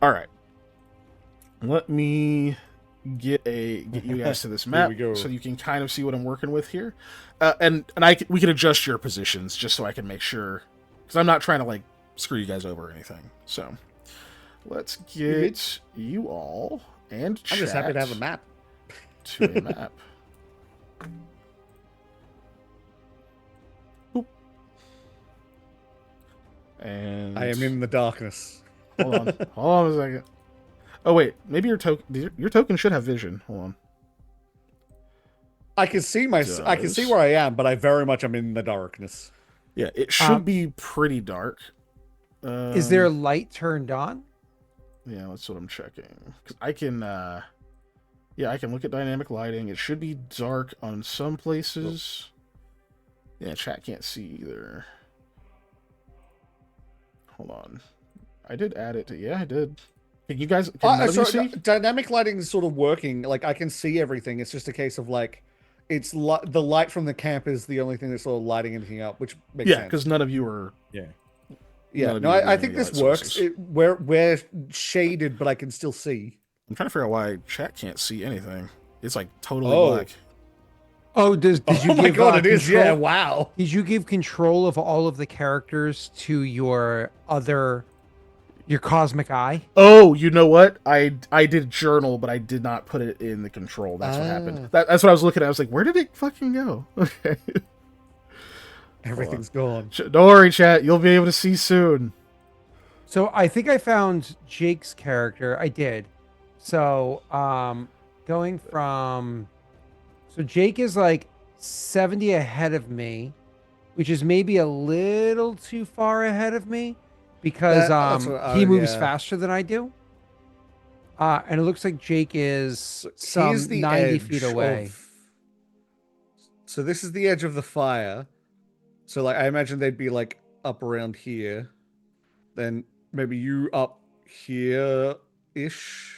All right. Let me get you guys to this Here map we go. so you can kind of see what I'm working with here, and we can adjust your positions just so I can make sure, because I'm not trying to like screw you guys over or anything. So let's get you all and I'm just happy to have a chat map. to a map. Boop. And I am in the darkness. hold on a second. Oh wait, maybe your token should have vision. Hold on. I can see I can see Does. where I am, but I very much am in the darkness. Yeah, it should be pretty dark. Is there light turned on? Yeah, that's what I'm checking. 'Cause I can, yeah, I can look at dynamic lighting. It should be dark on some places. Yeah, chat can't see either. Hold on. I did add it to, yeah, I did. Can you guys, can none of you see? Dynamic lighting is sort of working. Like I can see everything. It's just a case of like, the light from the camp is the only thing that's sort of lighting anything up, which makes Yeah, sense. because none of you are. Yeah. None of No, you are I using think any this light works. sources. We're shaded, but I can still see. I'm trying to figure out why chat can't see anything. It's like totally black. Oh, did you Oh my give? god, it is. Control, Yeah, wow. Did you give control of all of the characters to your cosmic eye? Oh, you know what? I did journal, but I did not put it in the control. That's what happened. That's what I was looking at. I was like, where did it fucking go? Okay. Everything's gone. Don't worry, chat. You'll be able to see soon. So I think I found Jake's character. I did. So going from, so Jake is like 70 ahead of me, which is maybe a little too far ahead of me because he moves faster than I do. And it looks like Jake is some 90 feet away. So this is the edge of the fire. So like I imagine they'd be like up around here. Then maybe you up here-ish.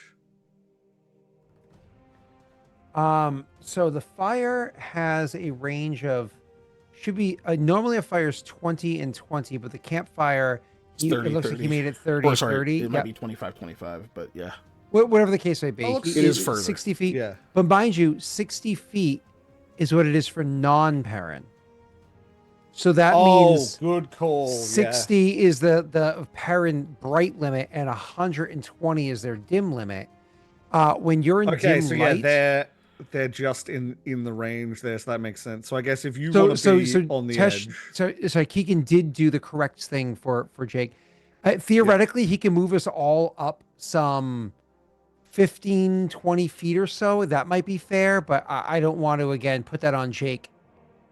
So the fire has a range of, should be normally a fire's 20 and 20, but the campfire, it looks 30. like he made it 30 or, sorry, 30. It might be 25, but yeah. Whatever the case may be. It is further. 60 feet. Yeah. But mind you, 60 feet is what it is for non-parent. So that means good call. 60 is the parent bright limit and 120 is their dim limit. When you're in dim light, they're just in the range there, so that makes sense. So I guess if you want to be on the edge, so Keegan did do the correct thing for Jake. Theoretically, he can move us all up some 15, 20 feet or so. That might be fair, but I don't want to again put that on Jake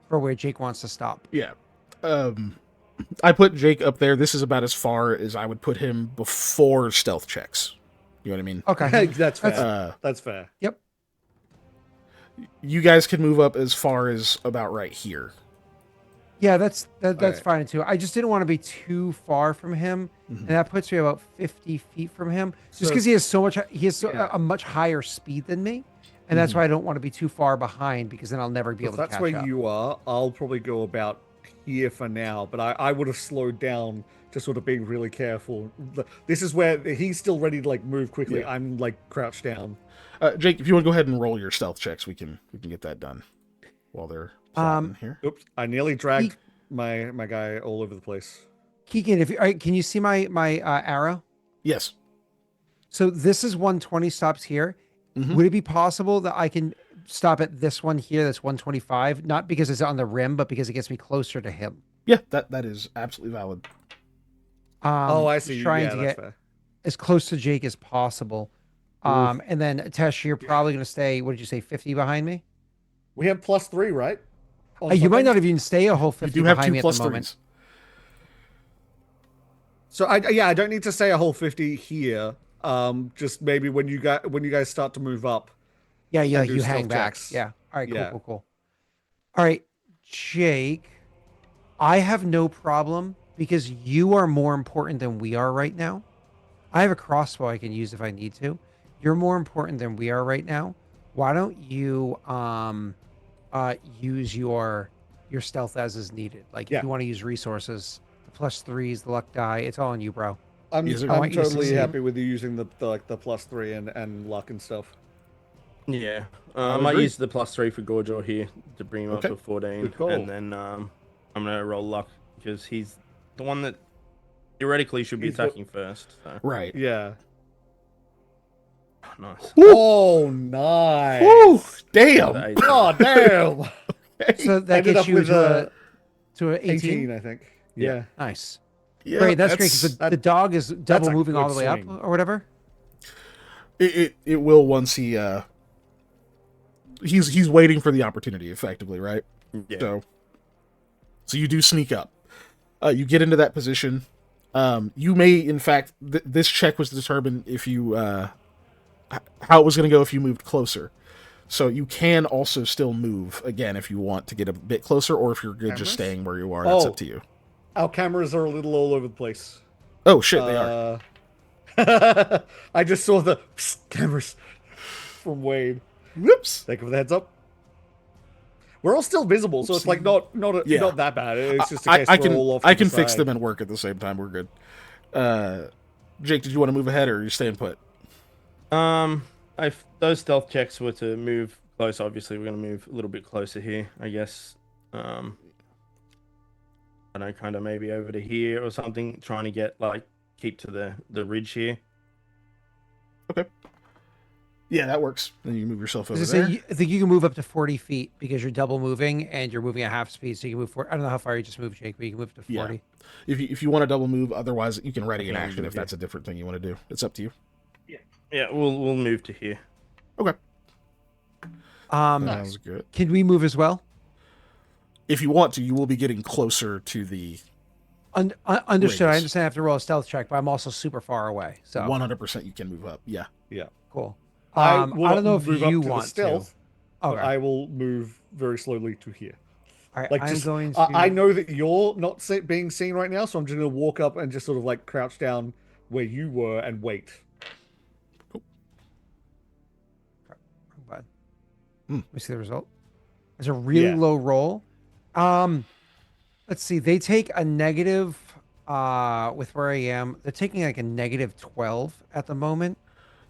for where Jake wants to stop. Yeah. I put Jake up there. This is about as far as I would put him before stealth checks. You know what I mean? Okay. that's fair. That's fair. Yep. You guys can move up as far as about right here. Yeah, that's fine too. I just didn't want to be too far from him, and that puts me about 50 feet from him, just because he has a much higher speed than me, and that's why I don't want to be too far behind, because then I'll never be able to catch up. That's where you are. I'll probably go about here for now, but I would have slowed down, just sort of being really careful. This is where he's still ready to like move quickly. Yeah. I'm like crouched down. Jake, if you want to go ahead and roll your stealth checks, we can get that done while they're here. Oops! I nearly dragged my guy all over the place. Keegan, can you see my arrow? Yes. So this is 120 stops here. Would it be possible that I can stop at this one here? That's 125, not because it's on the rim, but because it gets me closer to him. Yeah, that is absolutely valid. I see. Trying to get as close to Jake as possible. And then Tesh, you're probably going to stay, what did you say, 50 behind me? We have +3, right? You might not even stay a whole 50 behind me at the moment. So I don't need to stay a whole 50 here. Just maybe when you guys start to move up. Yeah, you hang back. Checks. Yeah. All right, cool. All right, Jake, I have no problem because you are more important than we are right now. I have a crossbow I can use if I need to. You're more important than we are right now. Why don't you use your stealth as is needed? Like if you want to use resources, the +3s, the luck die, it's all on you, bro. I'm Is it- I I'm want you to totally succeed. happy with you using the +3 and luck and stuff. Yeah, I I would might agree. use the +3 for Gorgor here to bring him Okay. up to 14, Good call. and then I'm gonna roll luck because he's the one that theoretically should be He's got- attacking first. So Right. Yeah. nice. Woo! Oh, nice. Woo! So Damn. the 18. Oh, damn. So that Ended gets up you with to an 18. 18, I think. Yeah. Nice. Yeah, Great. That's great because that- the dog is double a moving all good the way swing. up or whatever. it will once he's waiting for the opportunity, effectively, right? Yeah. So you do sneak up. You get into that position. You may, in fact, this check was to determine if you how it was going to go if you moved closer. So you can also still move again if you want to get a bit closer, or if you're good just Cameras? staying where you are. That's Oh. up to you. Our cameras are a little all over the place. Oh shit, they are. I just saw the cameras from Wade. Whoops. Thank you for the heads up. We're all still visible, so it's like not Yeah. not that bad. It's just a case I we're can all off. I to the can fix side. them and work at the same time. We're good. Jake, did you want to move ahead, or are you staying put? If those stealth checks were to move close, obviously we're gonna move a little bit closer here, I guess. I know, kind of maybe over to here or something, trying to get keep to the ridge here. Yeah, that works. Then you move yourself over Does it there. say I think you can move up to 40 feet because you're double moving and you're moving at half speed. So you can move I don't know how far you just moved, Jake, but you can move to 40. Yeah. If you want to double move, otherwise you can ready in Okay, action if okay. that's a different thing you want to do. It's up to you. Yeah, we'll move to here. Okay. That was good. Can we move as well? If you want to, you will be getting closer to the Understood. I Radius. understand I have to roll a stealth check, but I'm also super far away. So 100% you can move up. Yeah. Yeah. cool. I I will don't know if move up you to the want stealth, to. but Okay. I will move very slowly to here. All right. Like I'm just, going to. I know that you're not being seen right now, so I'm just gonna walk up and just sort of like crouch down where you were and wait. Bad. Hmm. Let me see the result. It's a really Yeah. low roll. Let's see. They take a negative. With where I am, they're taking like a negative 12 at the moment.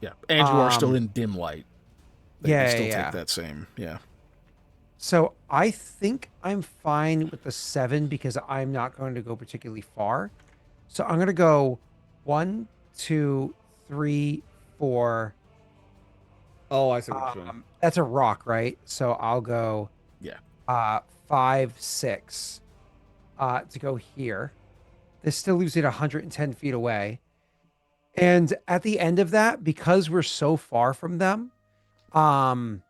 Yeah. And you are still Um, in dim light. They yeah, can still yeah. take that same. Yeah. So I think I'm fine with the 7 because I'm not going to go particularly far. So I'm going to go 1, 2, 3, 4. Oh, I see what you're doing. That's a rock, right? So I'll go Yeah. 5, 6 to go here. This still leaves it 110 feet away. And at the end of that, because we're so far from them, I'm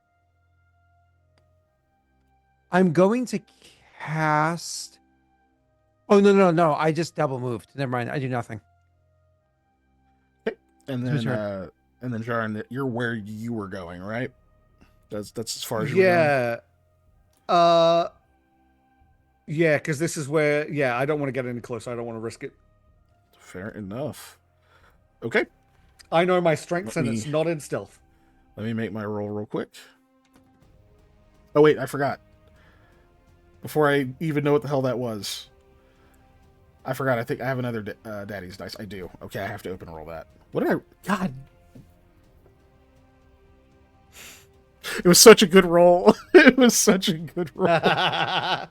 going to cast. Oh, no. I just double moved. Never mind. I do nothing. And Whose then Jaron, you're where you were going, right? That's as far as you were going. Yeah. Yeah, because this is where. Yeah, I don't want to get any closer. I don't want to risk it. Fair enough. Okay. I know my strengths, Let and it's me- not in stealth. Let me make my roll real quick. Oh wait, I forgot. Before I even know what the hell that was, I forgot. I think I have another daddy's dice. I do. Okay, I have to open roll that. What did I? God. It was such a good roll. It was such a good roll.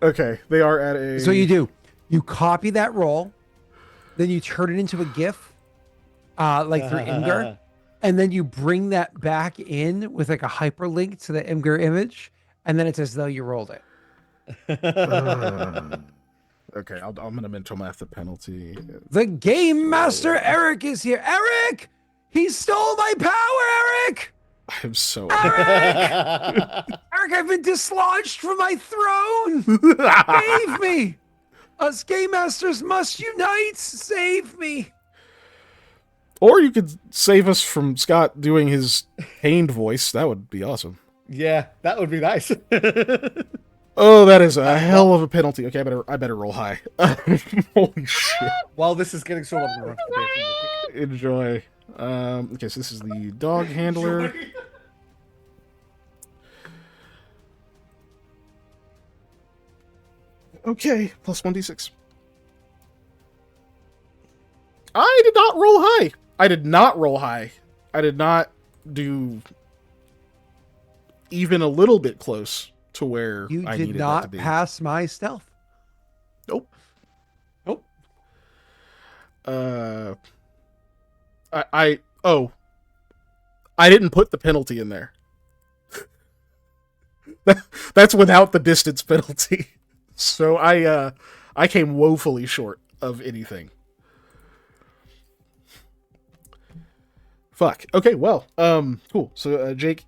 Okay, they are at a. So what you do, you copy that roll, then you turn it into a GIF, like through Imgur, and then you bring that back in with like a hyperlink to the Imgur image, and then it's as though you rolled it. Okay, I'm gonna mental math the penalty. The game master Eric is here. Eric, he stole my power, Eric. I'm so. Eric, I've been dislodged from my throne. Save me. Us game masters must unite. Save me. Or you could save us from Scott doing his pained voice. That would be awesome. Yeah, that would be nice. Oh, that is a hell of a penalty. Okay, I better roll high. Holy shit! While this is getting sorted out, Enjoy. Okay, so this is the dog handler. Okay, plus 1d6. I did not roll high. I did not roll high. I did not do even a little bit close to where You I did needed that to not be. pass my stealth. Nope. Nope. I didn't put the penalty in there. That's without the distance penalty. So I came woefully short of anything. Fuck. Okay, well, cool. So Jake,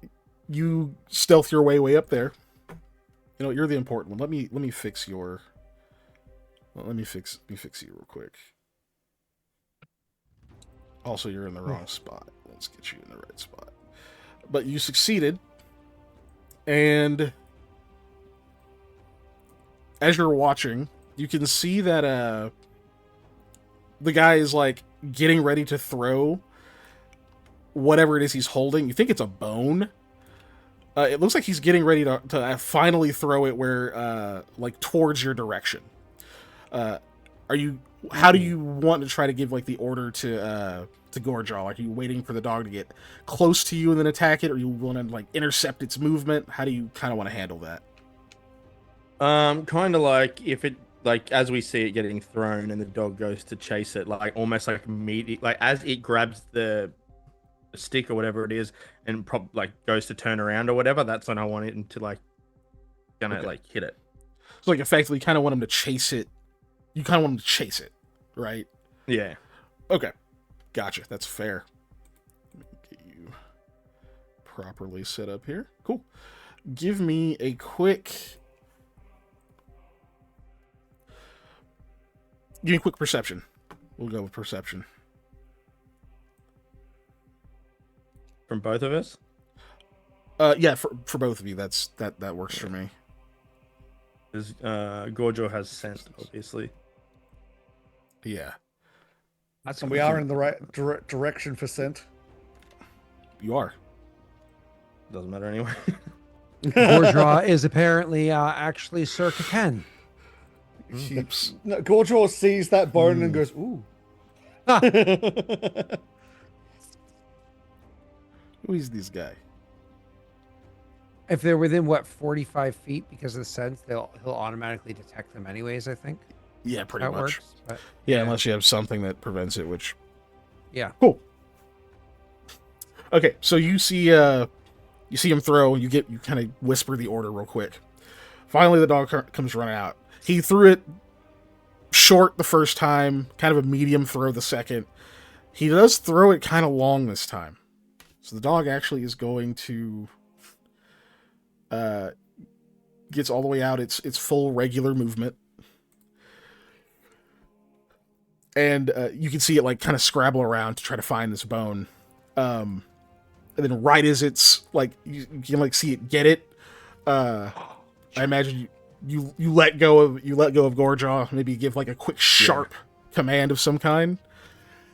you stealth your way up there. You know, you're the important one. Let me fix your. Well, let me fix you real quick. Also, you're in the wrong spot. Let's get you in the right spot. But you succeeded, and as you're watching, you can see that the guy is like getting ready to throw whatever it is he's holding. You think it's a bone. It looks like he's getting ready to finally throw it where like towards your direction. How do you want to try to give like the order to Gorjaw? Like, are you waiting for the dog to get close to you and then attack it, or you want to like intercept its movement? How do you kind of want to handle that? Kind of like if it like as we see it getting thrown and the dog goes to chase it, like almost like immediate, like as it grabs the stick or whatever it is and like goes to turn around or whatever. That's when I want it to like like hit it. So like effectively, kind of want him to chase it. You kind of want him to chase it, right? Yeah. Okay, gotcha. That's fair. Let me get you properly set up here. Cool. Give me a quick. Give me a quick perception. We'll go with perception. From both of us? Yeah, for both of you, that works for me. Because Gorjo has sense, obviously. Yeah. And we are in the right direction for scent. You are. Doesn't matter anyway. Gordraw is apparently actually SirKiken. Keeps. No, Gorjaw sees that bone and goes, ooh. Who is this guy? If they're within 45 feet because of the sense, he'll automatically detect them anyways, I think. Yeah, pretty That much. works. But, Yeah, unless you have something that prevents it, which. yeah. Cool. Okay, so you see him throw. You kind of whisper the order real quick. Finally, the dog comes running out. He threw it short the first time, kind of a medium throw the second. He does throw it kind of long this time. So the dog actually is going to gets all the way out its full regular movement. And you can see it like kind of scrabble around to try to find this bone. And then right as it's like you can like see it get it, I imagine you let go of Gorjaw, maybe give like a quick sharp command of some kind.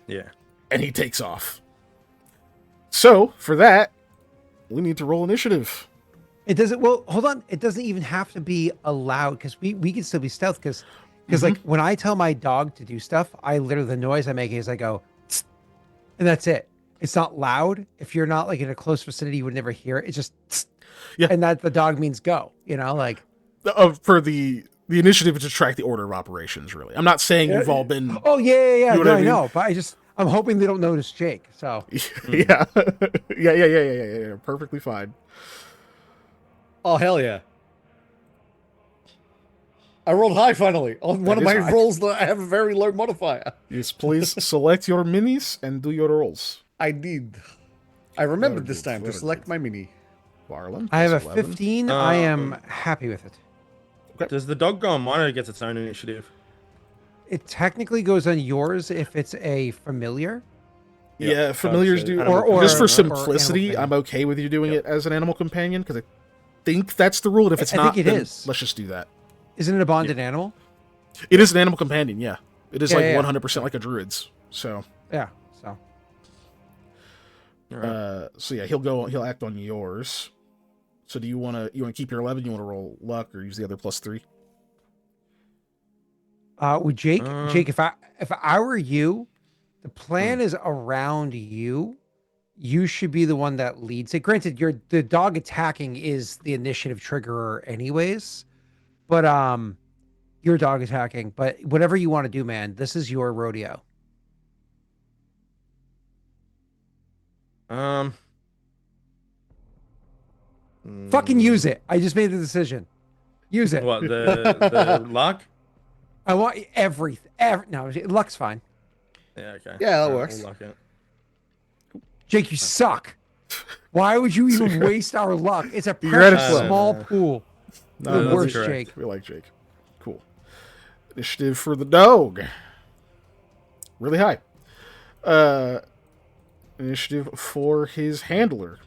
Yeah. And he takes off. So, for that, we need to roll initiative. It doesn't. Well, hold on. It doesn't even have to be allowed because we can still be stealth because like when I tell my dog to do stuff, I literally the noise I make is I go, tsk, and that's it. It's not loud. If you're not like in a close vicinity, you would never hear it. It's just, tsk, and that the dog means go. You know, like for the initiative is to track the order of operations. Really, I'm not saying you've all been. Oh yeah. You know No, I I mean? know, but I'm hoping they don't notice Jake. So yeah, yeah. Perfectly fine. Oh, hell yeah. I rolled high finally on one of my rolls that I have a very low modifier. Yes, please select your minis and do your rolls. I did. I remembered this time to select my mini. Varlin, I have a 11. 15. I am happy with it. Okay. Does the dog go on mine or it gets its own initiative? It technically goes on yours if it's a familiar. Yeah, familiars do. Or just for or simplicity, animal I'm okay with you doing it as an animal companion because I think that's the rule. And if it's I not, think it then is. let's just do that. Isn't it a bonded animal? It is an animal companion. Yeah, it is Yeah, like yeah. 100% like a druid's. So, Yeah. So so yeah, he'll act on yours. So do you want to keep your 11? You want to roll luck or use the other +3? With Jake, Um, if I were you, the plan Hmm. is around you. You should be the one that leads it. Granted, the dog attacking is the initiative triggerer anyways, but your dog attacking. But whatever you want to do, man, this is your rodeo. Um. Fucking use mm, it. I just made the decision. Use it. what the luck? I want everything. No, luck's fine. Yeah. Okay. Yeah, that Alright, works. we'll luck it. Jake, you suck. Why would you even waste our luck? It's a You're at a precious 12. small pool. No, The that's worst, correct. Jake. We like Jake. Cool. Initiative for the dog. Really high. Initiative for his handler.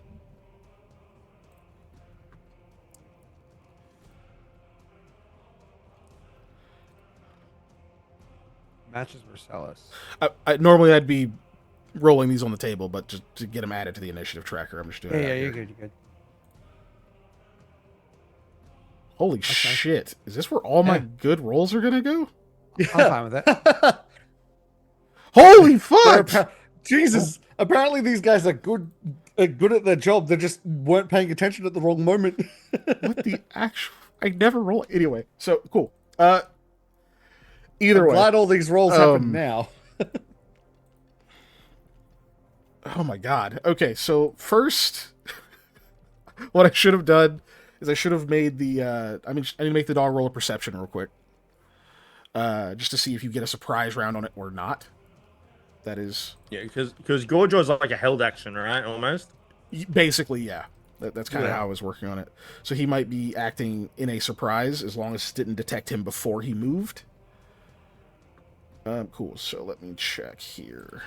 Matches Marcellus. Normally I'd be rolling these on the table, but just to get them added to the initiative tracker, I'm just doing Yeah, it. yeah, out you're here. good. You're good. Holy shit! Is this where all my Yeah. good rolls are gonna go? I'm fine with it. Holy They're fuck! Jesus. Apparently these guys are good at their job. They just weren't paying attention at the wrong moment. What the actual? I never roll anyway. So cool. Either I'm way. glad all these rolls happen Um, now. Oh my god. Okay, so first, what I should have done is I should have made the. I need to make the dog roll a perception real quick, just to see if you get a surprise round on it or not. That is Yeah, because Gorjo is like a held action, right? Almost. basically yeah. That's kind of Yeah. how I was working on it. So he might be acting in a surprise as long as it didn't detect him before he moved. Cool. So let me check here.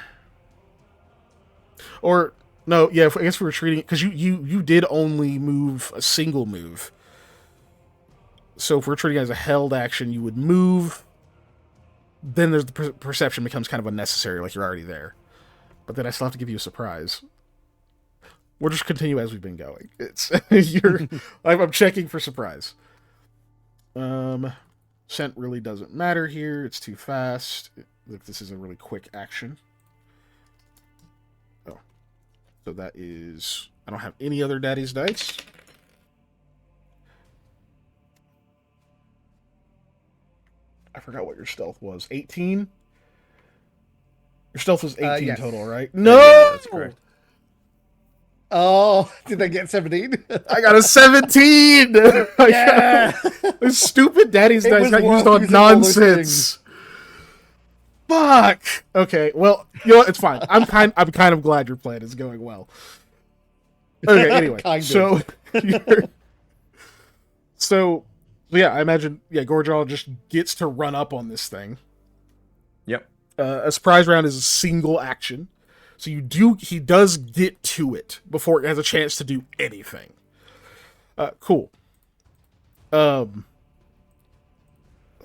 Or no, yeah. I guess we were treating it because you did only move a single move. So if we're treating it as a held action, you would move. Then there's the perception becomes kind of unnecessary, like you're already there. But then I still have to give you a surprise. We'll just continue as we've been going. It's I'm checking for surprise. Scent really doesn't matter here. It's too fast. This is a really quick action. Oh, so that is. I don't have any other daddy's dice. I forgot what your stealth was. 18. Your stealth was 18 yes. total, right? Yeah, No, yeah, that's correct. Oh, did they get 17? I got a 17. Yeah. This stupid daddy's It dice was got worth used on using all those nonsense. Fuck. Okay, well, you know what? It's fine. I'm kind of glad your plan is going well. Okay, anyway, Kind of. so so yeah, I imagine Gorjal just gets to run up on this thing. Yep. A surprise round is a single action, so he does get to it before it has a chance to do anything. Cool. Let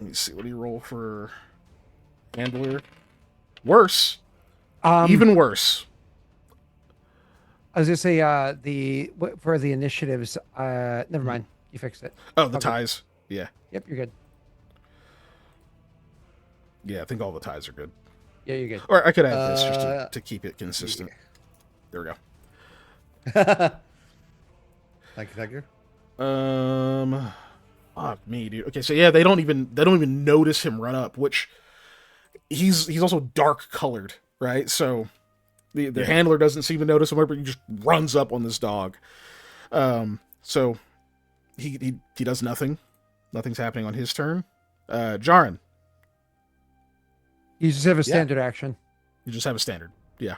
me see. What do you roll for handler? Worse. Even worse. I was gonna say for the initiatives. Never mind. You fixed it. Oh, the Okay. ties. Yeah. Yep, you're good. Yeah, I think all the ties are good. Yeah, you're good. Or I could add this just to keep it consistent. There we go. Thank you. Fuck me, dude. Okay, so yeah, they don't even notice him run up, which he's also dark colored, right? So the handler doesn't seem to notice him, but he just runs up on this dog. So he does nothing. Nothing's happening on his turn. Jaren, You just have a standard action. you just have a standard. Yeah.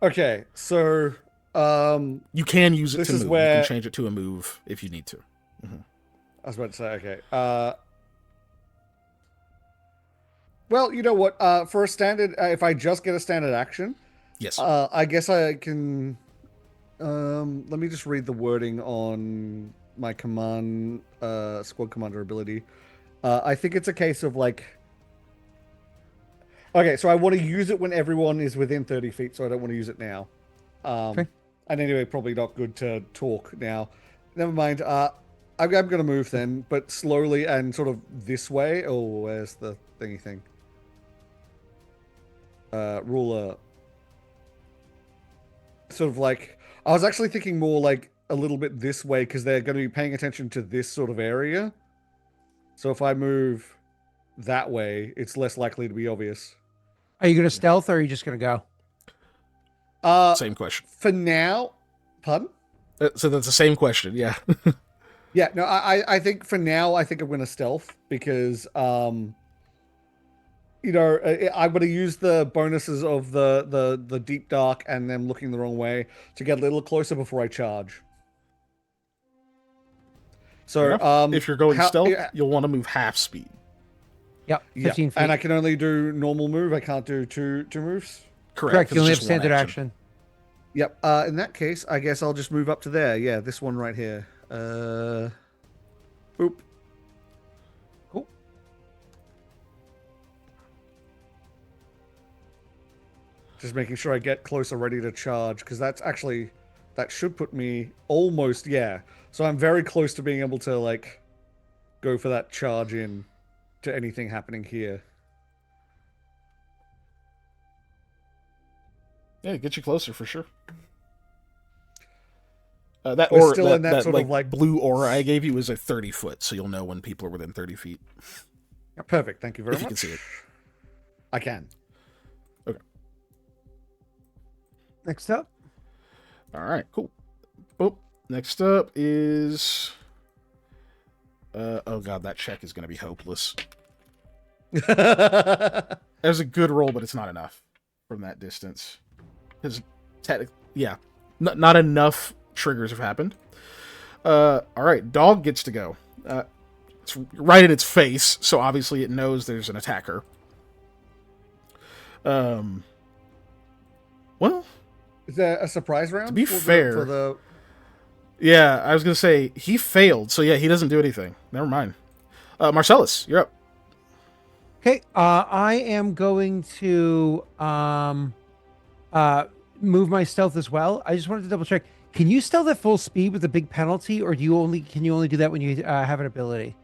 Okay, so You can use it This to is move. You where- can change it to a move if you need to. I was about to say, okay. Well, you know what? For a standard, if I just get a standard action, Yes. I guess I can. Let me just read the wording on my command, squad commander ability. I think it's a case of like. Okay, so I want to use it when everyone is within 30 feet, so I don't want to use it now. Okay. And anyway, probably not good to talk now. Never mind. I'm going to move then, but slowly and sort of this way. Oh, where's the thingy thing. Ruler. Sort of like, I was actually thinking more like a little bit this way because they're going to be paying attention to this sort of area. So if I move that way, it's less likely to be obvious. Are you going to stealth or are you just going to go? Same question. For now, pardon? So that's the same question, yeah. Yeah, no, I think for now, I think I'm going to stealth because, you know, I'm going to use the bonuses of the deep dark and them looking the wrong way to get a little closer before I charge. So, if you're going stealth, you'll want to move half speed. Yep, 15 feet. And I can only do normal move. I can't do two moves. Correct. You only have standard action. Yep. In that case, I guess I'll just move up to there. Yeah, this one right here. Boop. Cool. Just making sure I get closer, ready to charge, because that should put me almost, yeah. So I'm very close to being able to, like, go for that charge in to anything happening here. Yeah, get you closer for sure. That that like blue aura I gave you is a 30 foot, so you'll know when people are within 30 feet. Perfect. Thank you very much. If you can see it. I can. Okay. Next up. All right, cool. Boop. Next up is... oh god, that check is going to be hopeless. There's a good roll, but it's not enough from that distance. Because yeah, not enough triggers have happened. All right, dog gets to go. It's right in its face, so obviously it knows there's an attacker. Well, is that a surprise round? To be fair, yeah, I was gonna say he failed, so yeah, he doesn't do anything. Never mind. Marcellus, you're up. Okay, I am going to move my stealth as well. I just wanted to double check. Can you stealth at full speed with a big penalty, or can you only do that when you have an ability?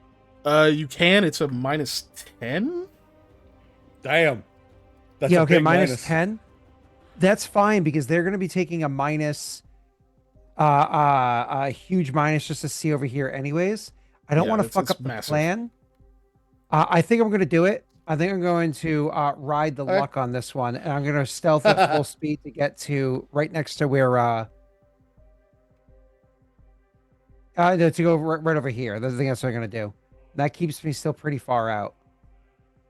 You can. It's a -10. Damn. That's okay, minus 10. That's fine because they're going to be taking a huge minus just to see over here anyways. I don't want to fuck up the plan. I think I'm going to do it. I think I'm going to ride the luck on this one, and I'm going to stealth at full speed to get to right next to where to go right over here. That's what I'm going to do. That keeps me still pretty far out.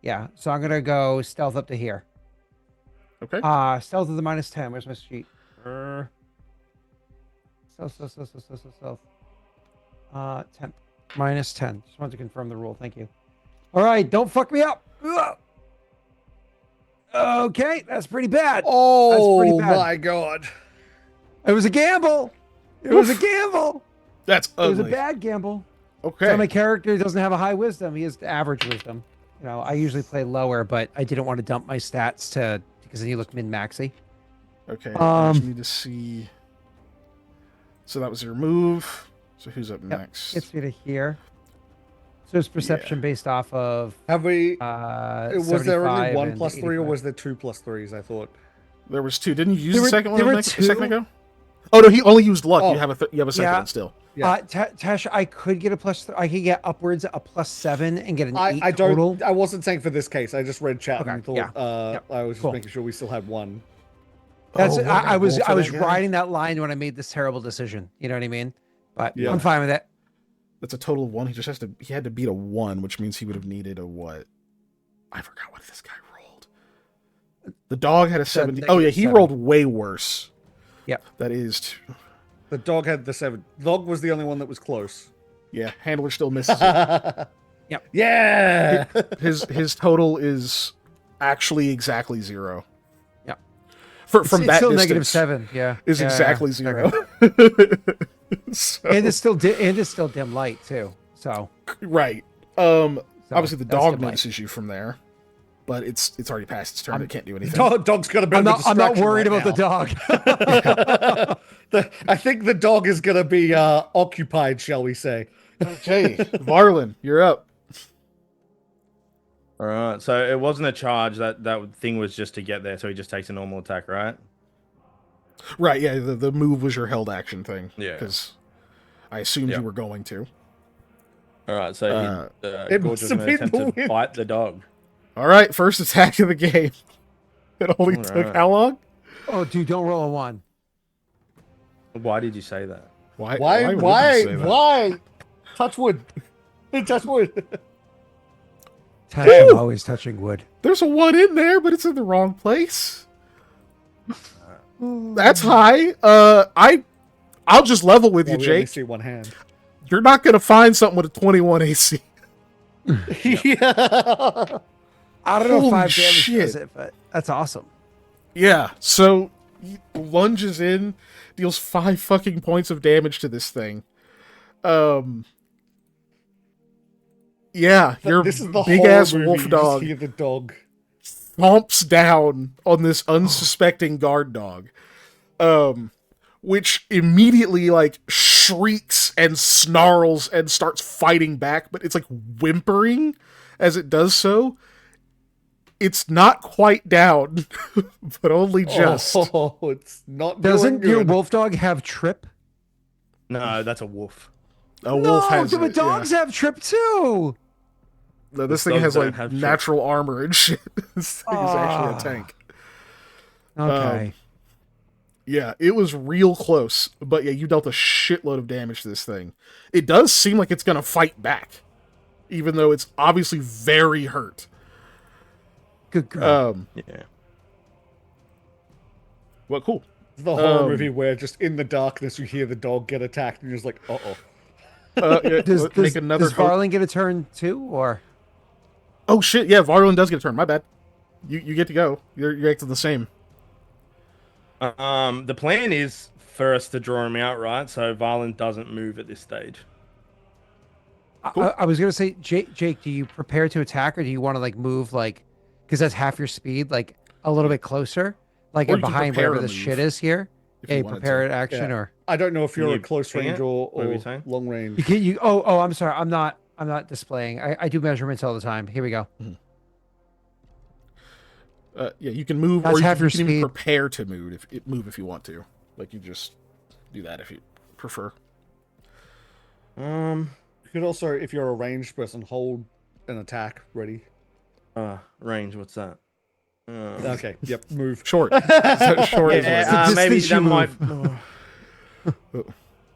Yeah, so I'm going to go stealth up to here. Okay. Stealth of the -10. Where's my sheet? Stealth. 10. -10. Just wanted to confirm the rule. Thank you. All right, don't fuck me up. Ugh. Okay, that's pretty bad. Oh, that's pretty bad. My God. It was a gamble. It was a gamble. That's ugly. It was a bad gamble. Okay. So my character doesn't have a high wisdom. He has average wisdom. You know, I usually play lower, but I didn't want to dump my stats because then you look min-maxy. Okay, I just need to see. So that was your move. So who's up next? Gets me to here. So it's perception based off of. Have we? Was there only 1 + 3, or was there 2 + 3s? I thought there was 2. Didn't you use the second one a second ago? Oh no, he only used luck. Oh. You have a second one still. Yeah. Tesh, I could get a +3. I could get upwards a +7 and get an 8 total. I wasn't saying for this case. I just read chat and thought I was just making sure we still had 1. That's I was riding that line when I made this terrible decision. You know what I mean? But I'm fine with it. That's a total of 1. He had to beat a 1, which means he would have needed a what? I forgot what this guy rolled. The dog had a 70. Oh yeah, he rolled way worse. Yep. That is. The dog had the 7. Dog was the only one that was close. Yeah, handler still misses it. Yep. Yeah. His total is actually exactly 0. Yep. From that still distance, -7. Yeah. Is exactly 0. So. And it's still dim light too. So. Right. Obviously the dog notices you from there. But it's already past its turn. It can't do anything. Dog's got a bit of a distraction. I'm not worried about the dog. I think the dog is going to be occupied, shall we say. Okay. Varlin, you're up. All right. So it wasn't a charge. That thing was just to get there. So he just takes a normal attack, right? Right, yeah, the move was your held action thing. Yeah. Because I assumed you were going to. All right. So It Gorge must was have going to been attempt the to wind. bite the dog. All right, first attack of the game. It only All took right. how long? Oh, dude, don't roll a 1. Why did you say that? Why? Why? would Why? you say that? Why? Touch wood. Touch wood. I'm always touching wood. There's a 1 in there, but it's in the wrong place. That's high. I'll just level with Well, you, we only Jake. see one hand. You're not gonna find something with a 21 AC. Yeah. I don't know if Holy 5 damage shit. does it, but that's awesome. Yeah, so he lunges in, deals 5 fucking points of damage to this thing. Yeah, your This is the big horror ass movie. wolf You dog just hear the dog. thumps down on this unsuspecting guard dog, which immediately like shrieks and snarls and starts fighting back, but it's like whimpering as it does so. It's not quite down, but only just. Oh, it's not Doesn't doing your good. wolf dog have trip? No, that's a wolf. A wolf has but it, yeah. dogs have trip too. No, this Dogs thing has don't like have trip. natural armor and shit. This thing is actually a tank. Okay. Yeah, it was real close, but yeah, you dealt a shitload of damage to this thing. It does seem like it's gonna fight back, even though it's obviously very hurt. Good girl. Yeah. Well, cool. It's the horror Um, movie where just in the darkness you hear the dog get attacked and you're just like, uh-oh. Yeah, does make another. does Varlin get a turn too, or? Oh shit! Yeah, Varlin does get a turn. My bad. You get to go. You're acting the same. The plan is for us to draw him out, right? So Varlin doesn't move at this stage. Cool. I was gonna say, Jake, do you prepare to attack, or do you want to like move like, because that's half your speed, like a little bit closer, like Or you can behind prepare whatever to this move, shit is here? if Yeah, you you wanted prepare to. an action, Yeah. or I don't know if you're Can a you close ping range it? or, What were you or saying? long range. you can you. Oh, I'm sorry. I'm not displaying. I do measurements all the time. Here we go. Yeah, you can move, That's or you half can, your you can even speed. prepare to move if you want to. Like you just do that if you prefer. You could also, if you're a ranged person, hold an attack ready. Range. What's that? Okay, yep, move. Short. Short is what it is. Yeah, the maybe distance you that might.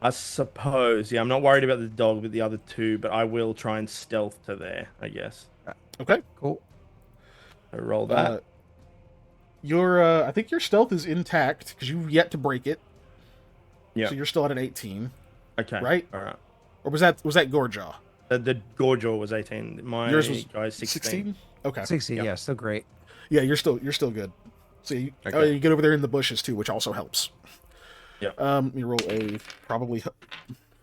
I suppose. Yeah, I'm not worried about the dog with the other two, but I will try and stealth to there, I guess. Okay. Cool. I roll that. I think your stealth is intact because you've yet to break it. Yeah. So you're still at an 18, Okay. right? All right. or was that Gorjaw? The Gorjaw was 18. My Yours was guy's 16. 16. Okay. 60, Yep. yeah, still great. Yeah, you're still good. So you, Okay. you get over there in the bushes too, which also helps. Yeah. You roll a probably.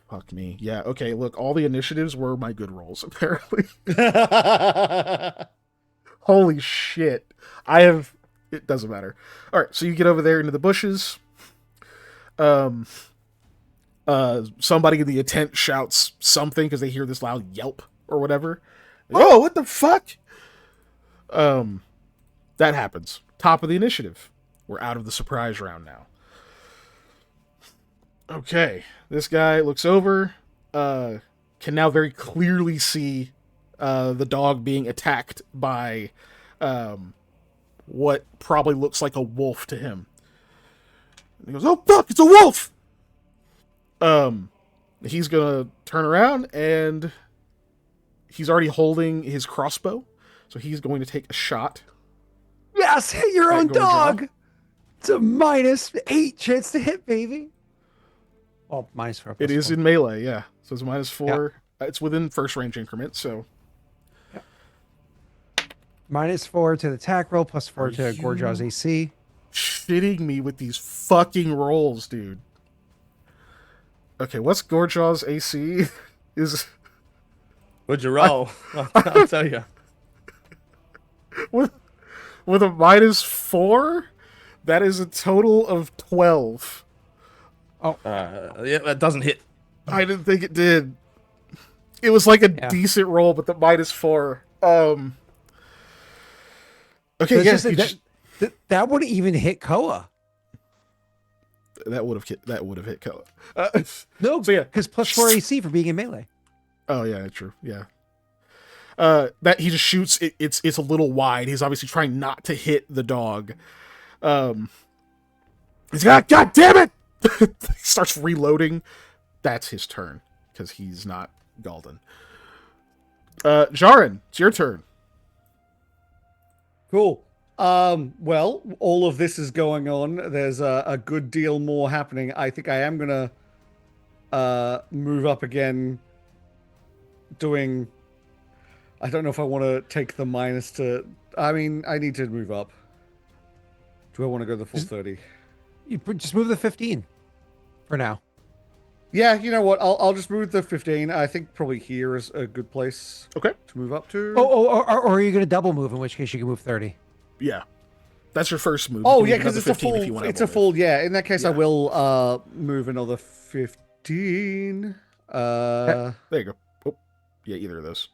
Fuck me. Yeah. Okay. Look, all the initiatives were my good rolls. Apparently. Holy shit! It doesn't matter. All right. So you get over there into the bushes. Somebody in the tent shouts something because they hear this loud yelp or whatever. Oh, what the fuck? That happens. Top of the initiative. We're out of the surprise round now. Okay, this guy looks over, can now very clearly see the dog being attacked by what probably looks like a wolf to him. And he goes, "Oh fuck, it's a wolf!" He's gonna turn around and he's already holding his crossbow, so he's going to take a shot. Yes, hit your Right, own go and draw. dog. It's a -8 chance to hit, baby. Oh, -4. It is in melee, yeah. So it's -4. It's within first range increment, so -4 to the attack roll, +4 to you- Gorjaw's AC. shitting me with these fucking rolls, dude. Okay, what's Gorjaw's AC? Is What'd you roll? I'll tell you. with a -4? That is a total of 12. Yeah, that doesn't hit. I didn't think it did. It was like a Yeah. decent roll, but the -4. Okay, It's yeah, just that wouldn't even hit Koa. that would have hit Koa. No, So yeah. because +4 AC for being in melee. Oh yeah, true. Yeah. That he just shoots. It's a little wide. He's obviously trying not to hit the dog. He's got. God damn it! He starts reloading. That's his turn because he's not Galden. Jaren, it's your turn. Cool. Well, all of this is going on. There's a good deal more happening. I think I am gonna move up again. Doing. I don't know if I want to take the minus to. I mean, I need to move up. Do I want to go the full 30? You just move the 15 for now. Yeah, you know what? I'll just move the 15. I think probably here is a good place. Okay. To move up to. Or are you going to double move? In which case you can move 30. Yeah, that's your first move. Oh You can yeah, move because another it's a 15 if you full. want It's a double full. move. Yeah. In that case, I Yeah. will move another 15. There you go. Oh, yeah, either of those.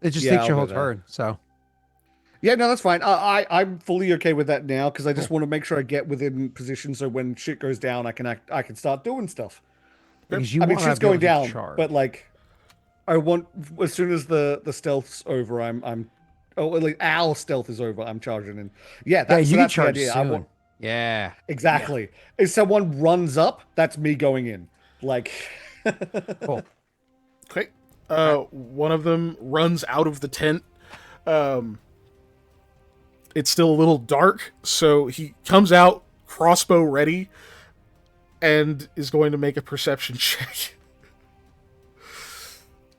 It just Yeah, takes your I'll whole go there. turn. So Yeah, no, that's fine. I'm fully okay with that now because I just want to make sure I get within position so when shit goes down, I can start doing stuff. because you I mean, wanna shit's be able going to down, charge. but like, I want as soon as the stealth's over, I'm oh, like our stealth is over, I'm charging in. Yeah, that's, you that's can the charge idea. soon. I want Yeah. exactly. If someone runs up, that's me going in. Like, Cool. Okay. One of them runs out of the tent. It's still a little dark, so he comes out, crossbow ready, and is going to make a perception check.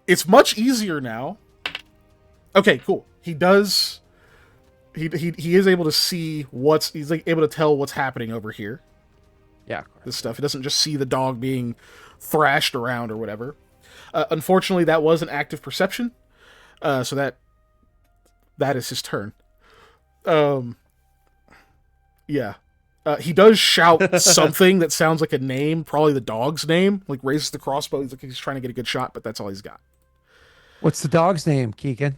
It's much easier now. Okay, cool. He does. He is able to see he's like able to tell what's happening over here. Yeah. This stuff. He doesn't just see the dog being thrashed around or whatever. Unfortunately, that was an active perception, so that is his turn. Yeah. He does shout something that sounds like a name, probably the dog's name. Like raises the crossbow. He's trying to get a good shot, but that's all he's got. What's the dog's name, Keegan?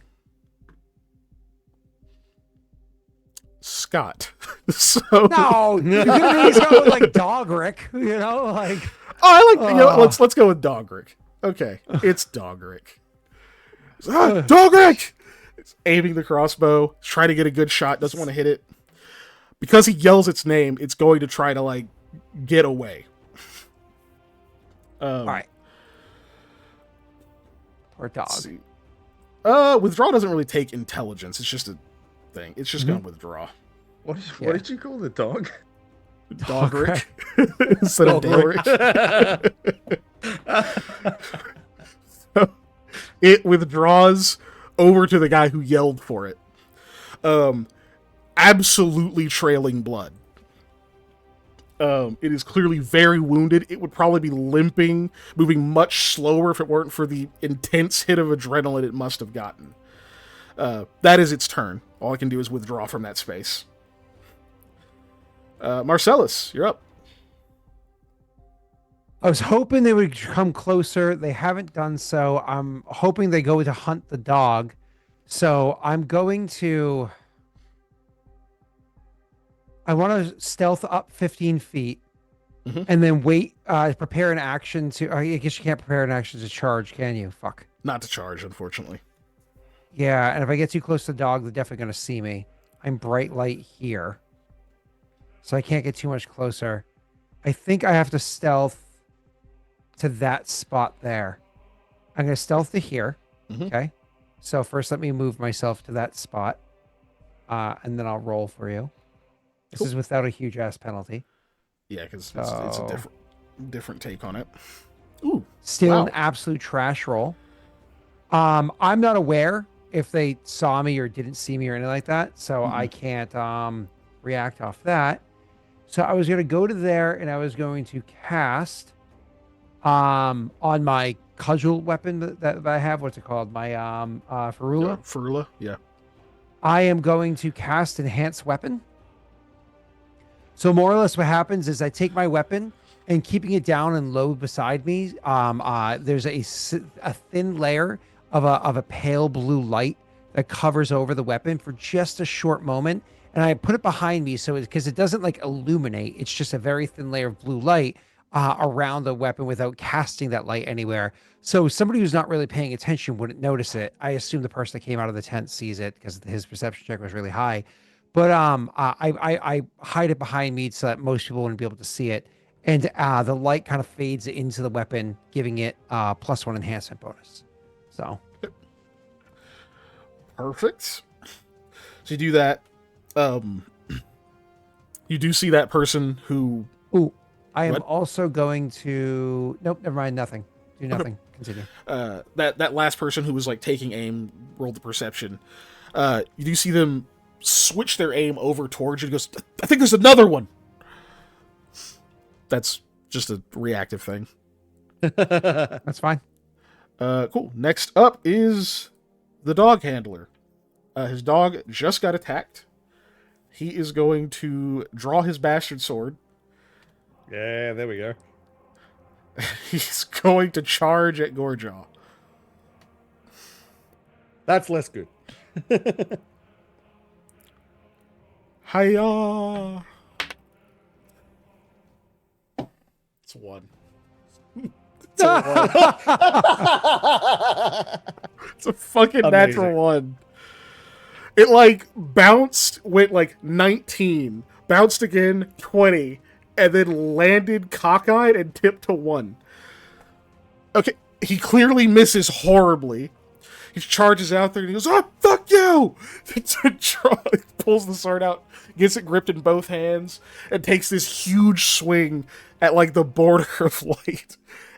Scott. So No, you could at least go with like Daelric. You know, like I like. You know, let's go with Daelric. Okay, it's Daelric. Daelric! He's aiming the crossbow, trying to get a good shot. Doesn't want to hit it because he yells its name. It's going to try to like get away. all right. Or dog. Let's see. Withdraw doesn't really take intelligence. It's just a thing. It's just going to withdraw. What did you call the dog? Daelric instead of Daelric. So it withdraws over to the guy who yelled for it. Absolutely trailing blood. It is clearly very wounded. It would probably be limping, moving much slower if it weren't for the intense hit of adrenaline it must have gotten. That is its turn. All I can do is withdraw from that space. Marcellus, you're up. I was hoping they would come closer. They haven't done so. I'm hoping they go to hunt the dog. So I'm going to. I want to stealth up 15 feet and then wait, prepare an action to. I guess you can't prepare an action to charge, can you? Fuck. Not to charge, unfortunately. Yeah, and if I get too close to the dog, they're definitely going to see me. I'm bright light here. So I can't get too much closer. I think I have to stealth to that spot there. I'm going to stealth to here. Okay. So first let me move myself to that spot. And then I'll roll for you. This is without a huge ass penalty. Yeah, because it's a different take on it. Ooh. Still Wow. an absolute trash roll. I'm not aware if they saw me or didn't see me or anything like that. So I can't react off that. So I was going to go to there and I was going to cast on my cudgel weapon that I have. What's it called? My ferula. Ferula, yeah. I am going to cast Enhanced Weapon. So more or less what happens is I take my weapon and keeping it down and low beside me, there's a thin layer of a pale blue light that covers over the weapon for just a short moment, and I put it behind me so because it doesn't like illuminate. It's just a very thin layer of blue light around the weapon without casting that light anywhere. So somebody who's not really paying attention wouldn't notice it. I assume the person that came out of the tent sees it because his perception check was really high. But I hide it behind me so that most people wouldn't be able to see it. And the light kind of fades into the weapon, giving it +1 enhancement bonus. So Perfect. So you do that. You do see that person who. Ooh, I am What? also going to. Nope, never mind. Nothing. Do nothing. Continue. That last person who was like taking aim rolled the perception. You do see them switch their aim over towards you. And goes, I think there's another one. That's just a reactive thing. That's fine. Cool. Next up is the dog handler. His dog just got attacked. He is going to draw his bastard sword. Yeah, there we go. He's going to charge at Gorjaw. That's less good. Hiya! It's one. It's a fucking natural Amazing. one. It like bounced, went like 19, bounced again, 20, and then landed cockeyed and tipped to 1. Okay, he clearly misses horribly. He charges out there and he goes, "Oh, fuck you!" Pulls the sword out, gets it gripped in both hands, and takes this huge swing at like the border of light,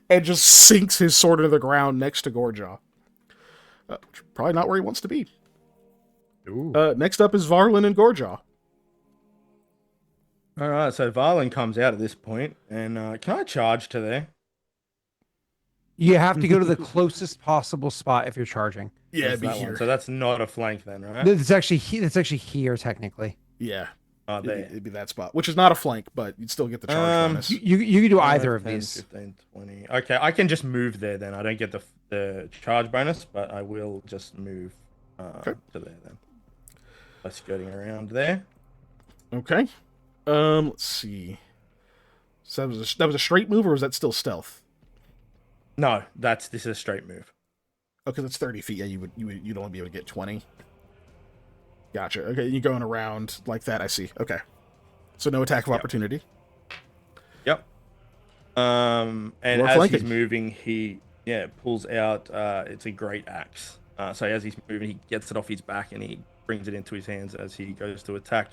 and just sinks his sword into the ground next to Gorjaw. Probably not where he wants to be. Ooh. Next up is Varlin and Gorjaw. All right, so Varlin comes out at this point, and can I charge to there? You have to go to the closest possible spot if you're charging. Yeah, That's it'd be that one. here. So that's not a flank then, right? It's actually here technically. Yeah, Oh, there. it'd be that spot, which is not a flank, but you'd still get the charge bonus. You can do either 5, of 10, these. 15, 20. Okay, I can just move there then. I don't get the charge bonus, but I will just move to there then. By skirting around there. Okay. Let's see. So that was a straight move, or was that still stealth? No, this is a straight move. Okay, that's 30 feet. Yeah, you'd only be able to get 20. Gotcha. Okay, you're going around like that. I see. Okay. So no attack of opportunity. Yep. And Or as flanking. he's moving, he pulls out. It's a great axe. So as he's moving, he gets it off his back and he brings it into his hands as he goes to attack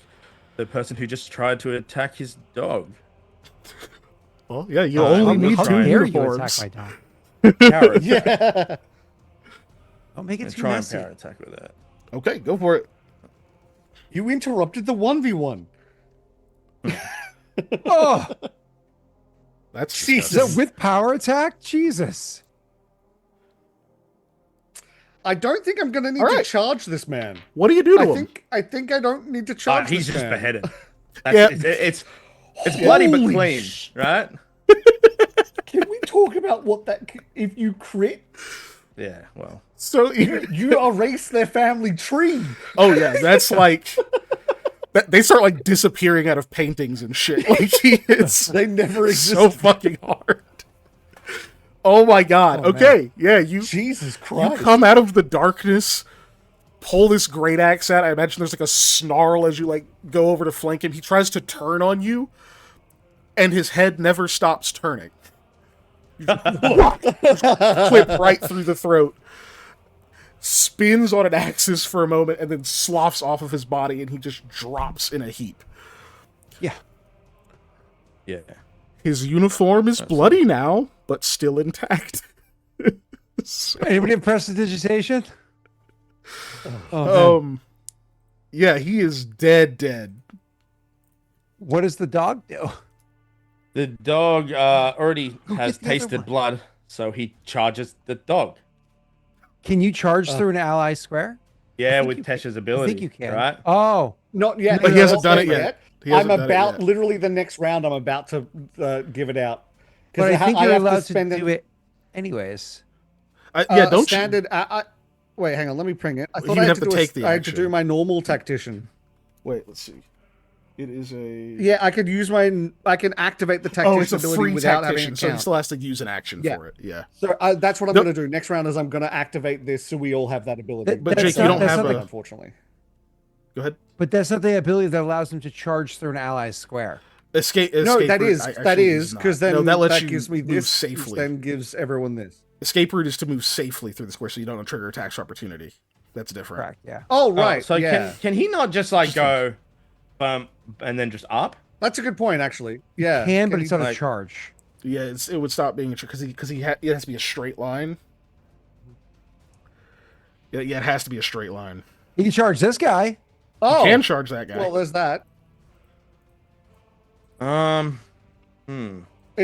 the person who just tried to attack his dog. Well, yeah, you How only need How 2 dare you attack uniforms. my dog? Power attack. Yeah. Don't make it And too try and messy. power attack with that. Okay, go for it. You interrupted the 1v1. Oh, That's Jesus. is that with power attack? Jesus. I don't think I'm going to need All to right. charge this man. What do you do to him? I think I don't need to charge He's this just man. beheaded. Yeah. It's bloody but Holy clean, sh- right? Can we talk about what if you crit, Yeah, well. So you erase their family tree? oh yeah, that's like they start like disappearing out of paintings and shit. Like he is They never exist. so fucking hard. Oh my god. Oh, okay, yeah, you Jesus you Christ. come out of the darkness, pull this great axe out. I imagine there's like a snarl as you like go over to flank him. He tries to turn on you, and his head never stops turning. Clip right through the throat. Spins on an axis for a moment and then sloughs off of his body, and he just drops in a heap. Yeah. Yeah. His uniform is bloody now, but still intact. So, Anybody have prestidigitation? Oh, man. yeah, he is dead. What does the dog do? The dog already Who has gets the other tasted one? blood, so he charges the dog. Can you charge through an ally square? Yeah, think with you Tesh's I ability. think you can. Right? Oh, Not yet. But he hasn't Not done it yet. He hasn't I'm done it about yet. literally the next round. I'm about to give it out. but I think you're have allowed to spend do it anyways. Yeah, don't standard. Wait, hang on. Let me bring it. I You thought would I had have to to do take the I had to action. do my normal tactician. Wait, let's see. It is a. Yeah, I could use I can activate the tactician Oh, it's a ability free without tactician, having a so he count. still has to use an action Yeah. for it. Yeah. So that's what I'm Nope. going to do. Next round is I'm going to activate this so we all have that ability. But But that's Jake, you not- don't that's have not a. unfortunately. Go ahead. But that's not the ability that allows him to charge through an ally's square. Escape. No, escape that route, is actually does because not. then no, that lets that you gives me move this, safely. which then gives everyone this. Escape route is to move safely through the square, so you don't trigger attacks of opportunity. That's different. Correct. Yeah. Oh right, So yeah. can he not just like go, bump and then just up? That's a good point, actually. Yeah, Can, but he- it's not a like- charge. Yeah, it would stop being a because it has to be a straight line. Yeah, it has to be a straight line. He can charge this guy. Oh, Can charge that guy. well, there's that.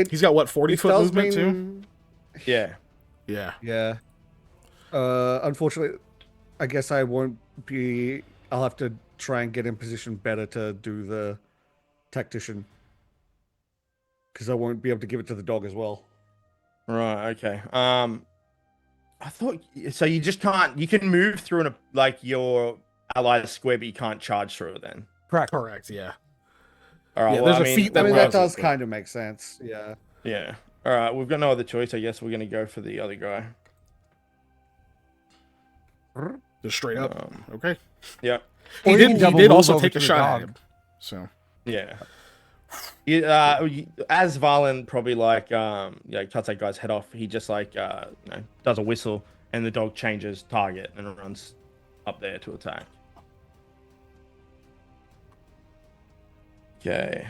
He's got what 40 It foot does movement too. mean- Yeah. Yeah. Yeah. Unfortunately, I guess I won't be. I'll have to try and get in position better to do the tactician because I won't be able to give it to the dog as well. Right. Okay. I thought so. You just can't. You can move through your allied square, but you can't charge through it. Then. Correct. Correct. Yeah. All right. Yeah, well, there's I a mean, feat that I mean, allows that does it, but- kind of make sense. Yeah. Yeah. All right. We've got no other choice. I guess we're gonna go for the other guy. Just straight up. Okay. Yeah. Or He you can did. He double did move also over take to a the shot at dog. him. So. Yeah. As Varlin probably cuts that guy's head off. He just does a whistle, and the dog changes target and runs up there to attack. Okay.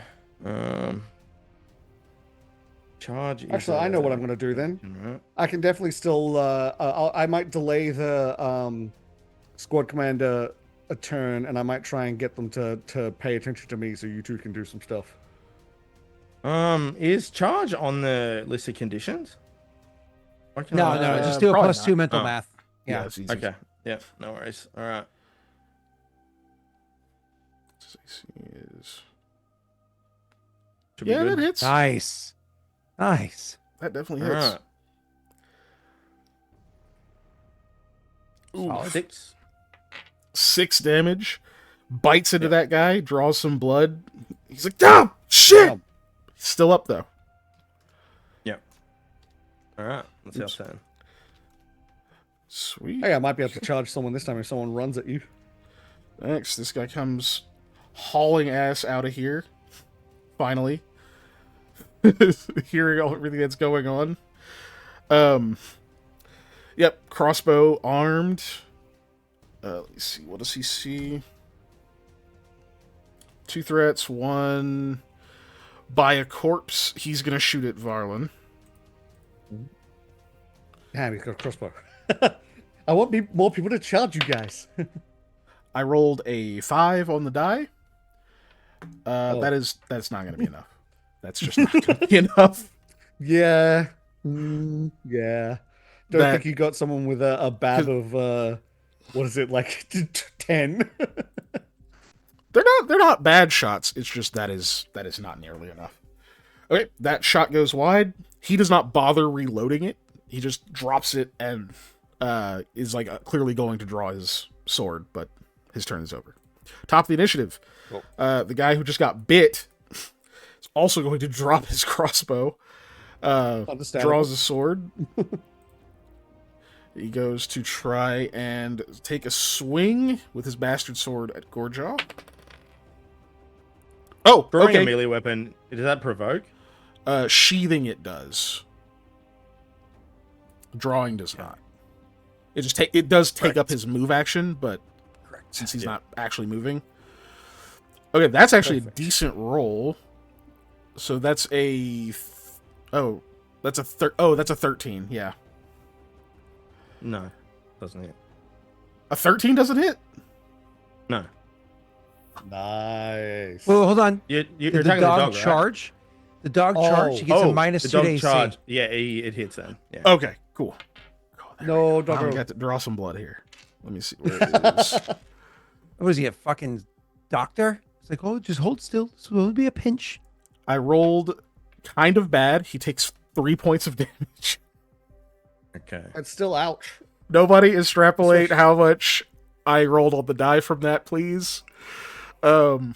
Charge. is Actually, I know what I'm going to do then. Right. I can definitely still. I might delay the squad commander a turn, and I might try and get them to pay attention to me, so you two can do some stuff. Is charge on the list of conditions? Why can't No, I- no, just do a probably +2 not. mental Oh. math. Yeah. It's easy. Okay. Yeah. No worries. All right. Is... Should be Yeah, good. that hits. Nice. Nice. That definitely All hits. right. Solid. 6. 6 damage. Bites into that guy. Draws some blood. He's like, "Damn, shit!" Damn. He's still up though. Yep. All right. Let's see how turn. Sweet. Hey, I might be able to charge someone this time if someone runs at you. Next, this guy comes hauling ass out of here. Finally. Hearing everything that's going on. Yep, crossbow armed. Let me see. What does he see? 2 threats. 1 by a corpse. He's gonna shoot at Varlin. Damn, he's got a crossbow. I want more people to charge you guys. I rolled a 5 on the die. Oh. That's not gonna be enough. That's just not gonna be enough. Yeah. Yeah. Don't That- think you got someone with a bab of what is it, like 10? They're not bad shots. It's just that is not nearly enough. Okay, that shot goes wide. He does not bother reloading it. He just drops it and is clearly going to draw his sword, but his turn is over. Top of the initiative. Cool. The guy who just got bit is also going to drop his crossbow. Understandable. Draws a sword. He goes to try and take a swing with his bastard sword at Gorjaw. Oh, Throwing a okay. melee weapon, does that provoke? Sheathing it does. Drawing does not. It does take up his move action, but since he's not actually moving. Okay, that's actually a decent roll. So that's that's a 13. Yeah, No, doesn't hit. a 13 doesn't hit. No. Nice. Well, hold on. You're Did the attacking dog the dog, right? charge? The dog Oh. charge. He gets a minus the 2 dog to AC. charge. Yeah, it hits then. Yeah. Okay, cool. No, I doggo. got to draw some blood here. Let me see where it is. What is he, a fucking doctor? It's like, oh, just hold still. This will be a pinch. I rolled kind of bad. He takes 3 points of damage. Okay. It's still ouch. Nobody extrapolate how much I rolled on the die from that, please. Okay,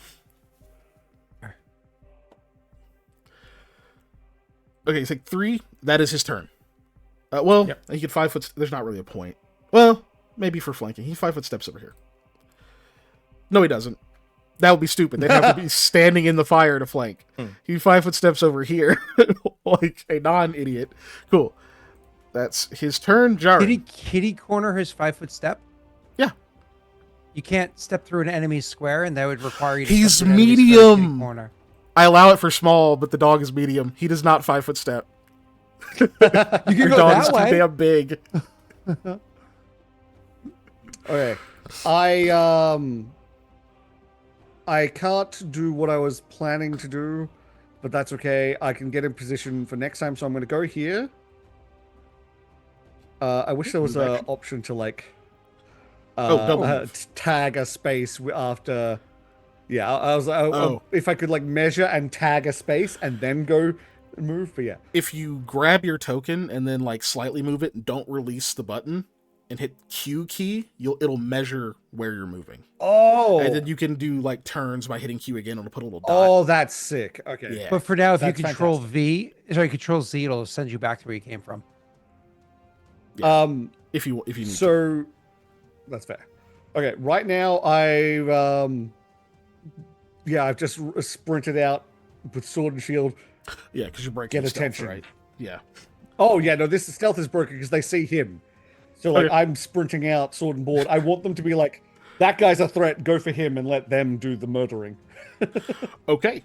it's like 3. That is his turn. He could 5 foot. There's not really a point. Well, maybe for flanking. He 5 foot steps over here. No, he doesn't. That would be stupid. They'd have to be standing in the fire to flank. He 5 foot steps over here like a non-idiot. Cool. That's his turn. Jaaek. Kitty corner his 5 foot step? Yeah. You can't step through an enemy's square, and that would require you to He's step through an enemy's square in kitty medium. corner. I allow it for small, but the dog is medium. He does not 5 foot step. You can Your go dog that is too way. damn big. Okay. I can't do what I was planning to do, but that's okay. I can get in position for next time, so I'm going to go here. I wish there was an option to like double move. tag a space after. Yeah, I was if I could like measure and tag a space and then go move, but yeah. If you grab your token and then like slightly move it and don't release the button and hit Q key, it'll measure where you're moving. Oh, And then you can do like turns by hitting Q again. It'll put a little dot. oh, that's sick. Okay. Yeah. But for now, if you That's control Control Z, it'll send you back to where you came from. Yeah. If you need to. So that's fair. Okay, right now I've just sprinted out with sword and shield. Yeah, because you're breaking Get stealth, attention. right? Yeah. Oh yeah, no, this stealth is broken because they see him. So like Okay. I'm sprinting out, sword and board. I want them to be like, that guy's a threat. Go for him and let them do the murdering. Okay.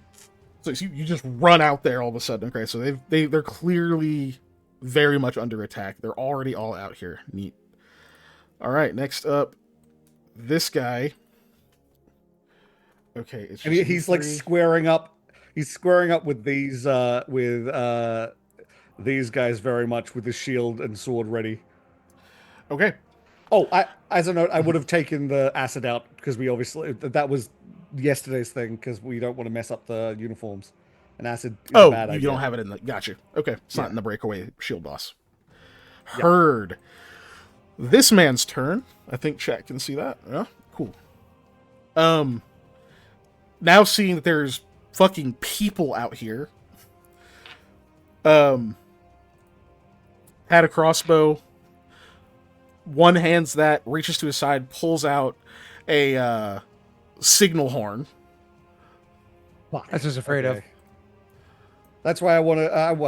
So you just run out there all of a sudden. Okay, so they're clearly very much under attack. They're already all out here. Neat. All right, next up, this guy. Okay, it's And just he's like squaring up. He's squaring up with these guys very much with his shield and sword ready. okay. Oh, as a note, I would have taken the acid out because we obviously that was yesterday's thing because we don't want to mess up the uniforms. And acid is a bad You idea. don't have it in the. Gotcha. Okay, it's not Yeah. in the breakaway shield boss. Heard. This man's turn. I think chat can see that. Yeah, cool. Now seeing that there's fucking people out here. Had a crossbow. One hands that, reaches to his side, pulls out a signal horn. Fuck. That's what I was afraid of. That's why I want to. That's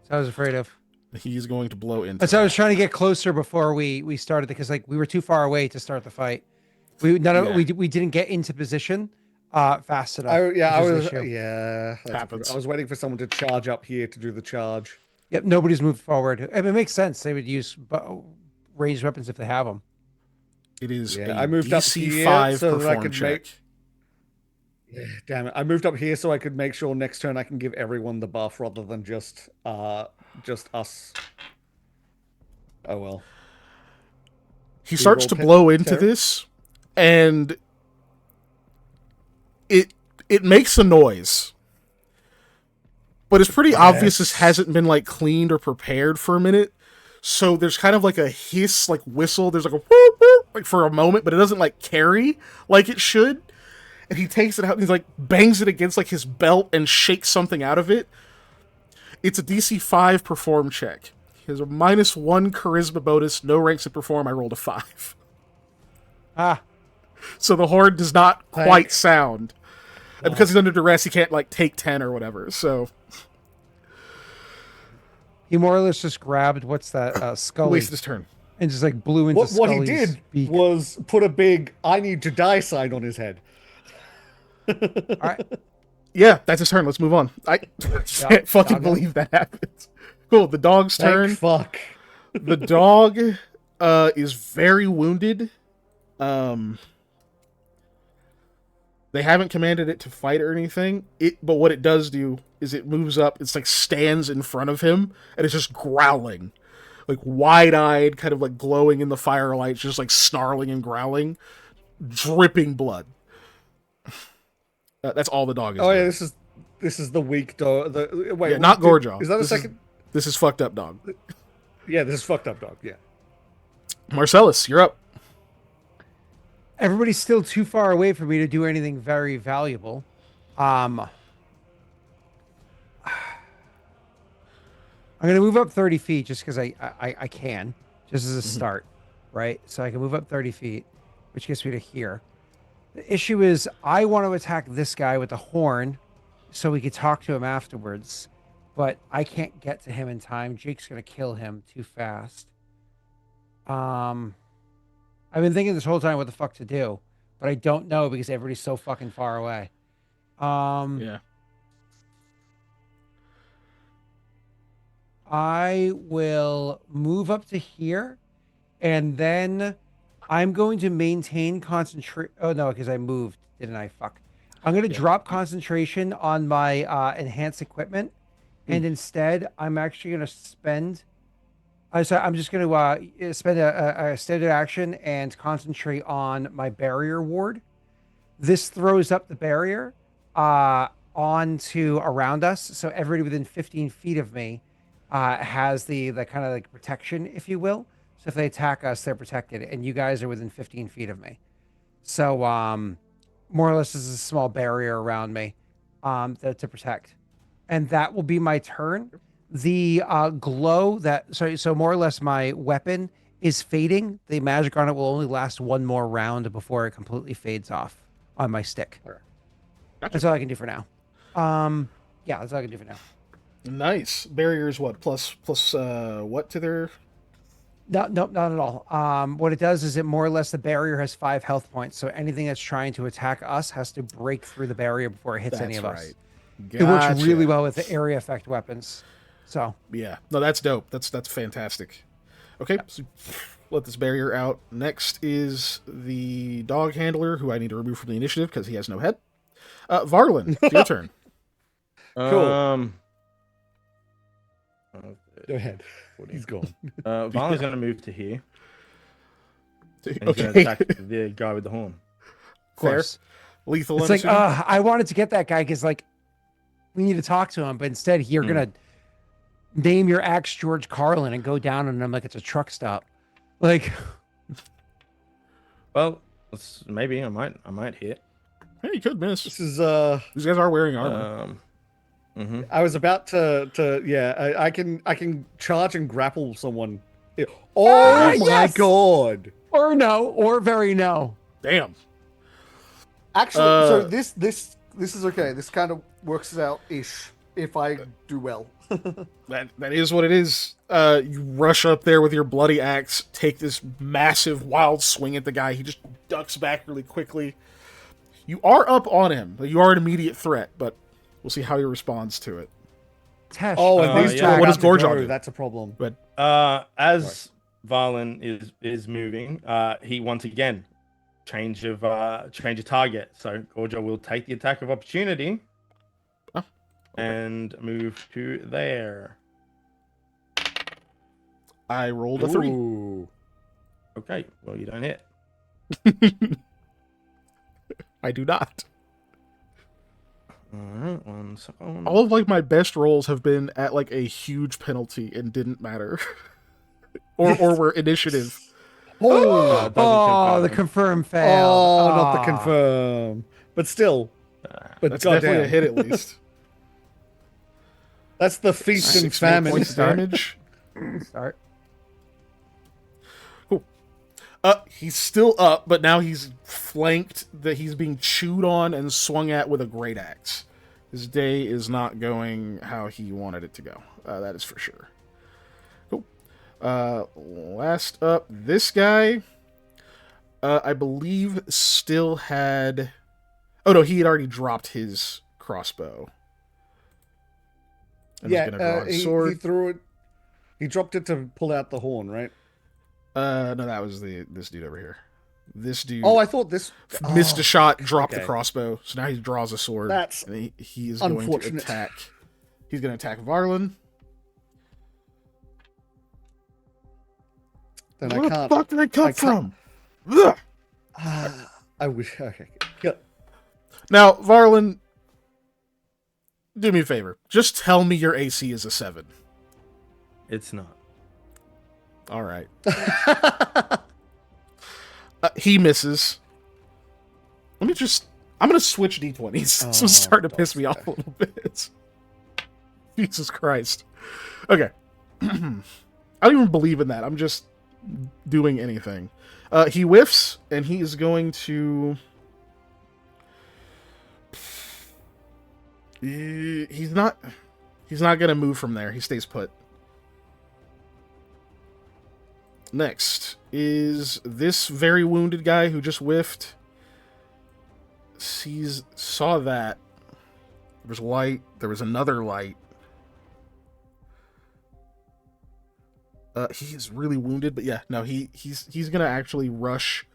what I was afraid of. He's going to blow into. That's why I was trying to get closer before we started because like we were too far away to start the fight. We didn't get into position fast enough. I which is was. the issue. Yeah, Happens. I was waiting for someone to charge up here to do the charge. Yep, nobody's moved forward. I mean, it makes sense. They would use ranged weapons if they have them. It is Yeah, a I moved up DC here 5 so that I perform could check. make. Yeah, damn it! I moved up here so I could make sure next turn I can give everyone the buff rather than just us. Oh well. He starts to blow into this, and it makes a noise. But it's pretty obvious this hasn't been like cleaned or prepared for a minute. So there's kind of like a hiss, like whistle. There's like a whoop, whoop, like for a moment, but it doesn't like carry like it should. And he takes it out and he's like bangs it against like his belt and shakes something out of it. It's a DC 5 perform check. He has a -1 charisma bonus, no ranks to perform. I rolled a 5. Ah, So the horn does not quite sound. And because he's under duress, he can't like take 10 or whatever. So he more or less just grabbed what's that Scully wasted his turn. and just like blew into What he Scully's did beak. was put a big "I need to die" sign on his head. All right. Yeah, that's his turn. Let's move on. I can't fucking believe that happens. Cool. The dog's turn. Thank fuck. The dog is very wounded. They haven't commanded it to fight or anything. But what it does do is it moves up. It's like stands in front of him and it's just growling, like wide-eyed, kind of like glowing in the firelight, just like snarling and growling, dripping blood. That's all the dog is. Oh yeah, doing. this is the weak dog. Wait, Yeah, not Gorjaw. Is that a This second? This is fucked up dog. Yeah, this is fucked up, dog. Yeah. Marcellus, you're up. Everybody's still too far away for me to do anything very valuable. I'm gonna move up 30 feet just because I can, just as a start, right? So I can move up 30 feet, which gets me to here. The issue is I want to attack this guy with the horn so we could talk to him afterwards, but I can't get to him in time. Jake's gonna kill him too fast. I've been thinking this whole time what the fuck to do, but I don't know because everybody's so fucking far away. Yeah. I will move up to here, and then I'm going to maintain concentration. Oh no, because I moved, didn't I? Fuck. I'm going to drop concentration on my enhanced equipment, and instead I'm actually going to spend. So I'm just going to spend a standard action and concentrate on my barrier ward. This throws up the barrier onto around us, so everybody within 15 feet of me has the kind of like protection, if you will. So if they attack us, they're protected, and you guys are within 15 feet of me. So more or less, this is a small barrier around me to protect, and that will be my turn. The glow so more or less my weapon is fading. The magic on it will only last one more round before it completely fades off on my stick. Gotcha. That's all I can do for now. Yeah, that's all I can do for now. Nice. Barriers what? Plus what to their... No, not at all. What it does is it more or less the barrier has 5 health points, so anything that's trying to attack us has to break through the barrier before it hits any of us. Gotcha. It works really well with the area effect weapons. So yeah, no, that's dope. That's fantastic. Okay, so let this barrier out. Next is the dog handler, who I need to remove from the initiative because he has no head. Varlin, it's your turn. Cool. Go ahead. He's gone. Varlin's going to move to here. And he's Okay. going to attack the guy with the horn. of course. Lethal. It's like, unassuming? I wanted to get that guy because like we need to talk to him, but instead you're gonna name your axe George Carlin and go down on him like it's a truck stop. Like, Well, maybe I might hit. Hey, you could miss. This is These guys are wearing armor. I was about to yeah, I can charge and grapple someone. Oh my yes! god. or no, or very no. Damn. Actually, so this is okay. This kind of works out ish if I do well. That is what it is. You rush up there with your bloody axe, take this massive wild swing at the guy. He just ducks back really quickly. You are up on him. You are an immediate threat, but we'll see how he responds to it. Tesh. Oh, and these two yeah. are What does about to Gorjal go, do? That's a problem. But As Varlin is moving, he once again change of target. So Gorja will take the attack of opportunity and move to there. I rolled a 3. Ooh. Okay, well you don't hit. I do not. All right, 1 second. All of like my best rolls have been at like a huge penalty and didn't matter, or were initiative. Oh, Oh, the confirm fail. oh, not the confirm. But still, but That's goddamn, definitely a hit at least. that's the feast and 6 more famine. points of damage. Start. He's still up, but now he's flanked. That he's being chewed on and swung at with a great axe. His day is not going how he wanted it to go. That is for sure. Cool. Last up, this guy. I believe still had. Oh no, he had already dropped his crossbow. And was gonna draw his sword. he threw it. He dropped it to pull out the horn, right? No, that was this dude over here. This dude. Oh, I thought this missed a shot, dropped the okay. crossbow, so now he draws a sword. That's and he is going to unfortunate. attack. He's going to attack Varlin. Then Where I the can't. fuck did I come I can't- from? Ugh. I wish. Okay. Yeah. Now, Varlin, do me a favor. Just tell me your AC is a 7. It's not. All right. He misses. I'm going to switch D20s. This is starting to piss me off a little bit. Jesus Christ. Okay. I don't even believe in that. I'm just doing anything. He whiffs, and he is going to... He's not going to move from there. He stays put. Next is this very wounded guy who just whiffed. Saw that. There was light. There was another light. He is really wounded, but yeah, no, he's gonna actually rush.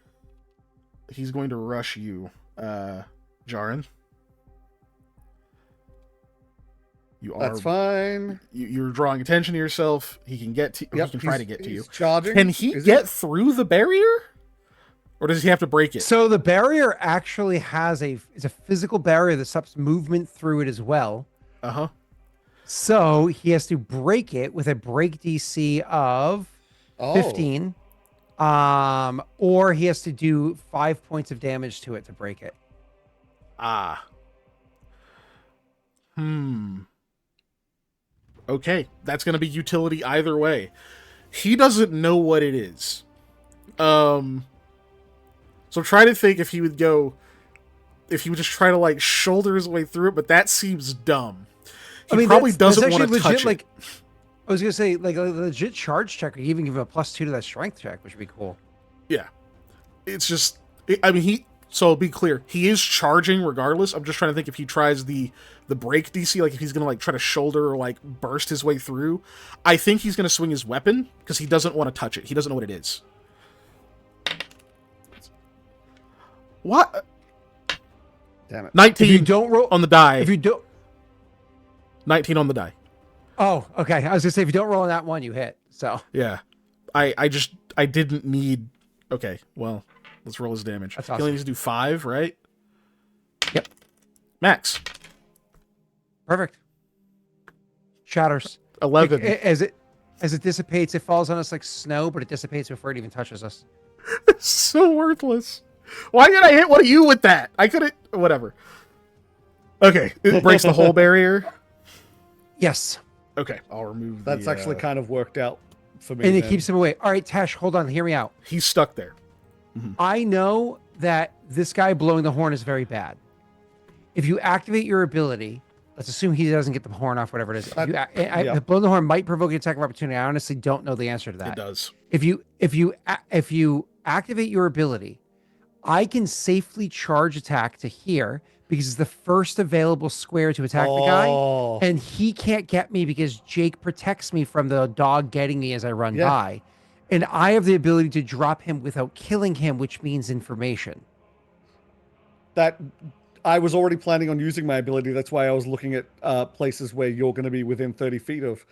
He's going to rush you, Jaren. That's fine. You're drawing attention to yourself. He can get to. Yep, he can try to get to you. Charging. Can he get through the barrier, or does he have to break it? So the barrier actually has it's a physical barrier that stops movement through it as well. Uh-huh. So he has to break it with a break DC of 15. Or he has to do 5 points of damage to it to break it. Okay, that's going to be utility either way. He doesn't know what it is. So try to think if he would just try to like shoulder his way through it, but that seems dumb. He probably doesn't want to touch it. I was going to say, like a legit charge check, or even give him a +2 to that strength check, which would be cool. Yeah. It's just, so be clear, he is charging regardless. I'm just trying to think if he tries the break DC, like if he's going to like try to shoulder or like burst his way through. I think he's going to swing his weapon because he doesn't want to touch it. He doesn't know what it is. What? Damn it. 19 if you don't roll on the die. If you don't 19 on the die. Oh, okay. I was gonna say if you don't roll on that one, you hit. So yeah. I didn't need. Okay, well, let's roll his damage. That's He awesome. only needs to do 5, right? Yep. Max. Perfect. Shatters. 11. As it dissipates, it falls on us like snow, but it dissipates before it even touches us. It's so worthless. Why did I hit one of you with that? I couldn't. Whatever. Okay, it breaks the whole barrier. Yes. Okay, I'll remove. That's actually kind of worked out for me. And it keeps him away. All right, Tesh, hold on. Hear me out. He's stuck there. I know that this guy blowing the horn is very bad. If you activate your ability, let's assume he doesn't get the horn off, whatever it is. The blowing the horn might provoke an attack of opportunity. I honestly don't know the answer to that. It does. If you activate your ability, I can safely charge attack to here because it's the first available square to attack the guy, and he can't get me because Jake protects me from the dog getting me as I run by. And I have the ability to drop him without killing him, which means information. That I was already planning on using my ability. That's why I was looking at places where you're going to be within 30 feet of.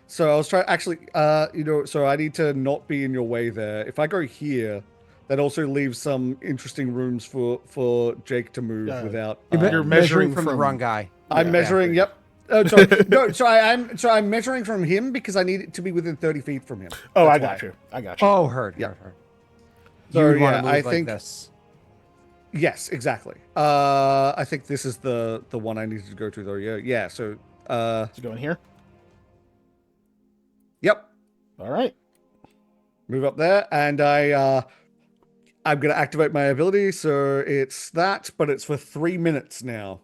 So I was trying, actually, so I need to not be in your way there. If I go here, that also leaves some interesting rooms for Jake to move without. You're measuring from the wrong guy. I'm measuring. Yep. Oh, sorry. No, I'm measuring from him because I need it to be within 30 feet from him. Oh, That's I got why. you. I got you. Oh, heard. Yeah. Heard. So, You would want yeah, to move I like think this. Yes, exactly. I think this is the one I needed to go to though. Yeah. So. Is it going here? Yep. All right. Move up there, and I'm gonna activate my ability. So it's that, but it's for 3 minutes now.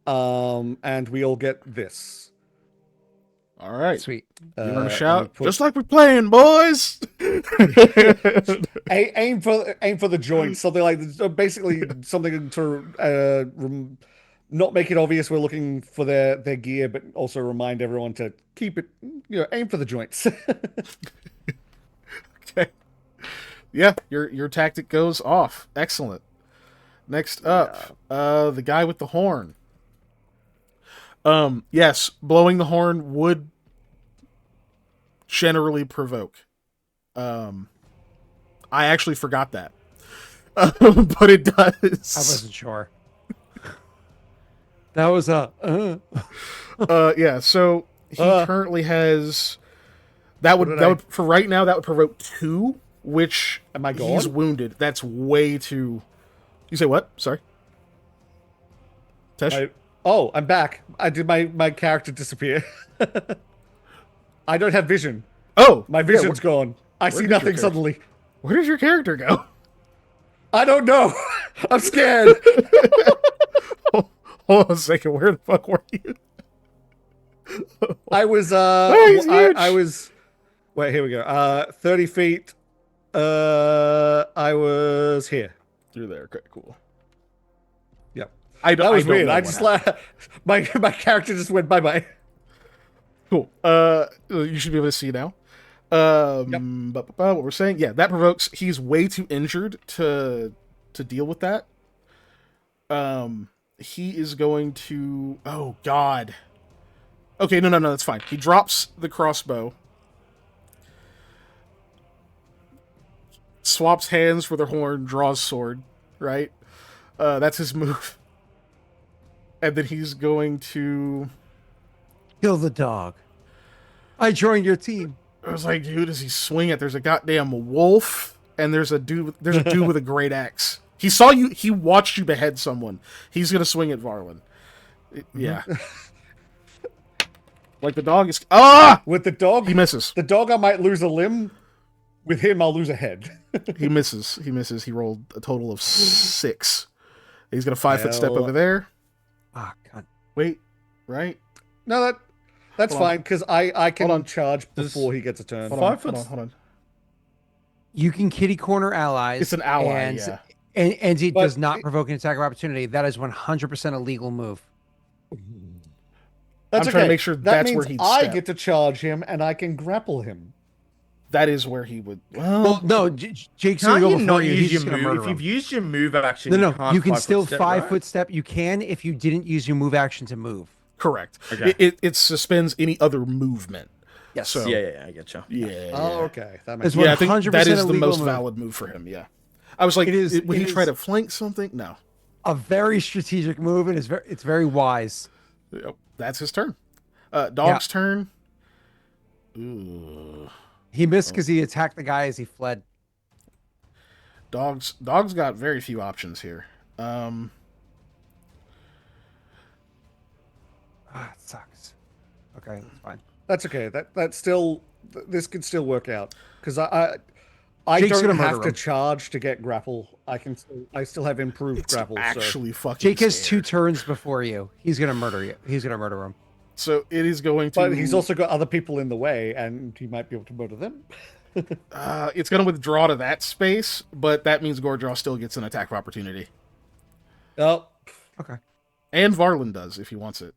And we all get this. All right. Sweet. You want to shout just like we're playing, boys. Aim for the joints, something like basically something to not make it obvious we're looking for their gear, but also remind everyone to keep it, aim for the joints. Okay. Yeah, your tactic goes off. Excellent. Next up, the guy with the horn. Yes, blowing the horn would generally provoke. I actually forgot that. But it does. I wasn't sure. That was yeah, so he currently has That What would did that I- would for right now that would provoke 2, which Am I he's gone? wounded. That's way too. You say what? Sorry, Tesh. I'm back. I did my character disappear. I don't have vision. Oh, My yeah, vision's gone. I see did your nothing character- suddenly. where did your character go? I don't know. I'm scared. Hold on a second. Where the fuck were you? I was he's huge. I was wait, here we go. 30 feet. I was here. You're there. Okay, cool. Yep. I don't. That was I don't weird. know I what just happened. my character just went bye-bye. Cool. You should be able to see now. What we're saying, yeah, that provokes. He's way too injured to deal with that. He is going to. Oh God. Okay, no, that's fine. He drops the crossbow, swaps hands for the horn, draws sword. Right. That's his move. And then he's going to. Kill the dog. I joined your team. I was like, dude, does he swing it? There's a goddamn wolf, and there's a dude with a great axe. He saw you. He watched you behead someone. He's gonna swing at Varlin. Yeah. Like the dog is. With the dog, He misses. the dog, I might lose a limb. With him, I'll lose a head. He misses. He rolled a total of 6. He's gonna 5-foot step Hell. over there. Ah, God. Wait, right? No, that's Hold on. fine because I can Hold on. charge before he gets a turn. Hold Five on, foot- hold on. You can kitty corner allies. It's an ally. and, Yeah. and it But does not it- provoke an attack of opportunity. That is 100% a legal move. That's I'm trying to make sure that that's means where he'd I step. get to charge him and I can grapple him. That is where he would. Well, no, Jake's Can't gonna go you before not you. use He's your just gonna move? murder If him. you've used your move action, No, can't you can 5-foot still step, 5 right? foot step. You can if you didn't use your move action to move. Correct. Okay. It suspends any other movement. Yes. So Yeah, I get you. yeah. Oh, okay. That makes It's Yeah, I think 100% that is a the legal most move. valid move for him. Yeah, I was like, It is- would it he try is- to flank something? No, A very strategic move, and it's very wise. Yep, that's his turn. Dog's turn. Ooh. He missed because he attacked the guy as he fled. Dog's got very few options here. Ah, it sucks. Okay, that's fine. That's okay. That's still this can still work out because I Jake's don't gonna have murder to him. charge to get grapple. I still have improved It's grapple. actually fucking. Jake has 2 scared. turns before you. He's gonna murder you. He's gonna murder him. So it is going to. But he's also got other people in the way, and he might be able to murder them. It's going to withdraw to that space, but that means Gordraw still gets an attack of opportunity, Oh, Okay. and Varlin does if he wants it.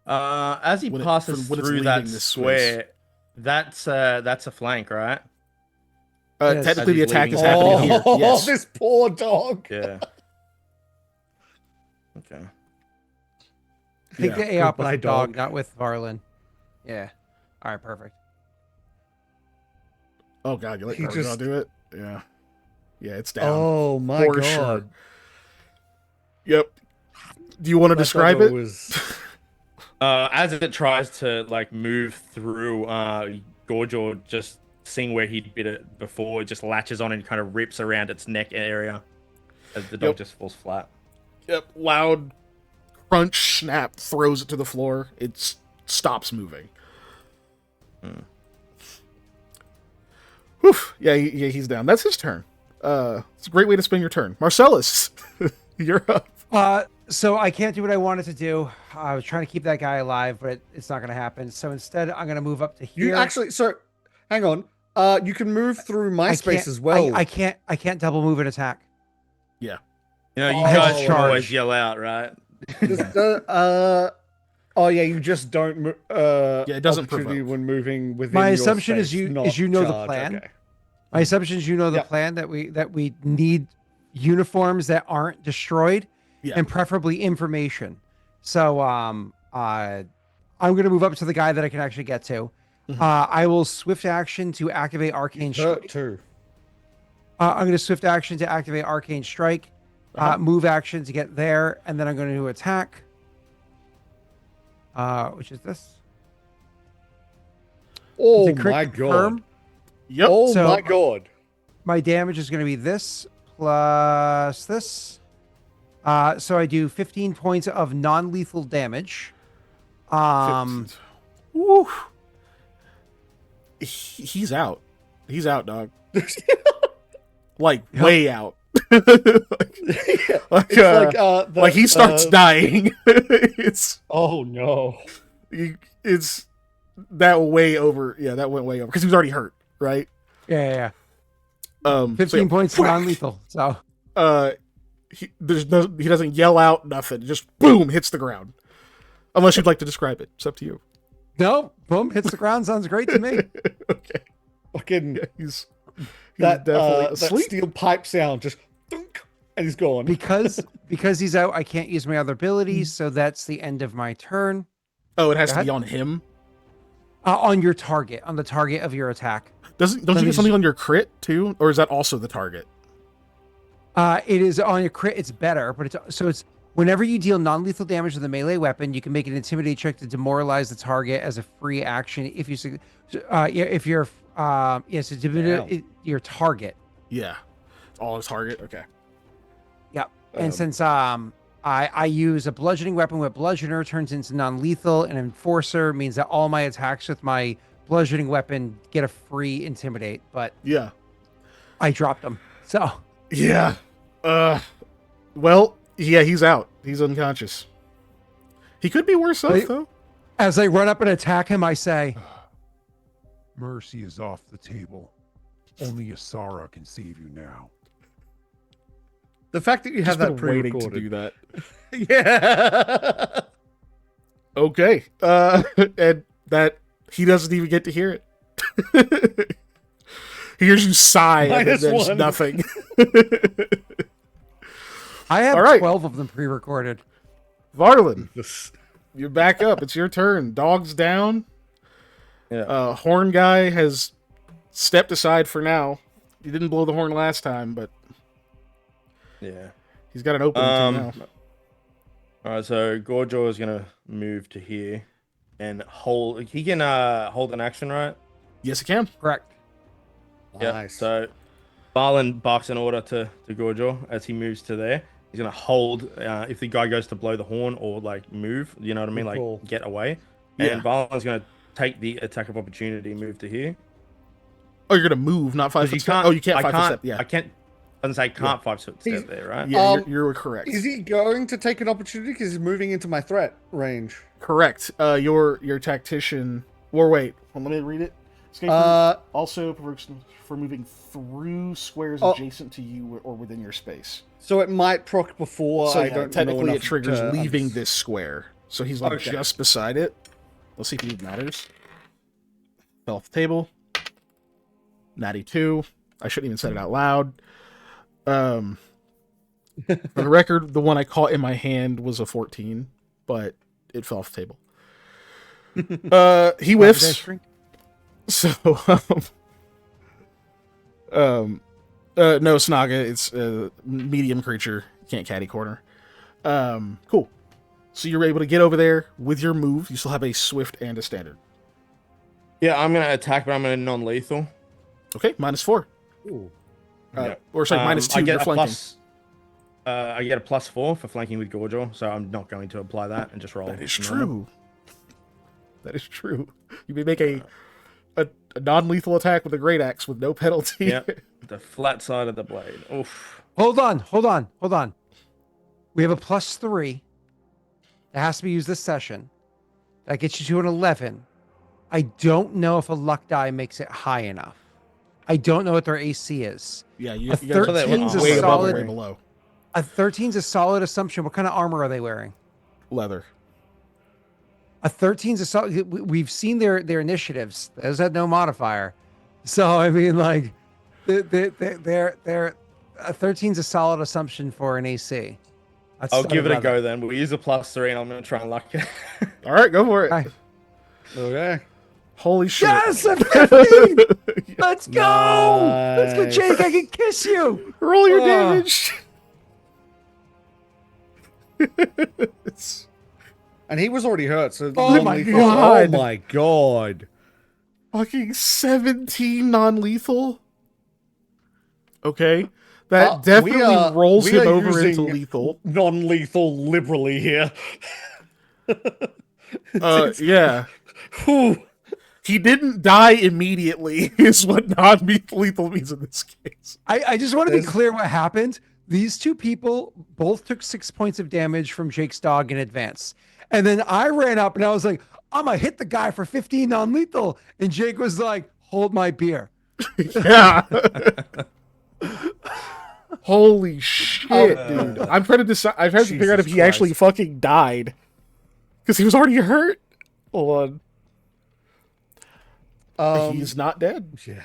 As he When it- passes when it's through leaving that this square, that's a flank, right? Yes. Technically, the As he's attack is leaving. happening here. oh, Yes. this poor dog. Yeah. Okay. Take Yeah. the AOP with Goodbye, the dog, dog. not with Varlin. Yeah. All right, perfect. Oh god, you let He Gordraw just- do it? Yeah. Yeah, it's down. Oh my For god. sure. Yep. Do you want to That describe doggo it? was- As it tries to like move through, Gorjaw just seeing where he'd bit it before, it just latches on and kind of rips around its neck area as the dog Yep. just falls flat. Yep. Loud crunch, snap, throws it to the floor. It stops moving. Whew. Yeah, he's down. That's his turn. It's a great way to spend your turn. Marcellus, you're up. So I can't do what I wanted to do. I was trying to keep that guy alive, but it's not going to happen. So instead, I'm going to move up to here. You actually, so hang on. You can move through my I space can't- as well. I can't double move and attack. Yeah. You know, you Oh, guys can charge. always yell out, right? Oh yeah, you just don't. it doesn't opportunity provoke. when moving within. My your assumption is space, you- not is you know the charge. plan. Okay. My assumption is you know the Yep. plan that we need uniforms that aren't destroyed, Yeah. and preferably information. So I'm going to move up to the guy that I can actually get to. I will swift action to activate Arcane Hurt Strike. too. I'm going to swift action to activate Arcane Strike. Move action to get there, and then I'm going to do attack. Which is this. Oh It's a crit my god. confirm. Yep. Oh So- my god. My damage is going to be this plus this. So I do 15 points of non-lethal damage. Woo. He's out. He's out, dog. Like way out. like, like he starts dying. It's Oh no. it's that way over. Yeah, that went way over because he was already hurt, right? Yeah. So 15 points non-lethal. So he doesn't yell out nothing. Just boom hits the ground. Unless you'd like to describe it, it's up to you. no, boom, hits the ground. Sounds great to me. Okay, Fucking yeah, he's that definitely that asleep. steel pipe sound just thunk, and he's gone. because he's out, I can't use my other abilities, so that's the end of my turn. Oh, it has Go to be ahead. on him. On your target, on the target of your attack. Don't Let you me get something on your crit too, or is that also the target? It is on your crit. It's better, but it's whenever you deal non-lethal damage with a melee weapon, you can make an intimidate check to demoralize the target as a free action. If you, if you're, yes, your target. Yeah, all his target. Okay. Yep. And since I use a bludgeoning weapon with bludgeoner turns into non-lethal, and enforcer means that all my attacks with my bludgeoning weapon get a free intimidate, but Yeah. I dropped them. So Yeah. Well, yeah, he's out. He's unconscious. He could be worse off Wait. though. as I run up and attack him, I say, Mercy is off the table. Only Asara can save you now. The fact that you have Just that been waiting to pre-recorded. do that. Yeah. Okay. And that he doesn't even get to hear it. He hears you sigh and then Minus there's one. nothing. I have All right. 12 of them pre-recorded. Varlin, you're back up. It's your turn. Dog's down. Yeah. Horn guy has stepped aside for now. He didn't blow the horn last time, but Yeah. he's got an opening to now. All right, so Gorjo is gonna move to here and hold. He can hold an action, right? Yes, he can. Correct. Yeah. Nice. So Barlin barks an order to Gorjo as he moves to there. He's gonna hold if the guy goes to blow the horn or like move. You know what I mean? Like Cool. get away. Yeah. And Barlin's gonna take the attack of opportunity, move to here. Oh, you're gonna move, not 5 foot step. Oh, you can't 5 foot step. Yeah, I can't. Doesn't say can't 5 foot step there, right? yeah, you're correct. Is he going to take an opportunity because he's moving into my threat range? Correct. Your tactician. Or wait, let me read it. Escape also provokes for moving through squares adjacent to you or within your space. So it might proc before So I yeah, don't know technically enough it triggers to leaving understand. this square. So he's like Okay. just beside it. Let's see if it even matters. Fell off the table. Natty 2. I shouldn't even said it out loud. For the record, the one I caught in my hand was a 14, but it fell off the table. He whiffs. So, no, Snaga. It's a medium creature. Can't catty corner. Cool. So you're able to get over there with your move. You still have a swift and a standard. Yeah, I'm gonna attack, but I'm gonna non-lethal. Okay, -4. Ooh. Yeah. Or sorry, -2. I You're get a flanking. plus. I get a +4 for flanking with Gorjo, so I'm not going to apply that and just roll. That is normal. true. That is true. You may make a non-lethal attack with a great axe with no penalty. Yep. The flat side of the blade. Oof. Hold on. We have a +3 that has to be used this session. That gets you to an 11. I don't know if a luck die makes it high enough. I don't know what their AC is. Yeah, you A guys are 13's a way above solid- or way below. A 13's a solid assumption. What kind of armor are they wearing? Leather. A 13's a solid. We've seen their initiatives. Those had no modifier. So I mean, like, they're a 13's a solid assumption for an AC. That's I'll give it a leather. go then. We'll use a +3 and I'm gonna try and luck it. All right, go for it. Okay. Okay. Holy shit. Yes, a 15! Let's go! Let's go, Nice. Jake. I can kiss you. Roll your Oh. damage. And he was already hurt, so Oh my non-lethal- God. Oh my god. Fucking 17 non-lethal. Okay. That definitely rolls him over into lethal. Non-lethal liberally here. Yeah. Whew. He didn't die immediately, is what non-lethal means in this case. I just want to be clear what happened. These two people both took 6 points of damage from Jake's dog in advance. And then I ran up and I was like, I'm going to hit the guy for 15 non-lethal. And Jake was like, hold my beer. Yeah. Holy shit, dude. I'm trying to decide. I'm trying to figure out if he actually fucking died. Because he was already hurt. Hold on. He's not dead. Yeah.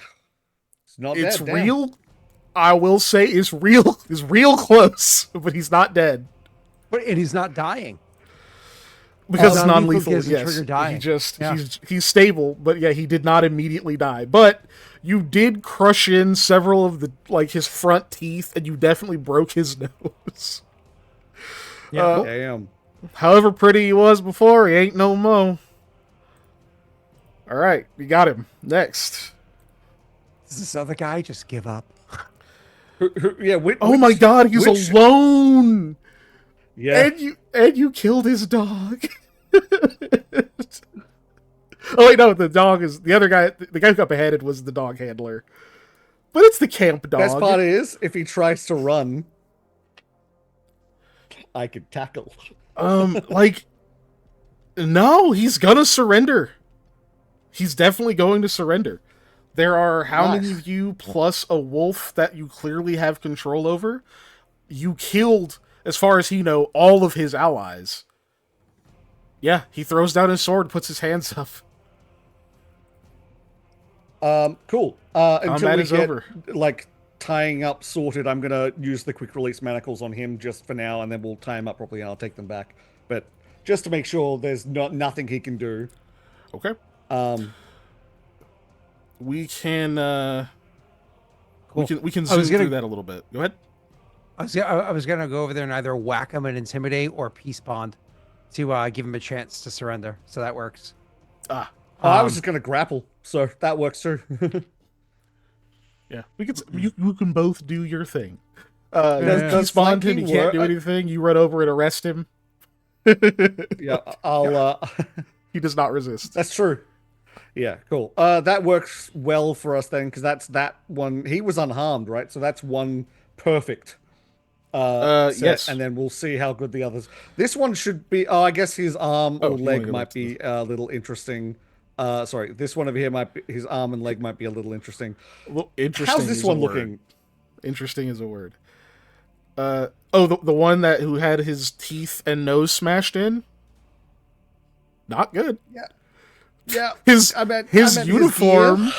It's not It's dead. real. I will say it's real. It's real close, but he's not dead. And he's not dying. Because it's non-lethal, gives the yes. trigger dying. He just he's stable, but yeah, he did not immediately die. But you did crush in several of the his front teeth, and you definitely broke his nose. Yeah, damn. However pretty he was before, he ain't no mo. All right, we got him. Next. Does this other guy just give up? Oh my god, he's alone. Yeah. And you killed his dog. Oh wait, no, the dog is the other guy. The guy who got beheaded was the dog handler. But it's the camp dog. Best part is, if he tries to run, I could tackle. No, he's gonna surrender. He's definitely going to surrender. There are how many of you plus a wolf that you clearly have control over? You killed, as far as he know, all of his allies. Yeah, he throws down his sword, puts his hands up. Cool. Until we get over. tying up sorted, I'm gonna use the quick release manacles on him just for now, and then we'll tie him up properly and I'll take them back. But just to make sure there's nothing he can do. Okay. We can we can zoom through that a little bit. Go ahead. I was gonna go over there and either whack him and intimidate or peace bond to give him a chance to surrender. So that works. I was just gonna grapple, so that works too. Yeah, we can. You can both do your thing. Does bond him. He flanking can't do work? anything. You run over and arrest him. Yeah, I'll. He does not resist. That's true. Yeah, cool. That works well for us then, because that's that one. He was unharmed, right? So that's one perfect. Set, yes. And then we'll see how good the others. This one should be. Oh, I guess his arm or leg might be a little interesting. Sorry, this one over here might be. His arm and leg might be a little interesting. Well, interesting. How's this one looking? Interesting is a word. The one who had his teeth and nose smashed in. Not good. Yeah. His uniform.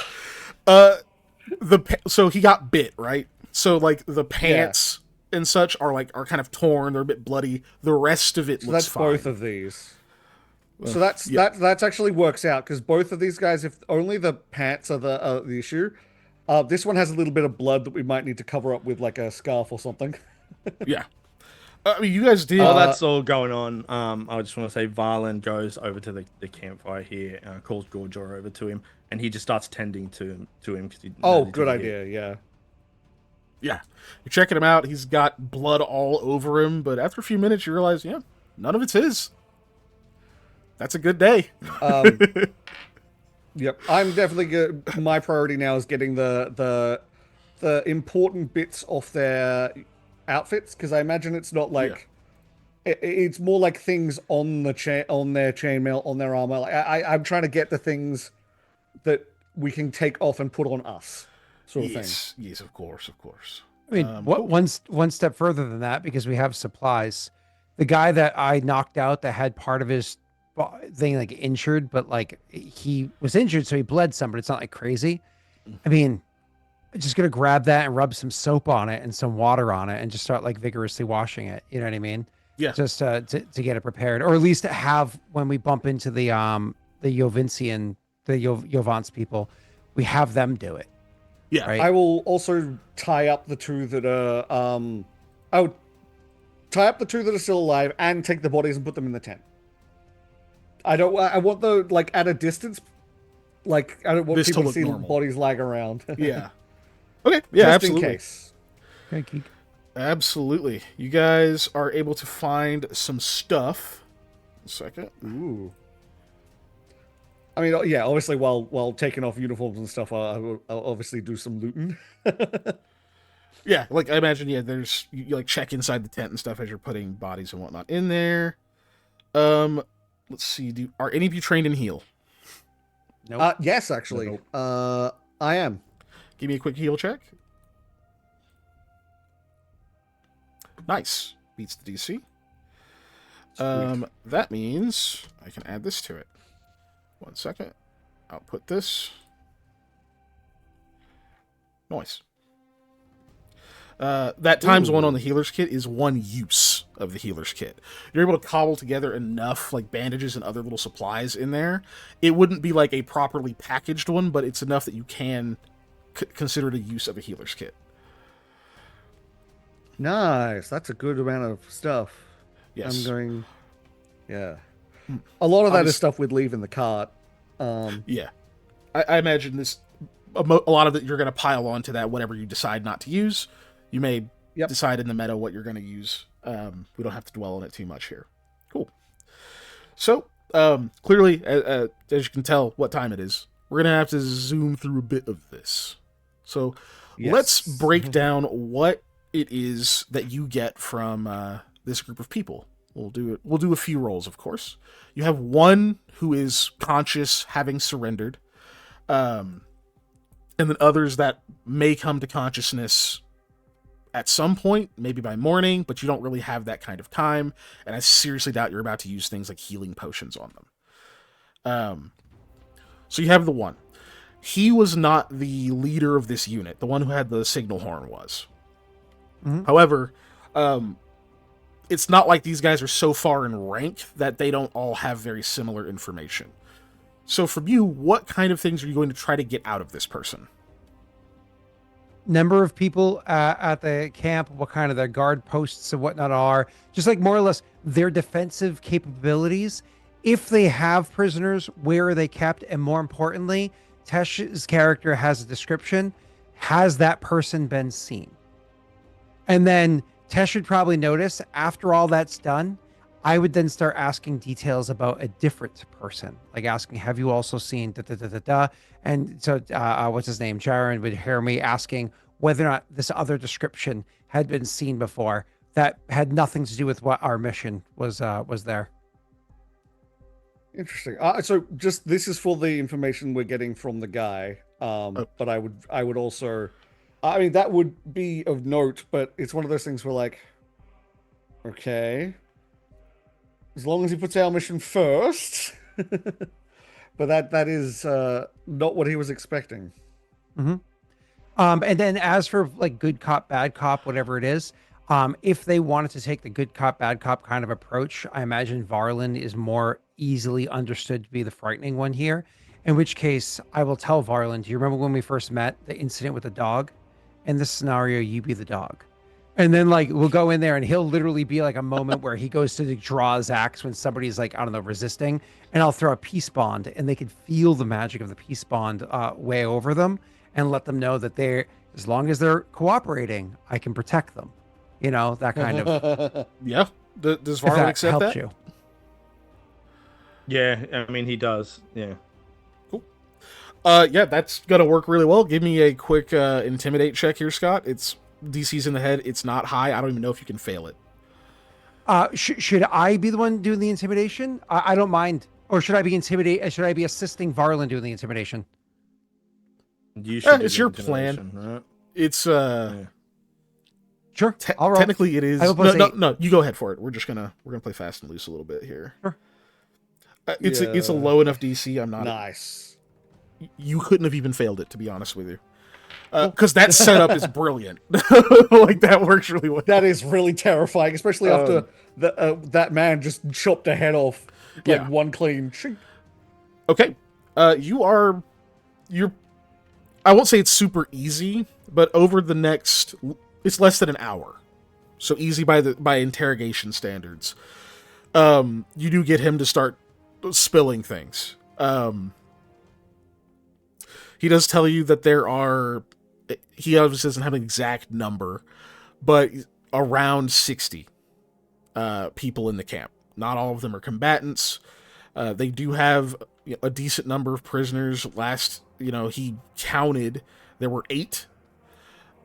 His So he got bit, right? So the pants and such are kind of torn. They're a bit bloody. The rest of it looks that's fine. both of these. So that's actually works out, because both of these guys, if only the pants are the issue, this one has a little bit of blood that we might need to cover up with a scarf or something. Yeah. I mean, you guys did. While that's all going on, I just want to say Varlin goes over to the campfire here, calls Gorjor over to him, and he just starts tending to him. Good idea, yeah. Yeah. You're checking him out. He's got blood all over him, but after a few minutes, you realize, none of it's his. That's a good day. Yep, I'm definitely good. My priority now is getting the important bits off their outfits, because I imagine it's not it's more like things on their chainmail, on their armor. I'm trying to get the things that we can take off and put on us, sort of thing. Yes, of course. I mean, one step further than that, because we have supplies. The guy that I knocked out that had part of his thing injured, but he was injured, so he bled some, but it's not crazy. I mean, I'm just gonna grab that and rub some soap on it and some water on it and just start vigorously washing it. You know what I mean? Yeah. Just to get it prepared, or at least have, when we bump into the Yovincian, the Yovance people, we have them do it. Yeah. Right? I will also tie up the two that are I would tie up the two that are still alive and take the bodies and put them in the tent. I want the at a distance, Like, I don't want This to people to look see normal. bodies lag around. Yeah. Okay. Yeah, Just absolutely. in case. Okay, Keek. Absolutely. You guys are able to find some stuff. A second. Ooh. I mean, yeah, obviously, while taking off uniforms and stuff, I'll obviously do some looting. Yeah, like I imagine, yeah, there's you like check inside the tent and stuff as you're putting bodies and whatnot in there. Let's see, are any of you trained in heal? Nope. Yes, actually. I am. Give me a quick heal check. Nice. Beats the DC. That means I can add this to it. 1 second. Output this. Nice. That times one on the healer's kit is one use of the healer's kit. You're able to cobble together enough like bandages and other little supplies in there. It wouldn't be like a properly packaged one, but it's enough that you can consider it a use of a healer's kit. Nice. That's a good amount of stuff. Yes. I'm going. Yeah. A lot of that is stuff we'd leave in the cart. Yeah. I imagine this. A lot of it you're going to pile onto that whatever you decide not to use. You may decide in the meta what you're going to use. We don't have to dwell on it too much here. Cool. So, clearly, as you can tell what time it is, we're going to have to zoom through a bit of this. So, let's break down what it is that you get from this group of people. We'll do a few rolls, of course. You have one who is conscious, having surrendered. And then others that may come to consciousness at some point, maybe by morning, but you don't really have that kind of time. And I seriously doubt you're about to use things like healing potions on them. So you have the one. He was not the leader of this unit. The one who had the signal horn was. Mm-hmm. However, it's not like these guys are so far in rank that they don't all have very similar information. So from you, what kind of things are you going to try to get out of this person? Number of people at the camp, what kind of their guard posts and whatnot are, just like more or less their defensive capabilities. If they have prisoners, where are they kept? And more importantly, Tesh's character has a description. Has that person been seen? And then Tesh should probably notice after all that's done, I would then start asking details about a different person, like asking, have you also seen da da da da da? And so, what's his name? Jaren would hear me asking whether or not this other description had been seen before that had nothing to do with what our mission was there. Interesting. So just this is for the information we're getting from the guy. But I would also, I mean, that would be of note, but it's one of those things where like, okay, as long as he puts our mission first. But that is not what he was expecting. Mm-hmm. And then as for like good cop, bad cop, whatever it is, if they wanted to take the good cop, bad cop kind of approach, I imagine Varlin is more easily understood to be the frightening one here. In which case, I will tell Varlin, do you remember when we first met, the incident with the dog? In this scenario, you be the dog. And then like we'll go in there and he'll literally be like a moment where he goes to draw his axe when somebody's like, I don't know, resisting. And I'll throw a peace bond and they can feel the magic of the peace bond way over them and let them know that they're, as long as they're cooperating, I can protect them. You know, that kind of. Yeah. Does Varlin accept that? You? Yeah, I mean, he does. Yeah. Cool. Yeah, that's going to work really well. Give me a quick intimidate check here, Scott. It's DC's in the head. It's not high. I don't even know if you can fail it. Should I be the one doing the intimidation? I don't mind. Or should I be should I be assisting Varlin doing the intimidation? You should. It's your plan. Right? It's Sure. I'll roll. Technically it is. No, you go ahead for it. We're gonna play fast and loose a little bit here. Sure. It's a low enough DC. I'm not nice. You couldn't have even failed it, to be honest with you. Because that setup is brilliant. Like that works really well. That is really terrifying, especially after that man just chopped a head off like one clean. Okay, you're. I won't say it's super easy, but over the next, it's less than an hour, so easy by interrogation standards. You do get him to start spilling things. He does tell you that there are. He obviously doesn't have an exact number, but around 60 people in the camp. Not all of them are combatants. They do have a decent number of prisoners. Last, he counted, there were 8.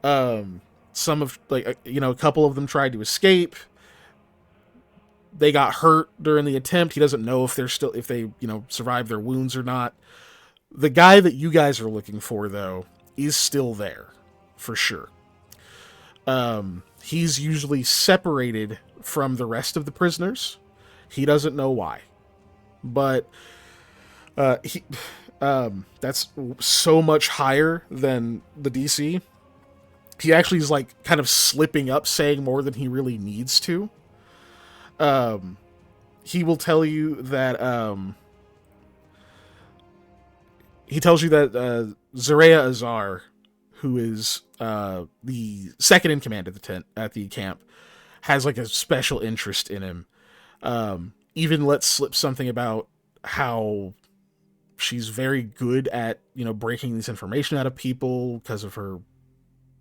Some of, a couple of them tried to escape. They got hurt during the attempt. He doesn't know if they survived their wounds or not. The guy that you guys are looking for, though, is still there, for sure. He's usually separated from the rest of the prisoners. He doesn't know why. But that's so much higher than the DC. He actually is kind of slipping up, saying more than he really needs to. He will tell you that he tells you that Zareya Azar, who is the second in command at the camp, has a special interest in him. Even lets slip something about how she's very good at breaking this information out of people because of her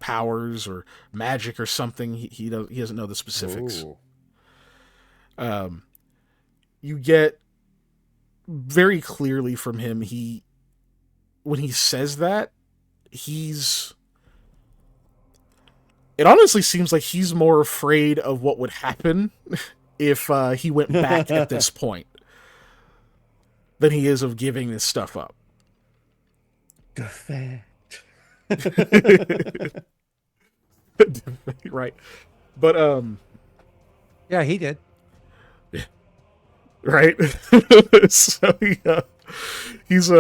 powers or magic or something. He doesn't know the specifics. You get very clearly from him, when he says that, it honestly seems like he's more afraid of what would happen if he went back at this point than he is of giving this stuff up. Defect. Right. But Yeah, he did. Right. So he's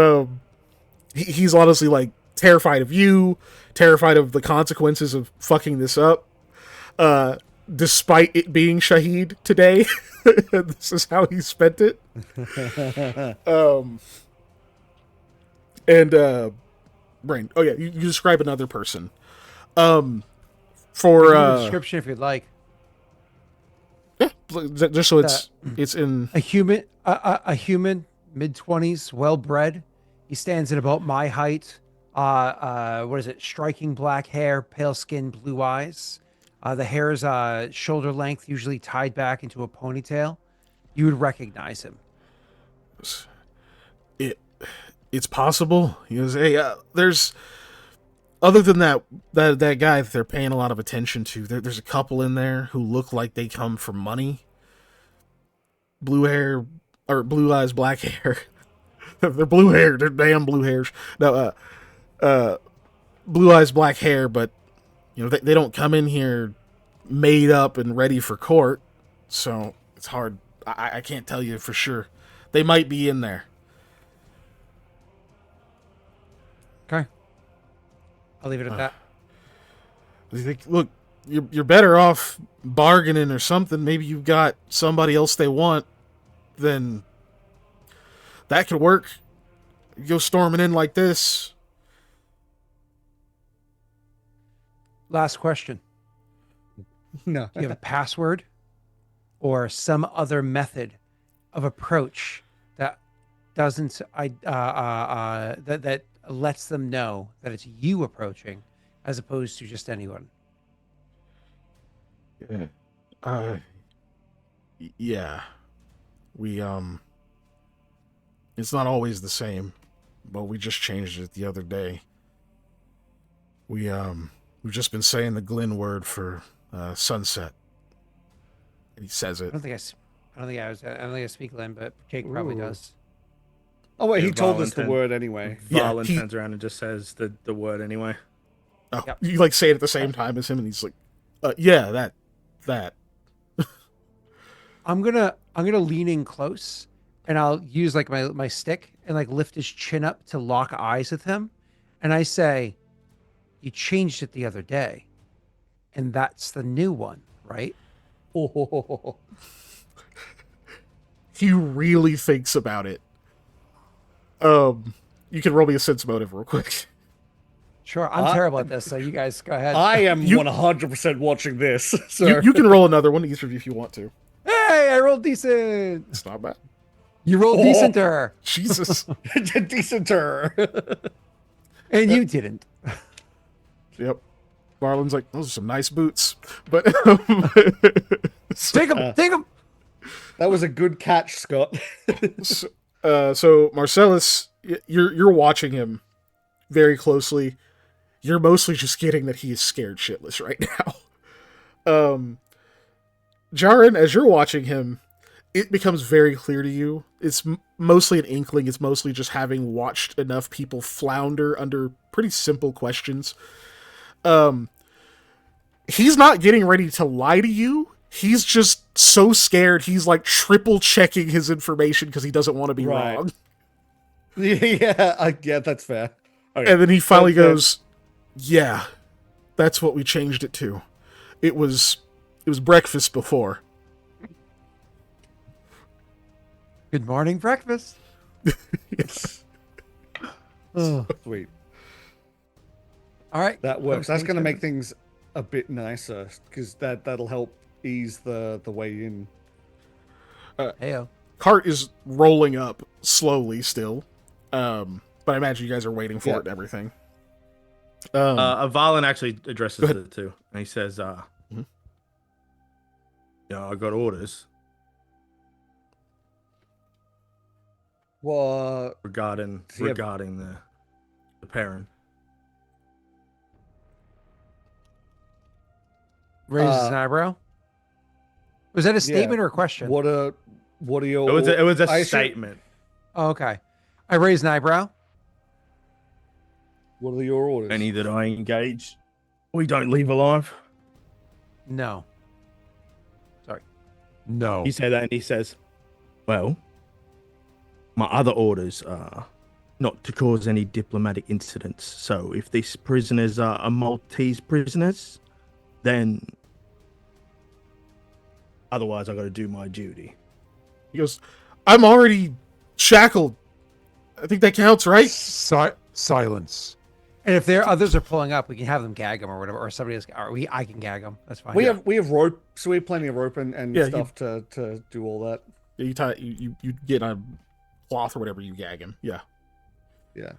honestly terrified of you, terrified of the consequences of fucking this up. Despite it being Shahid today, this is how he spent it. Brain. Oh yeah, you describe another person. For description if you'd like. Yeah, just so it's in a human, mid-20s, well-bred. He stands at about my height. What is it? Striking black hair, pale skin, blue eyes. The hair is shoulder length, usually tied back into a ponytail. You would recognize him. It's possible. He goes, hey, there's other than that guy that they're paying a lot of attention to. There's a couple in there who look like they come from money. Blue hair or blue eyes, black hair. They're blue hair. They're damn blue hairs. No, blue eyes, black hair, but they don't come in here made up and ready for court, so it's hard. I can't tell you for sure. They might be in there. Okay, I'll leave it at that. You think, look, you're better off bargaining or something. Maybe you've got somebody else they want. Then that could work. You go storming in like this. Last question. No. Do you have a password or some other method of approach that doesn't that lets them know that it's you approaching as opposed to just anyone? Yeah. We it's not always the same, but we just changed it the other day. We've just been saying the Glen word for sunset. And he says it. I don't think I speak Glen, but Jake probably does. Oh wait, Yeah, he told us the Valentin. word anyway. Yeah, Varlin he- turns around and just says the word anyway. Oh, Yep. you say it at the same time as him, and he's like, yeah, that. I'm gonna lean in close, and I'll use my stick and lift his chin up to lock eyes with him, and I say, "You changed it the other day, and that's the new one, right?" Oh, He really thinks about it. You can roll me a sense motive real quick. Sure, I'm terrible at this, so you guys go ahead. I am You- 100% watching this. So You can roll another one, each of you, if you want to. Hey, I rolled decent. It's not bad. You rolled Oh. decenter. Jesus. decenter. And you didn't. Yep. Varlin's like, those are some nice boots. But Take him! Take him! That was a good catch, Scott. so Marcellus, you're watching him very closely. You're mostly just getting that he is scared shitless right now. Jaren, as you're watching him, it becomes very clear to you. It's mostly an inkling. It's mostly just having watched enough people flounder under pretty simple questions. He's not getting ready to lie to you. He's just so scared. He's like triple checking his information because he doesn't want to be wrong. Yeah, that's fair. Okay. And then he finally goes, "Yeah, that's what we changed it to. It was breakfast before." Good morning, breakfast. Oh, sweet. All right. That works. Okay, That's going to make good. things a bit nicer because that'll help ease the way in. Heyo. Cart is rolling up slowly still, but I imagine you guys are waiting for it and everything. Varlin actually addresses Go ahead. it too, and he says, "Yeah, I got orders What? regarding Does he have- the parent." Raises an eyebrow. Was that a statement or a question? What are your? It was a I assume- statement. Oh, okay. I raise an eyebrow. What are your orders? Any that I engage, we don't leave alive. No. No. He said that, and he says, "Well, my other orders are not to cause any diplomatic incidents. So if these prisoners are Maltese prisoners, then otherwise I got to do my duty." He goes, "I'm already shackled. I think that counts, right?" Silence. And if there others are pulling up, we can have them gag them or whatever, or somebody else. Or I can gag them. That's fine. We have rope, so we have plenty of rope and Yeah, stuff to do all that. Yeah, you tie you get a cloth or whatever, you gag him. Yeah, Yeah.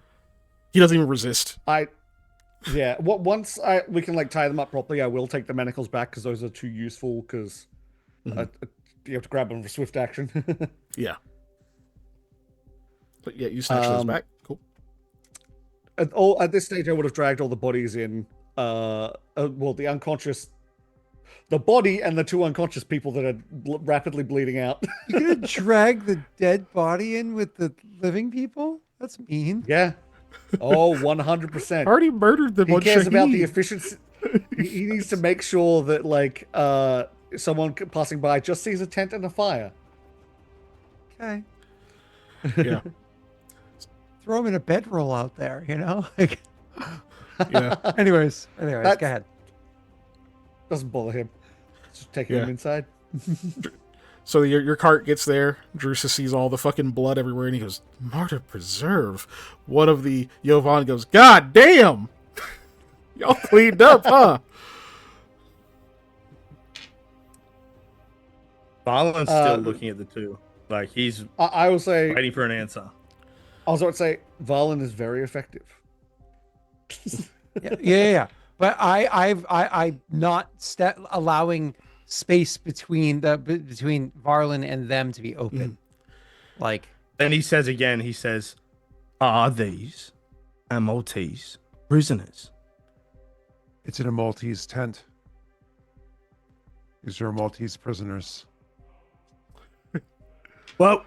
he doesn't even resist. Once we can like tie them up properly, I will take the manacles back because those are too useful. Because you have to grab them for swift action. Yeah, but yeah, you snatch those back. Cool. At this stage, I would have dragged all the bodies in. The body and the two unconscious people that are rapidly bleeding out. You're gonna drag the dead body in with the living people? That's mean. Yeah. Oh, 100%. Already murdered the He one cares about the Shaheed. efficiency. He needs to make sure that like someone passing by just sees a tent and a fire. Okay. Yeah, Throw him in a bedroll out there, you know? Like, yeah. anyways, That's- go ahead. Doesn't bother him. Just taking him Yeah. inside. So your cart gets there. Drusa sees all the fucking blood everywhere, and he goes, "Martyr preserve." One of the Yovan goes, "God damn, y'all cleaned up, huh?" Varlin's still looking at the two, like he's I will say. waiting for an answer. I was about to say, Varlin is very effective. Yeah. But I'm not allowing space between Varlin and them to be open. Like, Then he says again, he says, "Are these Maltese prisoners?" It's in a Maltese tent. These are Maltese prisoners. Well,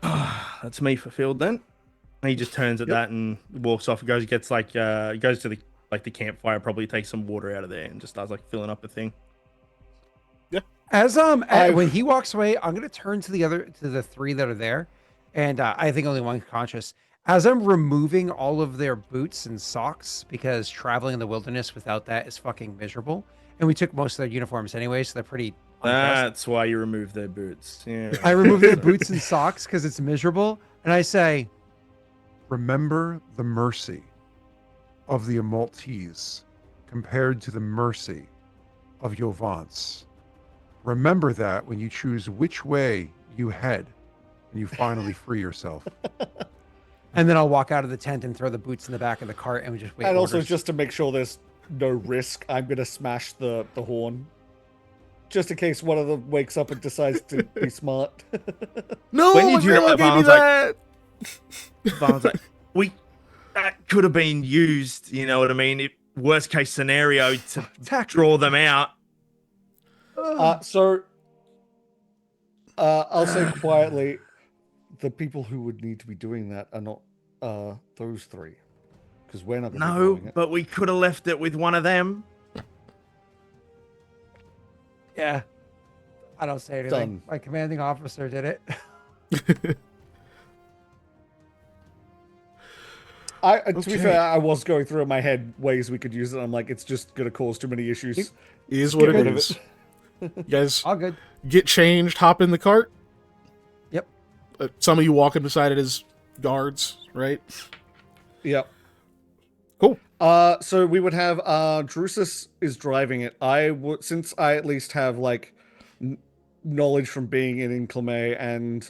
that's me fulfilled then. And he just turns at that and walks off. He gets like goes to the campfire, probably takes some water out of there and just starts like filling up the thing. as when he walks away, I'm gonna turn to the three that are there, and I think only one's conscious. As I'm removing all of their boots and socks, because traveling in the wilderness without that is fucking miserable. And we took most of their uniforms anyway, so they're pretty undressed. That's why you remove their boots. Yeah. I remove their boots and socks because it's miserable, and I say, Remember the mercy of the Maltese compared to the mercy of Yovance. Remember that when you choose which way you head and you finally free yourself. And then I'll walk out of the tent and throw the boots in the back of the cart and we just wait. And also, orders. just to make sure there's no risk, I'm gonna smash the horn, just in case one of them wakes up and decides to be smart. No, When you my do grandma that, gave me Valen's that. Valen's like, that could have been used, you know what I mean? Worst case scenario to draw them out. So, I'll say quietly, the people who would need to be doing that are not those three, because we're not going to be No, doing it. but we could have left it with one of them. Yeah. I don't say anything. Done. My commanding officer did it. To be fair, I was going through in my head ways we could use it. I'm like, it's just going to cause too many issues. It is what Get it rid of is. it. You guys All good. get changed, hop in the cart. Yep. Some of you walking beside it as guards, right? Yep. Cool. So we would have Drusus is driving it. I would, since I at least have like knowledge from being in Inclame and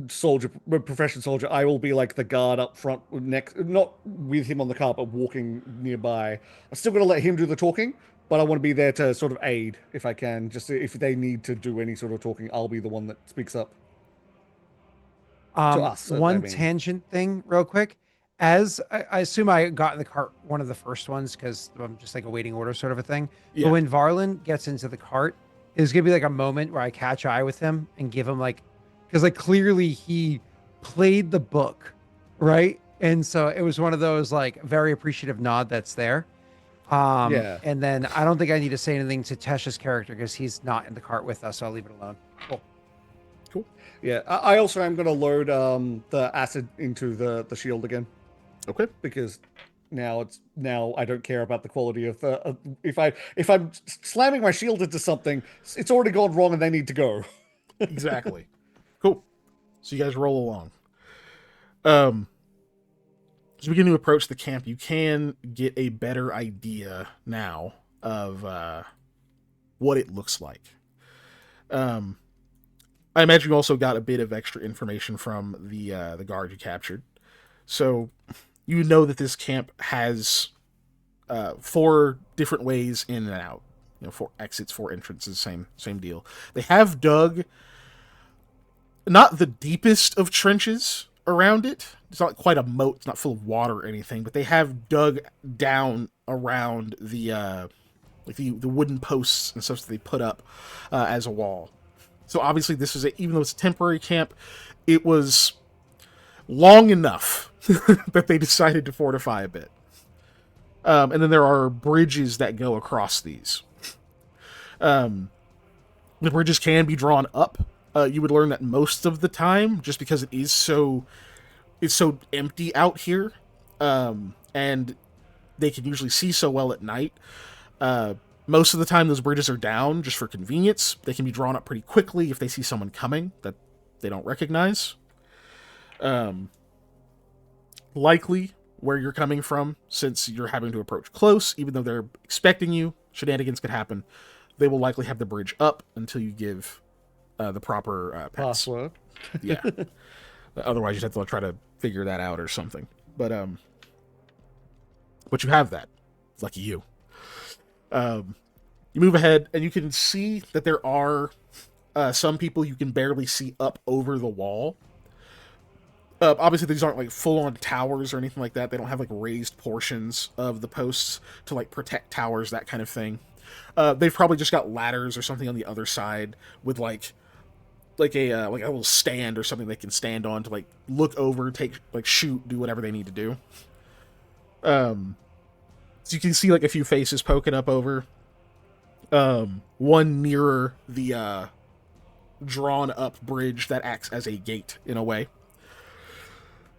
soldier, profession soldier, I will be like the guard up front next, not with him on the car, but walking nearby. I'm still gonna let him do the talking, but I want to be there to sort of aid if I can. Just if they need to do any sort of talking, I'll be the one that speaks up. us, I One mean. tangent thing, real quick. As I assume I got in the cart, one of the first ones, because I'm just like a waiting order sort of a thing. Yeah. But when Varlin gets into the cart, there's gonna be like a moment where I catch eye with him and give him like, because like clearly he played the book, right? And so it was one of those like very appreciative nod that's there. Yeah. And then I don't think I need to say anything to Tesh's character because he's not in the cart with us, so I'll leave it alone. Cool. Yeah. I also am going to load the acid into the shield again, Okay. because now I don't care about the quality of the if I'm slamming my shield into something, it's already gone wrong and they need to go. Exactly. Cool. So you guys roll along. As we begin to approach the camp, you can get a better idea now of what it looks like. I imagine you also got a bit of extra information from the guard you captured. So you know that this camp has 4 different ways in and out. 4 exits, 4 entrances, same deal. They have dug not the deepest of trenches around it. It's not quite a moat. It's not full of water or anything, but they have dug down around the wooden posts and stuff that they put up as a wall. So obviously this is even though it's a temporary camp, it was long enough that they decided to fortify a bit. And then there are bridges that go across these. The bridges can be drawn up. You would learn that most of the time, just because it's so empty out here, and they can usually see so well at night. Most of the time, those bridges are down just for convenience. They can be drawn up pretty quickly if they see someone coming that they don't recognize. Likely where you're coming from, since you're having to approach close, even though they're expecting you, shenanigans could happen. They will likely have the bridge up until you give the proper pass. Password. Yeah. Otherwise, you'd have to try to figure that out or something. But you have that. Lucky you. You move ahead, and you can see that there are some people you can barely see up over the wall. Obviously, these aren't like full-on towers or anything like that. They don't have like raised portions of the posts to like protect towers, that kind of thing. They've probably just got ladders or something on the other side with like a little stand or something they can stand on to like look over, shoot, do whatever they need to do. So you can see like a few faces poking up over. One nearer the drawn up bridge that acts as a gate in a way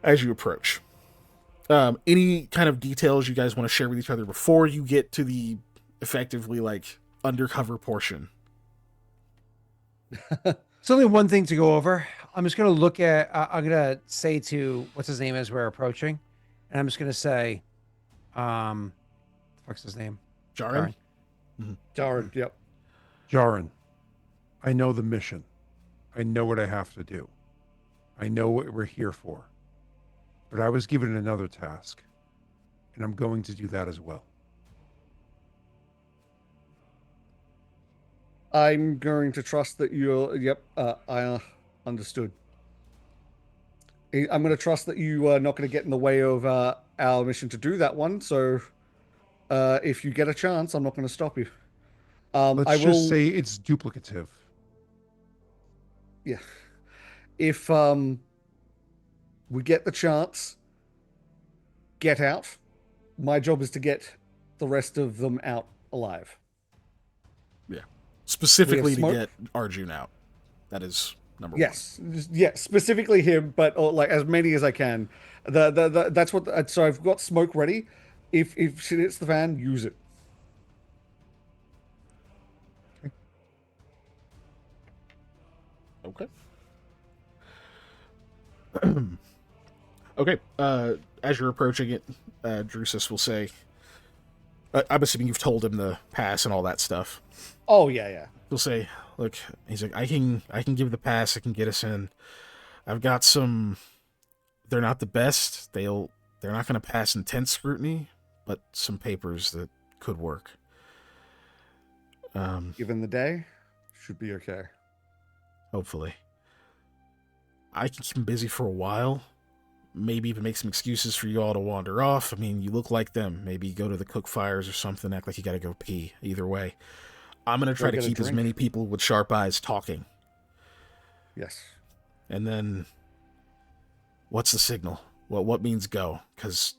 as you approach. Any kind of details you guys want to share with each other before you get to the effectively like undercover portion? It's only one thing to go over. I'm just going to look at, I'm going to say to, what's his name as we're approaching, and I'm just going to say, what's his name? Jaren? Jared, yep. Jaren, I know the mission. I know what I have to do. I know what we're here for. but I was given another task, and I'm going to do that as well. I'm going to trust that you're. Yep, I understood. I'm going to trust that you are not going to get in the way of our mission to do that one. So, if you get a chance, I'm not going to stop you. Let's I just will say it's duplicative. Yeah. If we get the chance, get out. My job is to get the rest of them out alive. Yeah. Specifically to smoke? get Arjun out. That is number Yes, yeah, specifically him, but like as many as I can. That's what. So I've got smoke ready. If shit hits the fan, use it. one. Okay. Okay. As you're approaching it, Drusus will say, I'm assuming you've told him the pass and all that stuff. Oh yeah. He'll say, look, he's like, I can give the pass, I can get us in. I've got some, they're not the best. They're not going to pass intense scrutiny, but some papers that could work. Given the day, should be okay. Hopefully. I can keep him busy for a while. Maybe even make some excuses for you all to wander off. I mean, you look like them. Maybe go to the cook fires or something, act like you gotta go pee. Either way. I'm gonna try to keep as many people with sharp eyes talking. Yes. And then, what's the signal? What means go? Because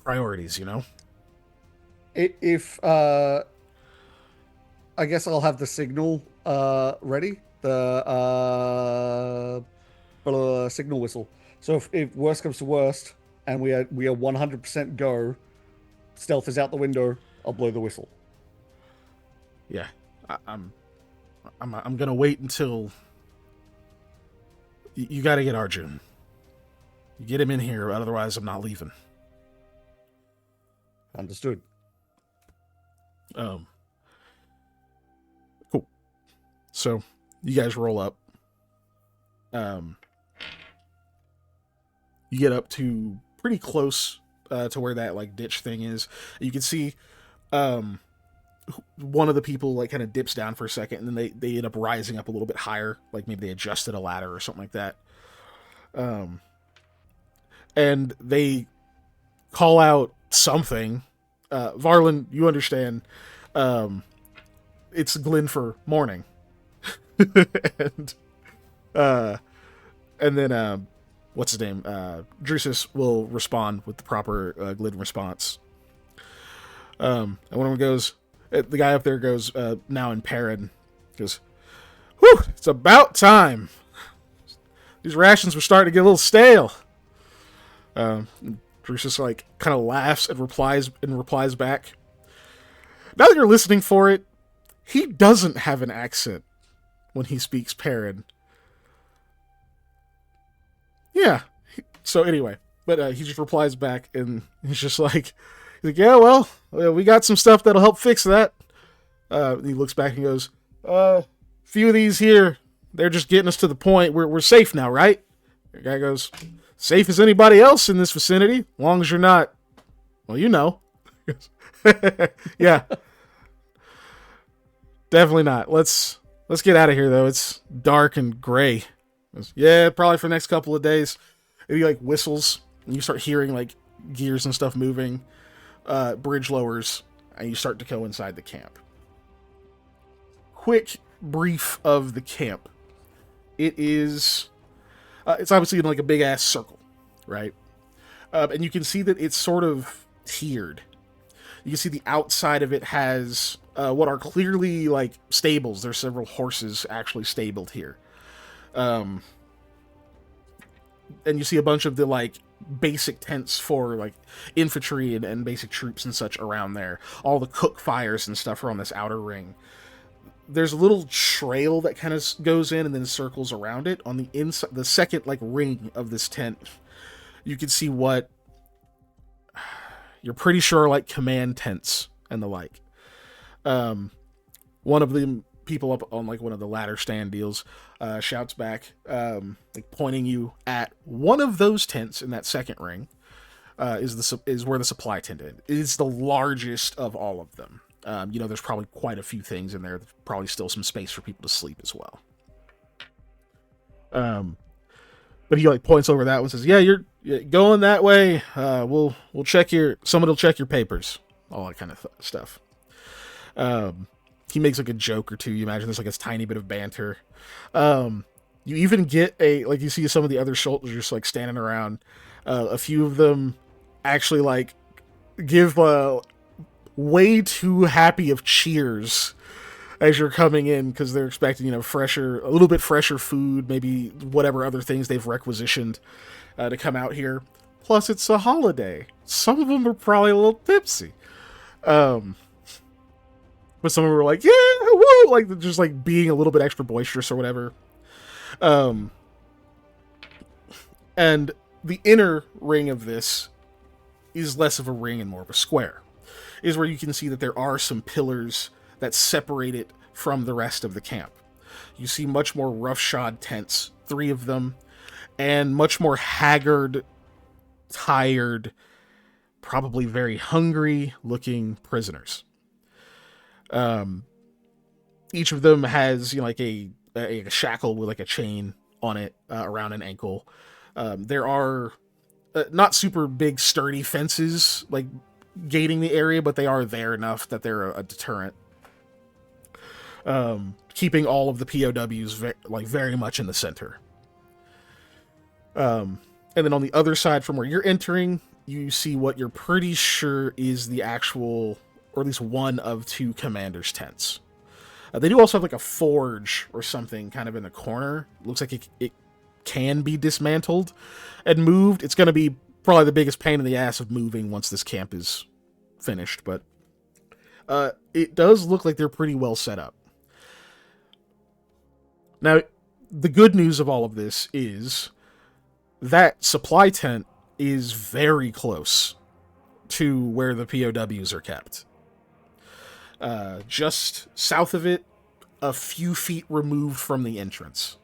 priorities, you know? If I guess I'll have the signal ready. The signal whistle. So if worst comes to worst, and we are 100% go, stealth is out the window, I'll blow the whistle. Yeah, I'm gonna wait until you got to get Arjun. You get him in here, otherwise I'm not leaving. Understood. Cool. So you guys roll up. You get up to pretty close to where that like ditch thing is. You can see one of the people like kind of dips down for a second, and then they end up rising up a little bit higher, like maybe they adjusted a ladder or something like that. And they call out something. Varlin, you understand. It's Glyn for morning. And then what's his name? Drusus will respond with the proper Glyn response. And one of them goes, the guy up there goes, now in Perrin, goes, whew, it's about time. These rations were starting to get a little stale. Drusus like kind of laughs and replies back. Now that you're listening for it, he doesn't have an accent when he speaks Perrin. Yeah. So anyway, but he just replies back, and he's like, yeah, well, we got some stuff that'll help fix that. He looks back and goes, few of these here, they're just getting us to the point where we're safe now, right? The guy goes, safe as anybody else in this vicinity, as long as you're not, well, you know. Yeah. Definitely not. Let's get out of here, though. It's dark and gray. Yeah, probably for the next couple of days. And he like whistles, and you start hearing like gears and stuff moving, bridge lowers, and you start to go inside the camp. Quick brief of the camp. It is, it's obviously in like a big ass circle, right? And you can see that it's sort of tiered. You can see the outside of it has what are clearly like stables. There's several horses actually stabled here. And you see a bunch of the like basic tents for like infantry and basic troops and such around there. All the cook fires and stuff are on this outer ring. There's a little trail that kind of goes in and then circles around it. On the inside, the second like ring of this tent, you can see what you're pretty sure like command tents and the like. One of them people up on like one of the ladder stand deals shouts back, like pointing you at one of those tents in that second ring. Is where the supply tent is. It's the largest of all of them. There's probably quite a few things in there. There's probably still some space for people to sleep as well. But he like points over that one and says, "Yeah, you're going that way. We'll check someone will check your papers, all that kind of stuff." He makes like a joke or two. You imagine there's like this tiny bit of banter. You even get you see some of the other soldiers just like standing around. A few of them actually like give way too happy of cheers as you're coming in because they're expecting a little bit fresher food, maybe whatever other things they've requisitioned to come out here. Plus, it's a holiday. Some of them are probably a little tipsy. But some of them were like, "Yeah, woo!" Like just like being a little bit extra boisterous or whatever. And the inner ring of this is less of a ring and more of a square. Is where you can see that there are some pillars that separate it from the rest of the camp. You see much more roughshod tents, 3 of them, and much more haggard, tired, probably very hungry looking prisoners. Each of them has like a shackle with like a chain on it around an ankle. There are not super big sturdy fences like gating the area, but they are there enough that they're a deterrent. Keeping all of the POWs very much in the center. And then on the other side from where you're entering, you see what you're pretty sure is the actual, or at least one of 2 commanders' tents. They do also have like a forge or something kind of in the corner. Looks like it can be dismantled and moved. It's going to be probably the biggest pain in the ass of moving once this camp is finished, but it does look like they're pretty well set up. Now, the good news of all of this is that supply tent is very close to where the POWs are kept. Just south of it, a few feet removed from the entrance.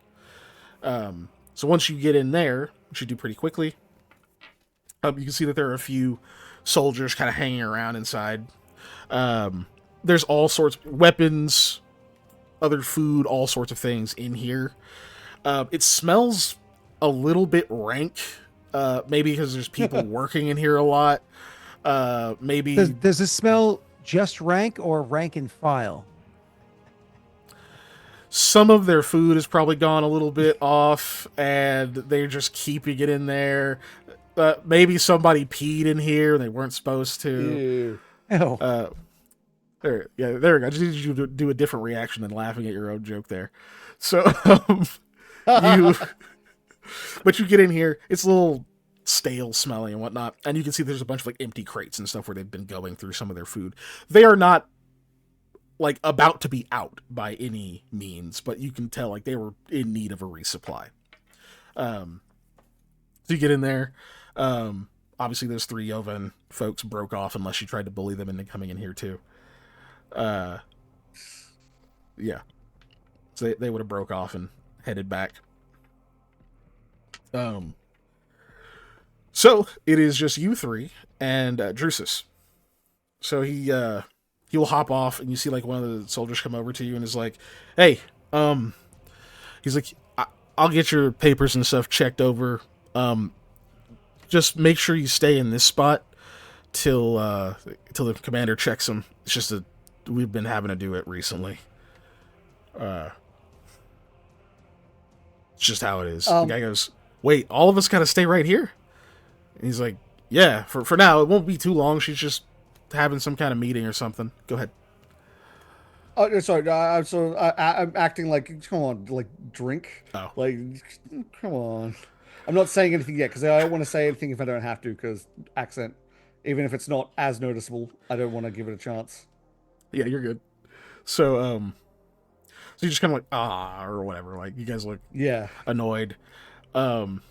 So once you get in there, which you do pretty quickly, you can see that there are a few soldiers kind of hanging around inside. There's all sorts of weapons, other food, all sorts of things in here. It smells a little bit rank, maybe because there's people working in here a lot. Maybe does it smell just rank or rank and file? Some of their food has probably gone a little bit off, and they're just keeping it in there. Maybe somebody peed in here and they weren't supposed to. Ew. There we go. I just need you to do a different reaction than laughing at your own joke there. So, but you get in here, it's a little stale smelling and whatnot, and you can see there's a bunch of like empty crates and stuff where they've been going through some of their food. They are not like about to be out by any means, but you can tell like they were in need of a resupply. So you get in there. Obviously those 3 Yovan folks broke off unless you tried to bully them into coming in here too. Yeah. So they would have broke off and headed back. So it is just you 3 and Drusus. So he will hop off, and you see like one of the soldiers come over to you and is like, "Hey, he's like, I'll get your papers and stuff checked over. Just make sure you stay in this spot till the commander checks them. It's just we've been having to do it recently. It's just how it is." The guy goes, "Wait, all of us gotta stay right here?" And he's like, "Yeah, for now. It won't be too long. She's just having some kind of meeting or something." Go ahead. Oh, sorry. I'm acting like, come on, like drink. Oh. Like, come on. I'm not saying anything yet because I don't want to say anything if I don't have to, because accent, even if it's not as noticeable, I don't want to give it a chance. Yeah, you're good. So so you just kind of like or whatever. Like you guys look Yeah. annoyed. And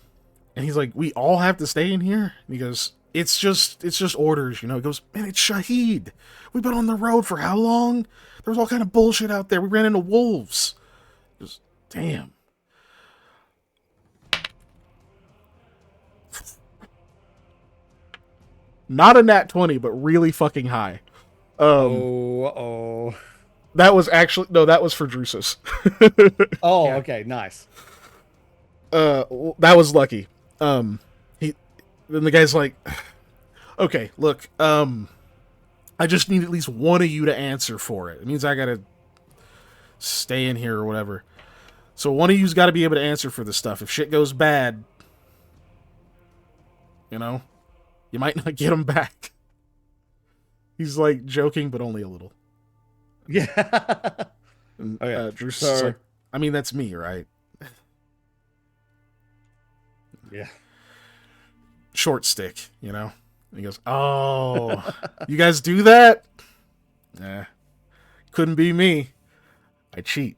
he's like, "We all have to stay in here?" And he goes, it's just orders, you know. He goes, man, it's Shahid. We've been on the road for how long? There was all kind of bullshit out there. We ran into wolves. Just damn. Not a nat 20, but really fucking high. Oh. That was actually no, that was for Drusus. Oh, Yeah. okay, nice. That was lucky. Then the guy's like, okay, look, I just need at least one of you to answer for it. It means I gotta stay in here or whatever. So one of you's got to be able to answer for this stuff. If shit goes bad, you know, you might not get them back. He's like joking, but only a little. Yeah. And, Okay, Drusus is so- like, I mean, that's me, right? Yeah. Short stick, you know? And he goes, oh, you guys do that? Nah, couldn't be me. I cheat.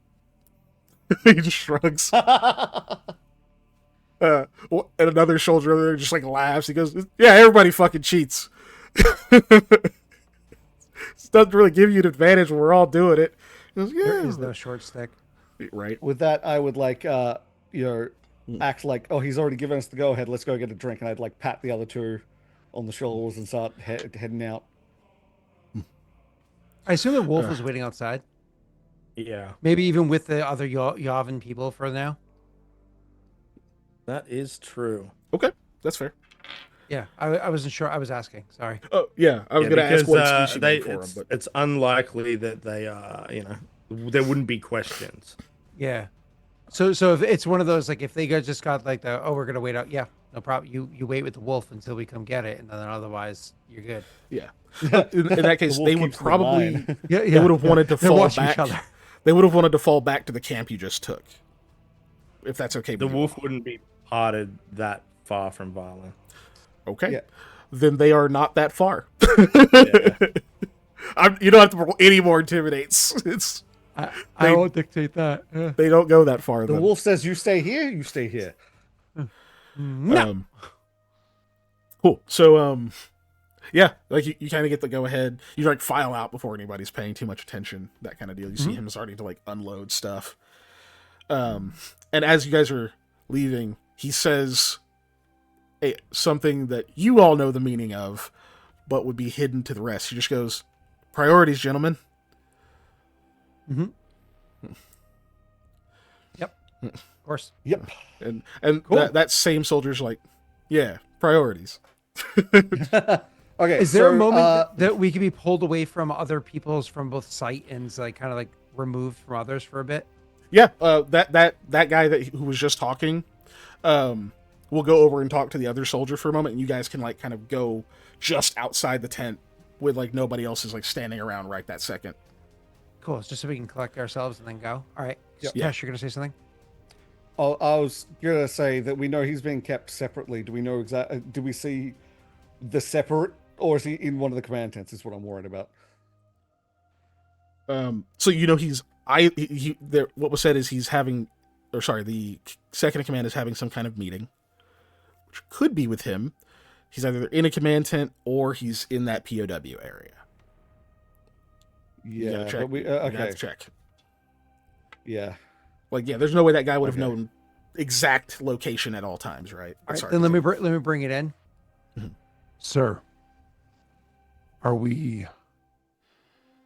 He just shrugs. And another soldier over there just like laughs. He goes, yeah, everybody fucking cheats. It doesn't really give you an advantage when we're all doing it. He goes, yeah. There is no short stick. Right. With that, I would like, act like, oh, he's already given us the go ahead. Let's go get a drink, and I'd like pat the other two on the shoulders and start heading out. I assume the wolf was waiting outside. Yeah, Maybe even with the other Yavin people for now. that is true. Okay, that's fair. Yeah, I wasn't sure. I was asking. Sorry. Oh, yeah, I was going to ask what excuse you made for him, but it's unlikely that they there wouldn't be questions. Yeah. So if it's one of those, like, if they just got like the, oh, we're gonna wait out. Yeah, no problem. You wait with the wolf until we come get it, and then otherwise you're good. yeah. In that case, The wolf they would keeps the probably line. Yeah, they would have wanted to They're fall watching back. each other. They would have wanted to fall back to the camp you just took, if that's okay. The with you. wolf wouldn't be parted that far from Varlin. Okay. Yeah. Then they are not that far. Yeah. You don't have to roll any more intimidates. It's I won't dictate that. Yeah. they don't go that far. The then. wolf says, "You stay here. You stay here." Cool. So yeah, like you kind of get the go ahead. You like file out before anybody's paying too much attention. That kind of deal. You see him starting to like unload stuff. And as you guys are leaving, he says something that you all know the meaning of, but would be hidden to the rest. He just goes, "Priorities, gentlemen." Yep. Of course. Yep. And Cool. that same soldier's like, "Yeah, priorities." Okay. Is there a so, moment that we could be pulled away from other people's from both sight and like kind of like removed from others for a bit? Yeah, that guy who was just talking, we'll go over and talk to the other soldier for a moment, and you guys can like kind of go just outside the tent with like nobody else is like standing around right that second. Cool. It's just so we can collect ourselves and then go. All right. Yep. Tesh, you're gonna say something? I was gonna say that we know he's being kept separately. Do we know exactly? Do we see the separate, or is he in one of the command tents? Is what I'm worried about. So you know what was said is he's having, or sorry, the second in command is having some kind of meeting, which could be with him. He's either in a command tent or he's in that POW area. You Yeah. gotta check. But we You have okay. to check. Yeah. Like, yeah, there's no way that guy would have Okay. known exact location at all times, right? All right. Sorry. Then let me bring it in. Sir, are we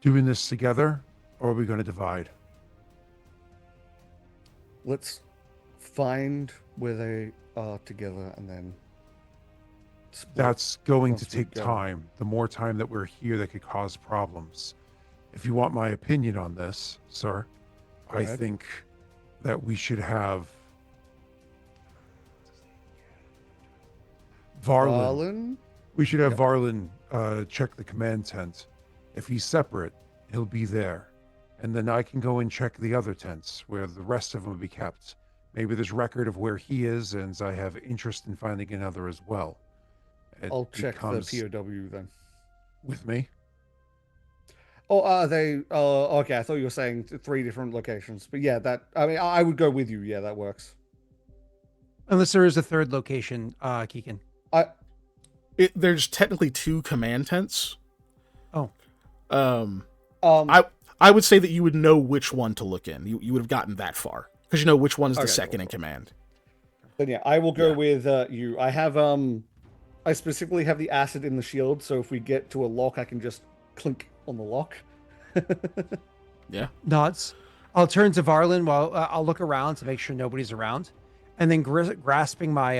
doing this together or are we going to divide? Let's find where they are together, and then. split. That's going to once we take go. time. The more time that we're here, that could cause problems. If you want my opinion on this, sir, Go I ahead. think that we should have Varlin. Varlin? We should have Yep. Varlin check the command tent. If he's separate, he'll be there. And then I can go and check the other tents where the rest of them will be kept. Maybe there's record of where he is, and I have interest in finding another as well. It I'll check becomes the POW then. with me. Oh, are they? Okay. I thought you were saying 3 different locations, but yeah, that. I mean, I would go with you. Yeah, that works. Unless there is a third location, Keegan. There's technically 2 command tents. Oh. I would say that you would know which one to look in. You would have gotten that far because you know which one is the Okay, second cool. in command. Then yeah, I will go Yeah. with you. I have I specifically have the acid in the shield, so if we get to a lock, I can just clink on the lock. Yeah. Nods. I'll turn to Varlin while I'll look around to make sure nobody's around, and then grasping my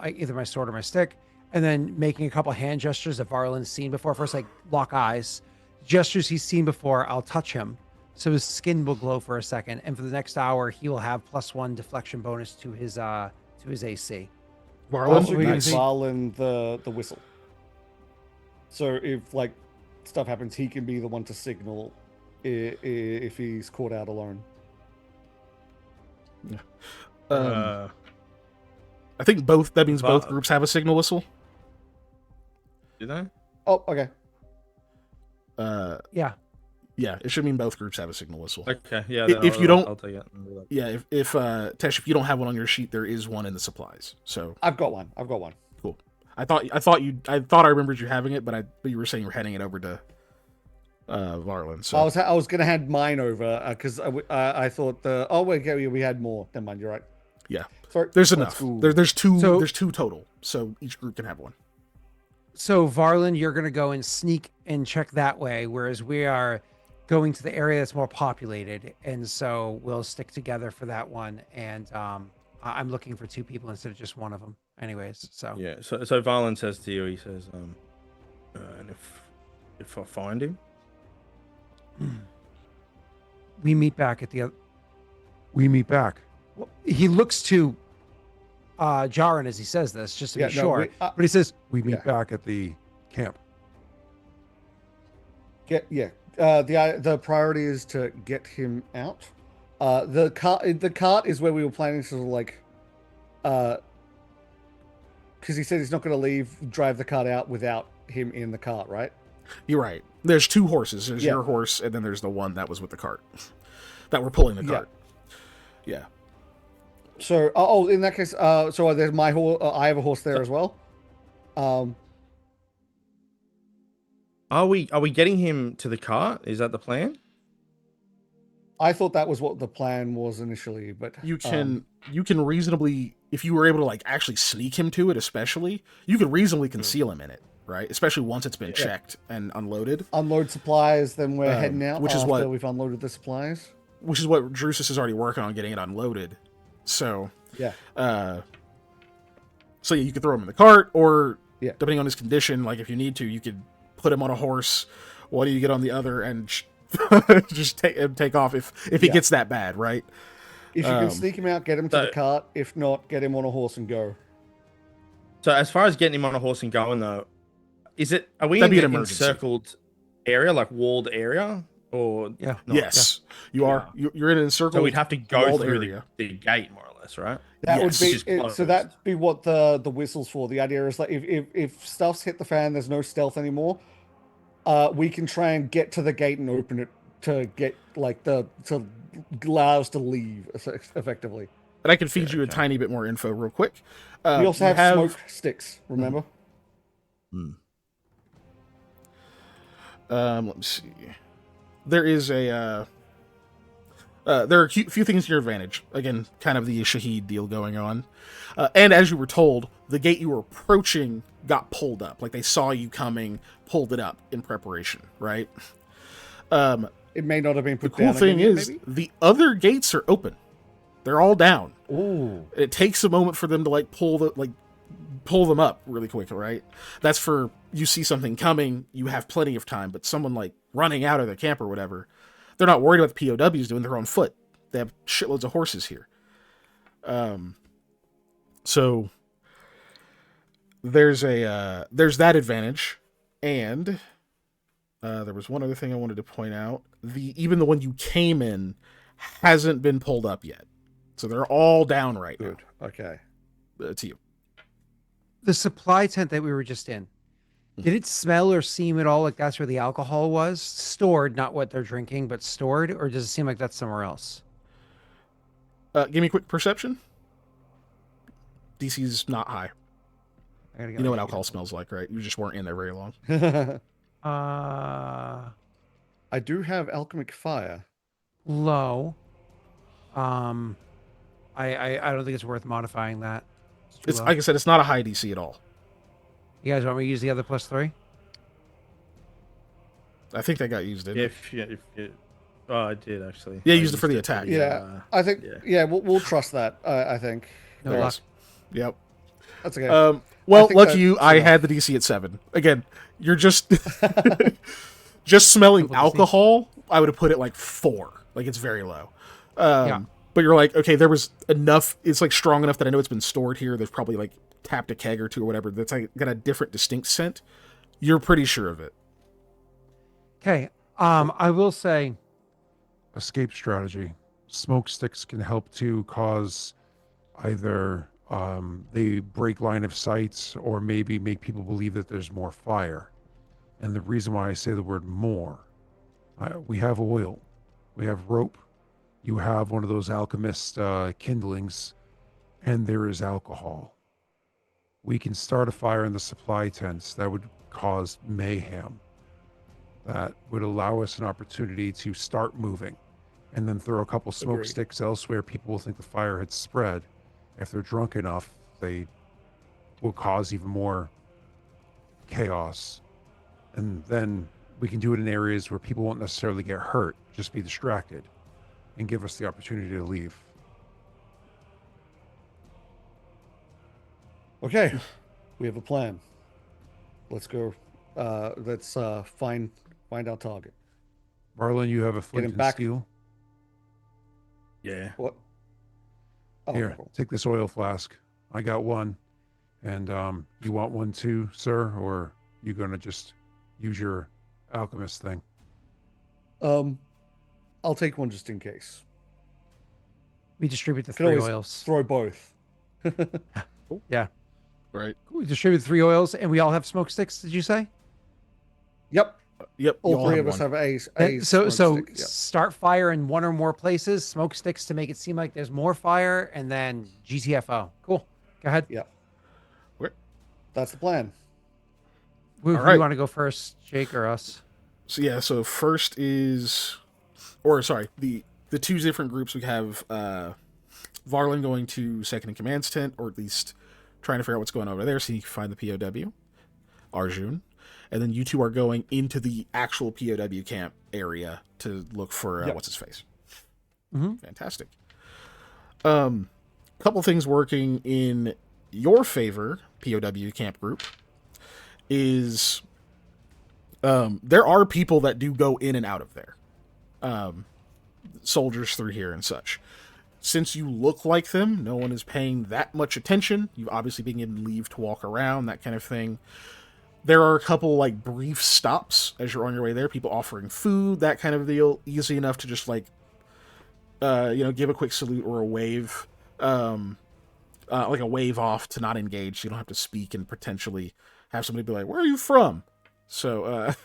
either my sword or my stick, and then making a couple hand gestures that Varlin's seen before. First, like lock eyes, gestures he's seen before. I'll touch him, so his skin will glow for a second, and for the next hour, he will have +1 deflection bonus to his AC. Varlin, Also give nice. Varlin the whistle. So if like stuff happens, he can be the one to signal if he's caught out alone. I think that means both groups have a signal whistle. Do they? Oh, okay. Yeah. Yeah, it should mean both groups have a signal whistle. Okay, yeah. If you don't- I'll take it. and do that. Yeah, if Tesh, if you don't have one on your sheet, there is one in the supplies. So I've got one. cool. I thought I remembered you having it, but you were saying you were heading it over to Varlin. So I was gonna hand mine over because I thought we had more. Never mind, you're right. yeah, Sorry. there's Let's enough. go. There's two. So- There's 2 total, so each group can have one. So Varlin, you're gonna go and sneak and check that way, whereas we are going to the area that's more populated, and so we'll stick together for that one. And I'm looking for 2 people instead of just one of them. Anyways, so Yeah. So Valen says to you, he says, and if I find him, we meet back at the other. We meet back. He looks to Jaren as he says this, just to Yeah, be no, sure. we- But he says, We meet Yeah. back at the camp. The priority is to get him out. The cart is where we were planning to like, because he said he's not going to drive the cart out without him in the cart, right? You're right. There's 2 horses. There's Yeah. your horse, and then there's the one that was with the cart, that were pulling the Yeah. cart. Yeah. So, in that case, so there's my horse. I have a horse there as well. are we getting him to the cart? Is that the plan? I thought that was what the plan was initially, but You can reasonably, if you were able to like actually sneak him to it, especially, you could reasonably conceal him in it, right? Especially once it's been checked and unloaded, unload supplies. Then we're heading out, which is after what- we've unloaded the supplies. which is what Drusus is already working on, getting it unloaded. So, Yeah, so yeah, you could throw him in the cart, or Yeah. depending on his condition, like if you need to, you could put him on a horse while you get on the other and just take off if he Yeah. gets that bad, right? if you can sneak him out, get him to the so- cart. If not, get him on a horse and go. So as far as getting him on a horse and going though, are we That'd be in an an emergency. encircled area, like walled area, or Yeah. not? Yes, you are. You're in an encircled. So we'd have to go walled through area. the gate more or less, right? That Yes. would Which is be closed. so. That'd be what the whistle's for. The idea is like if stuff's hit the fan, there's no stealth anymore. We can try and get to the gate and open it to get like to allow us to leave effectively. And I can feed you a tiny bit more info real quick. We also you have smoke sticks. Remember? Let me see. There is there are a few things to your advantage. Again, kind of the Shahid deal going on. And as you were told, the gate you were approaching got pulled up. Like they saw you coming, pulled it up in preparation, right? It may not have been The put cool down thing again yet, is maybe? the other gates are open. They're all down. Ooh. It takes a moment for them to pull them up really quick, right? That's for you see something coming, you have plenty of time, but someone like running out of their camp or whatever, they're not worried about the POWs doing their own foot. They have shitloads of horses here. So there's that advantage, and there was one other thing I wanted to point out. Even the one you came in hasn't been pulled up yet. So they're all down right Good. Okay. now. To you. the supply tent that we were just in, did it smell or seem at all like that's where the alcohol was stored? Not what they're drinking, but stored, or does it seem like that's somewhere else? Give me a quick perception. DC's not high. I gotta get You know my what heat alcohol up. smells like, right? You just weren't in there very long. I do have alchemic fire. Low. I don't think it's worth modifying that. Too It's low. like I said, it's not a high DC at all. You guys want me to use the other +3? I think that got used, didn't it? If you, oh, I did actually. Yeah, I you used it for the attack. Yeah, I think. yeah. Yeah, we'll trust that. I think. No There it luck. is. Yep. That's okay. Well, think lucky you, that's I enough. had the DC at 7. Again, you're just just smelling Simple DC. alcohol. I would have put it like 4. Like it's very low. Yeah. But you're like, okay, there was enough. It's like strong enough that I know it's been stored here. There's probably like tapped a keg or two or whatever. That's like got a different, distinct scent. You're pretty sure of it. Okay. I will say, Escape strategy. Smoke sticks can help to cause either they break line of sight or maybe make people believe that there's more fire. And the reason why I say the word more, we have oil, we have rope, you have one of those alchemist kindlings, and there is alcohol. We can start a fire in the supply tents that would cause mayhem. That would allow us an opportunity to start moving, and then throw a couple smoke Agreed. sticks elsewhere. People will think the fire had spread. If they're drunk enough, they will cause even more chaos. And then we can do it in areas where people won't necessarily get hurt, just be distracted, and give us the opportunity to leave. Okay, we have a plan. Let's go. Let's find our target. Marlon, you have a flint him and back. steel. Yeah. What? Oh, Here, cool. take this oil flask. I got one. And you want one too, sir? Or you gonna just use your alchemist thing? I'll take one just in case. we distribute the Can 3 always oils. throw both. Yeah. Right. We distribute 3 oils, and we all have smoke sticks. Did you say? Yep. Yep. you All three of have us one. have a So smoke stick, yep. start fire in one or more places. Smoke sticks to make it seem like there's more fire, and then GTFO. Cool. Go ahead. Yep. Where- That's the plan. Who do right. you want to go first, Jake or us? So yeah, so first is, or sorry, the 2 different groups we have. Varlin going to second in command's tent, or at least trying to figure out what's going on over there, so he can find the POW. Arjun, and then you 2 are going into the actual POW camp area to look for Yep. what's his face. Mhm. Fantastic. Couple things working in your favor, POW camp group, is there are people that do go in and out of there. Soldiers through here and such. Since you look like them, no one is paying that much attention. You've obviously been given leave to walk around, that kind of thing. There are a couple like brief stops as you're on your way there, people offering food, that kind of deal. Easy enough to just like give a quick salute or a wave. Like a wave off to not engage. You don't have to speak and potentially have somebody be like, "Where are you from?" So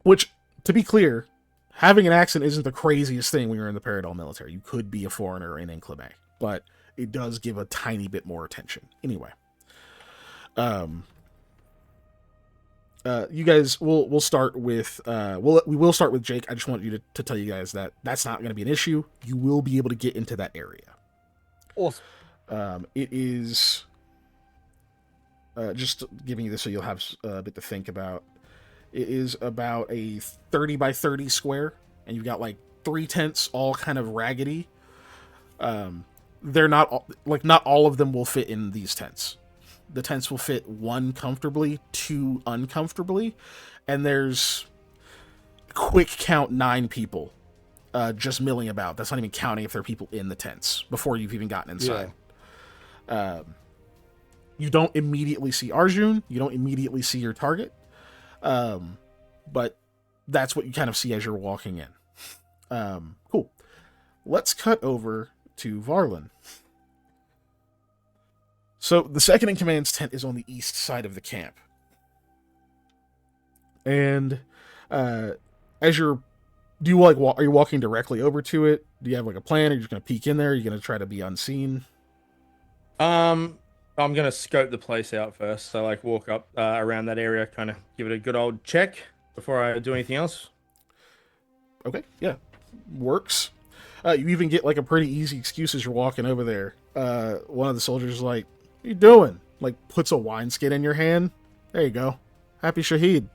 which, to be clear, having an accent isn't the craziest thing when you're in the Paradol military. You could be a foreigner in Inclame, but it does give a tiny bit more attention. Anyway, you guys, we'll start with we will start with Jake. I just want you to tell you guys that that's not going to be an issue. You will be able to get into that area. Awesome. It is just giving you this so you'll have a bit to think about. It is about a 30 by 30 square, and you've got like 3 tents, all kind of raggedy. They're not all of them will fit in these tents. The tents will fit 1 comfortably, 2 uncomfortably, and there's quick count 9 people just milling about. That's not even counting if there are people in the tents before you've even gotten inside. You don't immediately see Arjun. You don't immediately see your target. But that's what you kind of see as you're walking in. Cool. Let's cut over to Varlin. So the second in command's tent is on the east side of the camp. And are you walking directly over to it? Do you have like a plan? Are you just going to peek in there? Are you going to try to be unseen? I'm gonna scope the place out first. So like walk up around that area, kind of give it a good old check before I do anything else. Okay, yeah, works. You even get like a pretty easy excuse as you're walking over there. One of the soldiers is like, "What you doing?" Like puts a wineskin in your hand. There you go. Happy Shahid.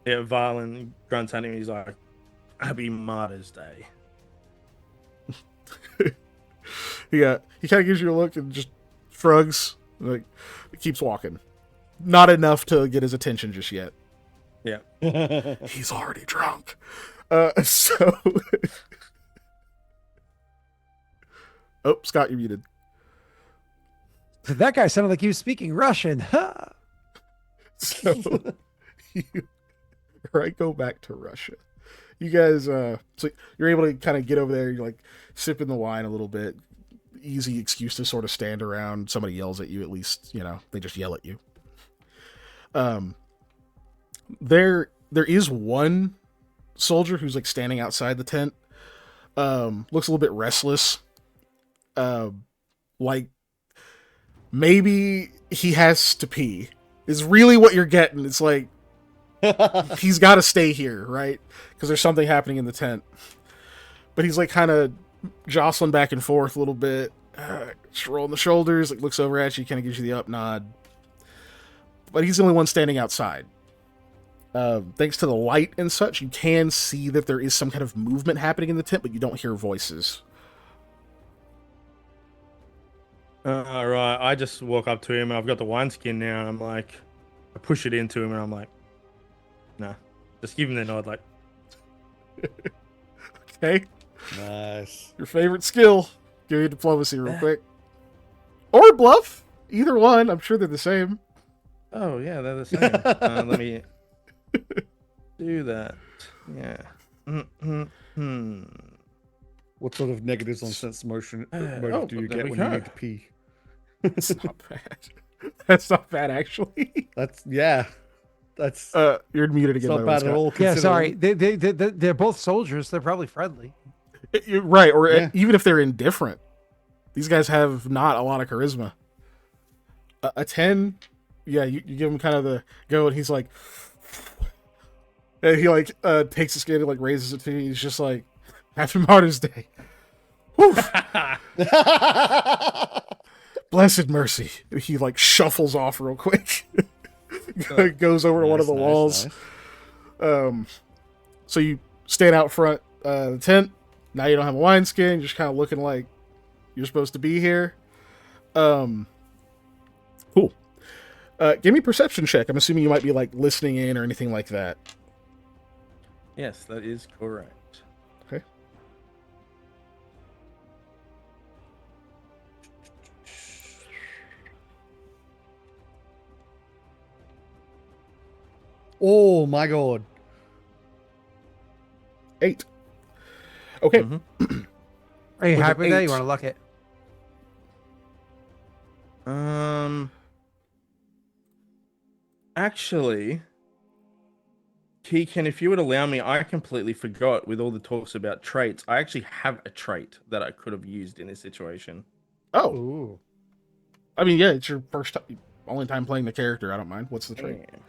Yeah, Valen grunts at him. He's like, "Happy Martyrs Day." Yeah, he kind of gives you a look and just shrugs. Like, keeps walking. Not enough to get his attention just yet. Yeah. He's already drunk. So. Oh, Scott, you're muted. That guy sounded like he was speaking Russian. So, right, go back to Russia. You guys, so you're able to kind of get over there. You're like sipping the wine a little bit. Easy excuse to sort of stand around. Somebody yells at you, at least, they just yell at you. There is one soldier who's like standing outside the tent. Looks a little bit restless. Like maybe he has to pee is really what you're getting. It's like he's got to stay here, right? Because there's something happening in the tent. But he's like kind of jostling back and forth a little bit, just rolling the shoulders, like looks over at you, kind of gives you the up nod. But he's the only one standing outside. Thanks to the light and such, you can see that there is some kind of movement happening in the tent, but you don't hear voices. Right. I just walk up to him and I've got the wineskin now, and I'm like, I push it into him and I'm like, nah, just give him the nod, like. Okay. Nice. Your favorite skill. Give me diplomacy real quick. Or bluff. Either one. I'm sure they're the same. Oh yeah, they're the same. Let me do that. Yeah. What sort of negatives on sense motive do you there get we when go. you need to pee? That's not bad. That's not bad, actually. That's You're muted again. it's by not the way, bad at Scott. all. Yeah, sorry. considering- They're both soldiers. They're probably friendly. Right, or Yeah. even if they're indifferent. These guys have not a lot of charisma. A 10, yeah, you give him kind of the go, and he's like, and he like takes the skin and like raises it to you. He's just like, Happy Martyrs Day. Whew. Blessed mercy. He like shuffles off real quick. Goes over to one of the walls. nice. So you stand out front the tent. Now you don't have a wineskin. You're just kind of looking like you're supposed to be here. Cool. Give me a perception check. I'm assuming you might be like listening in or anything like that. Yes, that is correct. Okay. Oh my god. 8. Okay. Mhm. Are you With happy an with that? 8. You want to luck it? Actually, Keegan, if you would allow me, I completely forgot with all the talks about traits. I actually have a trait that I could have used in this situation. Oh, Ooh. I mean, yeah, it's your only time playing the character. I don't mind. What's the trait? Yeah.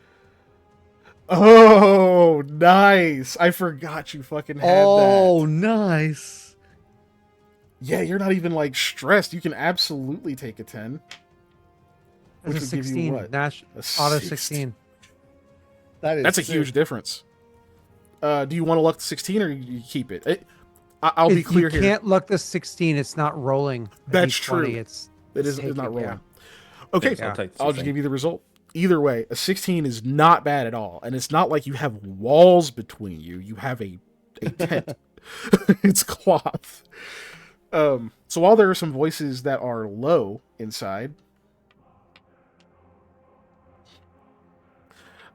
Oh, nice. I forgot you fucking had Oh, that. nice. Yeah, you're not even like stressed. You can absolutely take a 10. It's Which a would give you 16. what? Auto 16. 16. That is That's a sick. huge difference. Do you want to luck the 16 or you keep it? I'll be clear You here. can't luck the 16. It's not rolling. a That's D20, true. It's It's taking, not rolling. yeah. Okay, Yes, I'll take the I'll just 16. give you the result. Either way, a 16 is not bad at all. And it's not like you have walls between you. You have a tent. It's cloth. So while there are some voices that are low inside,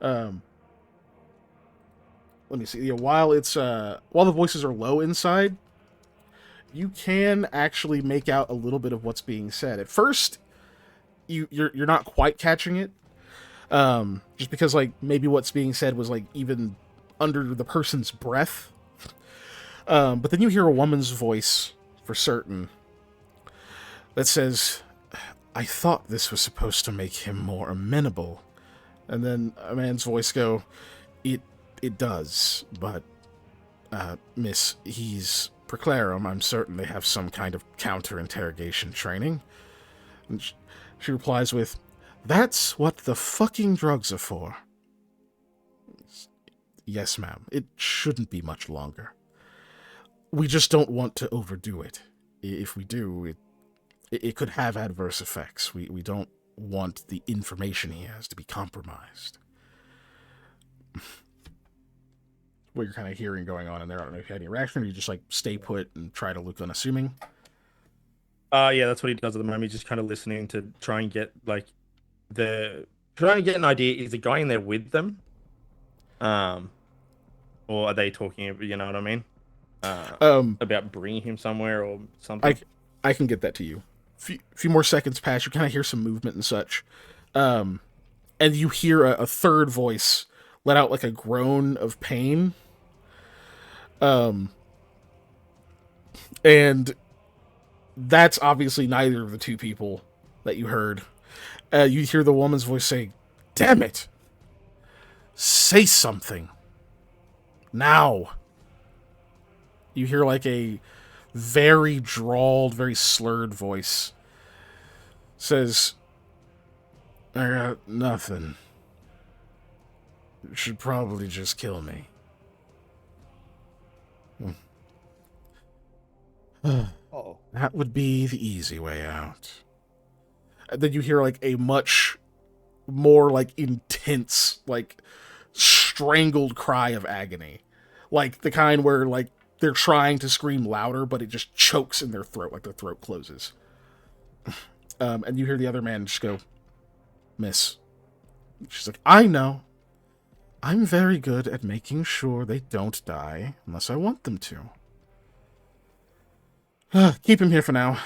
let me see. Yeah, while the voices are low inside, you can actually make out a little bit of what's being said. At first, you're not quite catching it, just because like maybe what's being said was like even under the person's breath. But then you hear a woman's voice for certain, that says, I thought this was supposed to make him more amenable. And then a man's voice go, it does, but, miss, he's preclarum. I'm certain they have some kind of counter-interrogation training. And she replies with, that's what the fucking drugs are for. Yes, ma'am. It shouldn't be much longer. We just don't want to overdo it. If we do, it could have adverse effects. We don't want the information he has to be compromised. What you're kind of hearing going on in there, I don't know if you had any reaction, or you just like stay put and try to look unassuming. Yeah, that's what he does at the moment. He's just kind of listening to try and get like trying to get an idea. Is the guy in there with them? Or are they talking? You know what I mean? About bringing him somewhere or something. I can get that to you. Few more seconds pass. You kind of hear some movement and such, and you hear a third voice let out like a groan of pain. And that's obviously neither of the two people that you heard. You hear the woman's voice say, "Damn it! Say something now." You hear like a very drawled, very slurred voice says, I got nothing. You should probably just kill me. Uh-oh. That would be the easy way out. And then you hear like a much more like intense, like strangled cry of agony. Like the kind where like they're trying to scream louder, but it just chokes in their throat, like their throat closes. And you hear the other man just go, Miss. She's like, I know. I'm very good at making sure they don't die unless I want them to. Keep him here for now.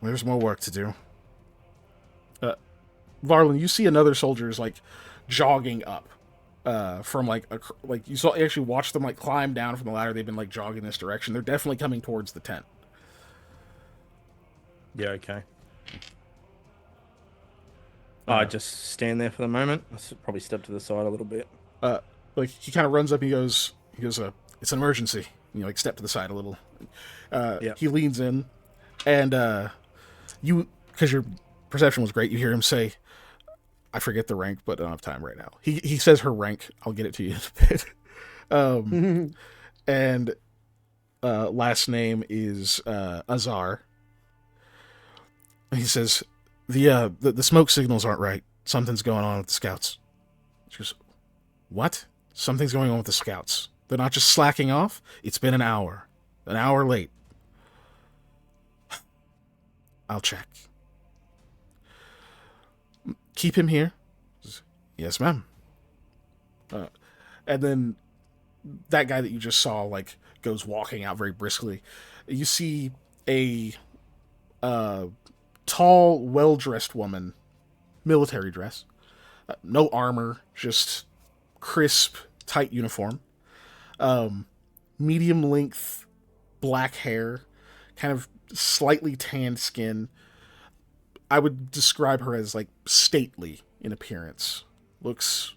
There's more work to do. Varlin, you see another soldier is like jogging up from like you saw actually watch them like climb down from the ladder. They've been like jogging this direction. They're definitely coming towards the tent. Yeah, okay. I just stand there for the moment. I should probably step to the side a little bit. Like he kind of runs up. He goes, it's an emergency. You like step to the side a little. Yeah. He leans in, and you, because your perception was great, you hear him say, I forget the rank, but I don't have time right now. He says her rank. I'll get it to you in a bit. And last name is Azar. He says, the smoke signals aren't right. Something's going on with the scouts. She goes, what? Something's going on with the scouts. They're not just slacking off. It's been an hour late. I'll check. Keep him here. Yes, ma'am. And then that guy that you just saw like goes walking out very briskly. You see a tall, well-dressed woman, military dress, no armor, just crisp, tight uniform, medium length black hair, kind of slightly tanned skin. I would describe her as like stately in appearance. Looks,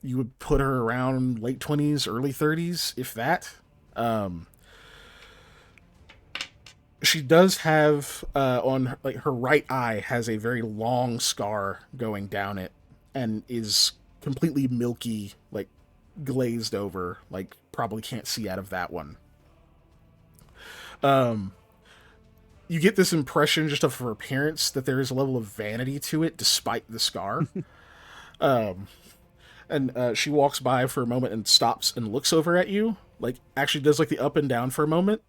you would put her around late 20s, early 30s, if that. She does have on like her right eye has a very long scar going down it, and is completely milky, like glazed over, like probably can't see out of that one. You get this impression just of her appearance that there is a level of vanity to it despite the scar. And she walks by for a moment and stops and looks over at you, like actually does like the up and down for a moment,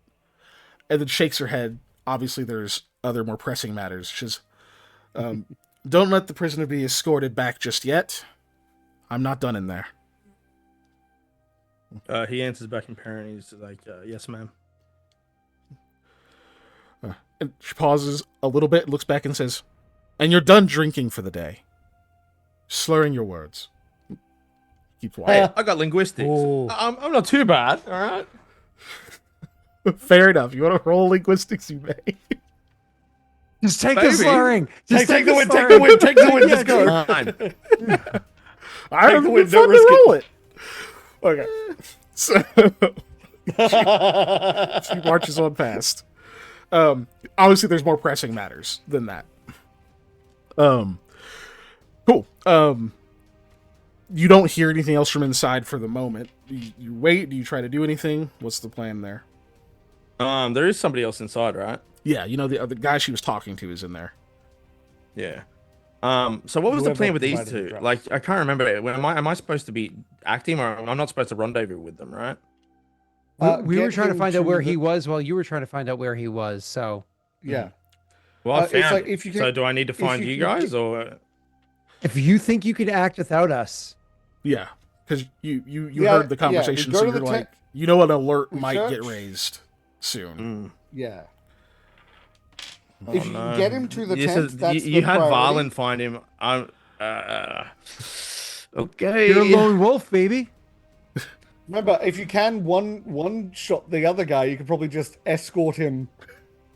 and then shakes her head. Obviously there's other more pressing matters. She's don't let the prisoner be escorted back just yet. I'm not done in there. He answers back in parent. He's like, yes, ma'am. And she pauses a little bit, looks back and says, and you're done drinking for the day. Slurring your words. Keep quiet. I got linguistics. Ooh. I'm not too bad, all right? Fair enough. You want to roll linguistics, you may. Just take the Maybe. slurring. Just Take the win, take slurring. the win, take the win, Yeah, let's go. Fine. I Take have the been win, fun don't risk to roll it. Okay. So he marches on past. Obviously there's more pressing matters than that. Cool. You don't hear anything else from inside for the moment. You wait, do you try to do anything? What's the plan there? There is somebody else inside, right? Yeah, you know the other guy she was talking to is in there. Yeah. So what was the Whoever plan with these provided the two? drugs. Like, I can't remember. Am I supposed to be acting, or I'm not supposed to rendezvous with them, right? We were Get trying to him find out where the- he was while you were trying to find out where he was. So Yeah. Well, I It's found like it. if you So can- do I need to find you you can guys, get- or if you think you could act without us, Yeah, because you Yeah, heard the yeah, we conversation, go so to you're the like, tent- you know, an alert we might get search. raised soon. Yeah. Oh, If you can get him to the This tent, is- that's you the had priority. Varlin find him. Okay. you're a lone wolf, baby. Remember, if you can one shot the other guy, you can probably just escort him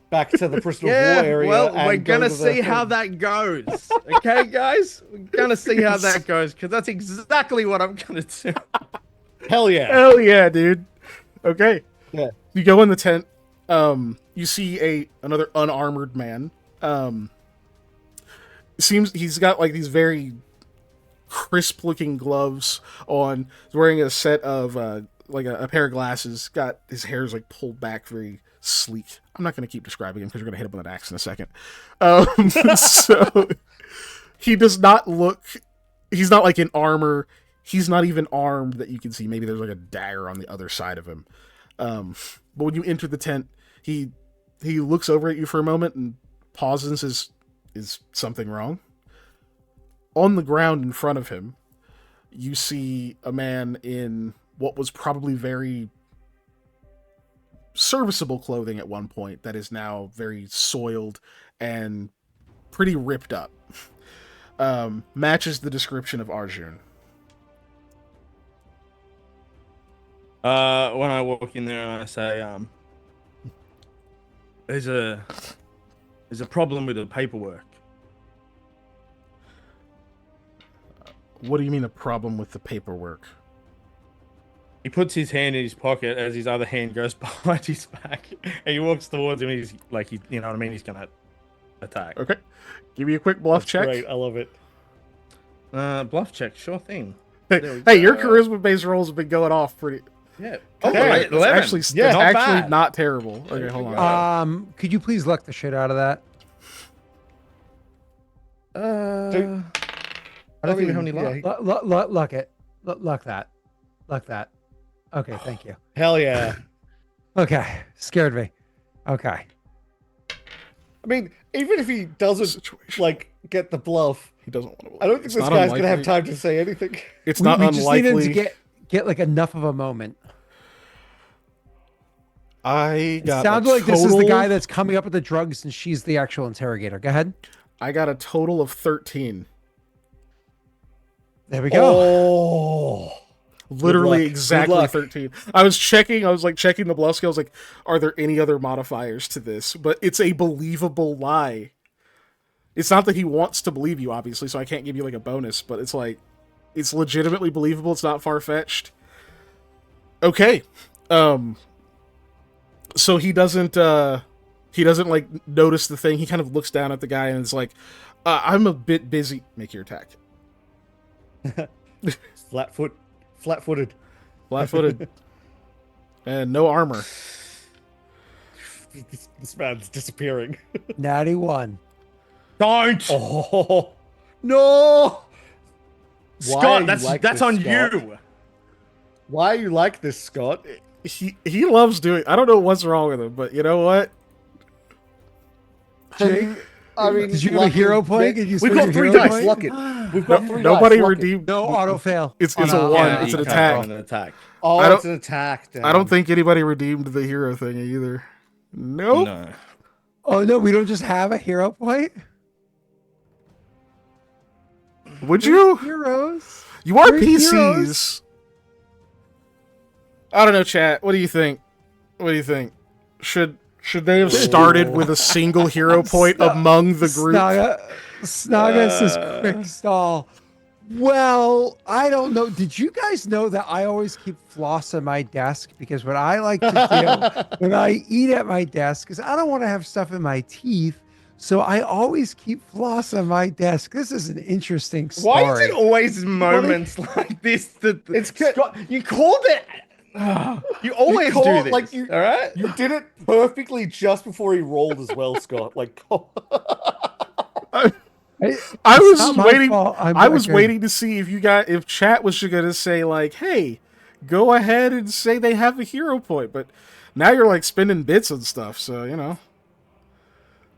back to the prisoner of war area. well, and we're go gonna to the see how thing. that goes. Okay, guys, we're gonna see how that goes because that's exactly what I'm gonna do. Hell yeah! Hell yeah, dude. Okay. Yeah. You go in the tent. You see another unarmored man. Seems he's got like these very crisp looking gloves on. He's wearing a set of like a pair of glasses. Got his hair's like pulled back, very sleek. I'm not going to keep describing him because you're going to hit him with an axe in a second. So he does not look. He's not like in armor. He's not even armed that you can see. Maybe there's like a dagger on the other side of him. But when you enter the tent, he looks over at you for a moment and pauses and says, "Is something wrong?" On the ground in front of him, you see a man in what was probably very serviceable clothing at one point that is now very soiled and pretty ripped up. Matches the description of Arjun. When I walk in there and I say, there's a problem with the paperwork. What do you mean a problem with the paperwork? He puts his hand in his pocket as his other hand goes behind his back, and he walks towards him. And he's like, you know what I mean? He's gonna attack. Okay. Give me a quick bluff That's check. great. I love it. Bluff check, sure thing. Hey, There we hey, your go. charisma-based rolls have been going off pretty... Yeah. Okay, Oh, that's actually, Yeah, that's not actually bad. not terrible. Okay, There hold we on. go. Could you please luck the shit out of that? I don't think we have any luck. yeah, Luck it. Luck that. Luck that. Okay, thank you. Hell yeah! Okay, scared me. Okay. I mean, even if he doesn't Situation. like get the bluff, He doesn't want to believe. I don't think It's this not guy's gonna have unlikely. time to say anything. It's We- not we just need him unlikely. to get like enough of a moment. I It got sounds a like this is the total- guy that's coming up with the drugs and she's the actual interrogator. Go ahead. I got a total of 13. There we go. Oh, Literally luck. Good exactly luck. 13. I was checking the bluff skills, like, are there any other modifiers to this? But it's a believable lie. It's not that he wants to believe you, obviously, so I can't give you like a bonus, but it's like, it's legitimately believable. It's not far-fetched. Okay. So he doesn't like notice the thing. He kind of looks down at the guy and is like, I'm a bit busy. Make your attack. flat-footed. Flat-footed. And no armor. This man's disappearing. Natty one. Don't, Oh no! Why are Scott. you That's like that's this, on Scott? you. Why are you like this, Scott? He loves doing. I don't know what's wrong with him, but you know what? Jake, I mean, did you have a luck hero is- point? Did you We've spend got your 3 hero dice. point? Luck it. We've got 3 Nobody dice. Luck it. redeemed. No auto fail. It's on a one. Yeah, It's you an can't attack. roll an attack. Oh, I it's don't- an attack. I don't think anybody redeemed the hero thing either. Nope. No. Oh no, we don't just have a hero point. Would you? Heroes. You are We're PCs. heroes. I don't know, chat. What do you think? What do you think? Should they have started with a single hero point among the group? Snaga says quick stall. Well, I don't know. Did you guys know that I always keep floss on my desk? Because what I like to do when I eat at my desk is I don't want to have stuff in my teeth. So I always keep floss on my desk. This is an interesting story. Why is it always moments like this that It's good. you called it? You always do this. Like you, all right? You did it perfectly just before he rolled as well, Scott. Like, I was waiting. I was okay. waiting to see if chat was going to say like, "Hey, go ahead and say they have a hero point," but now you're like spending bits and stuff. So you know.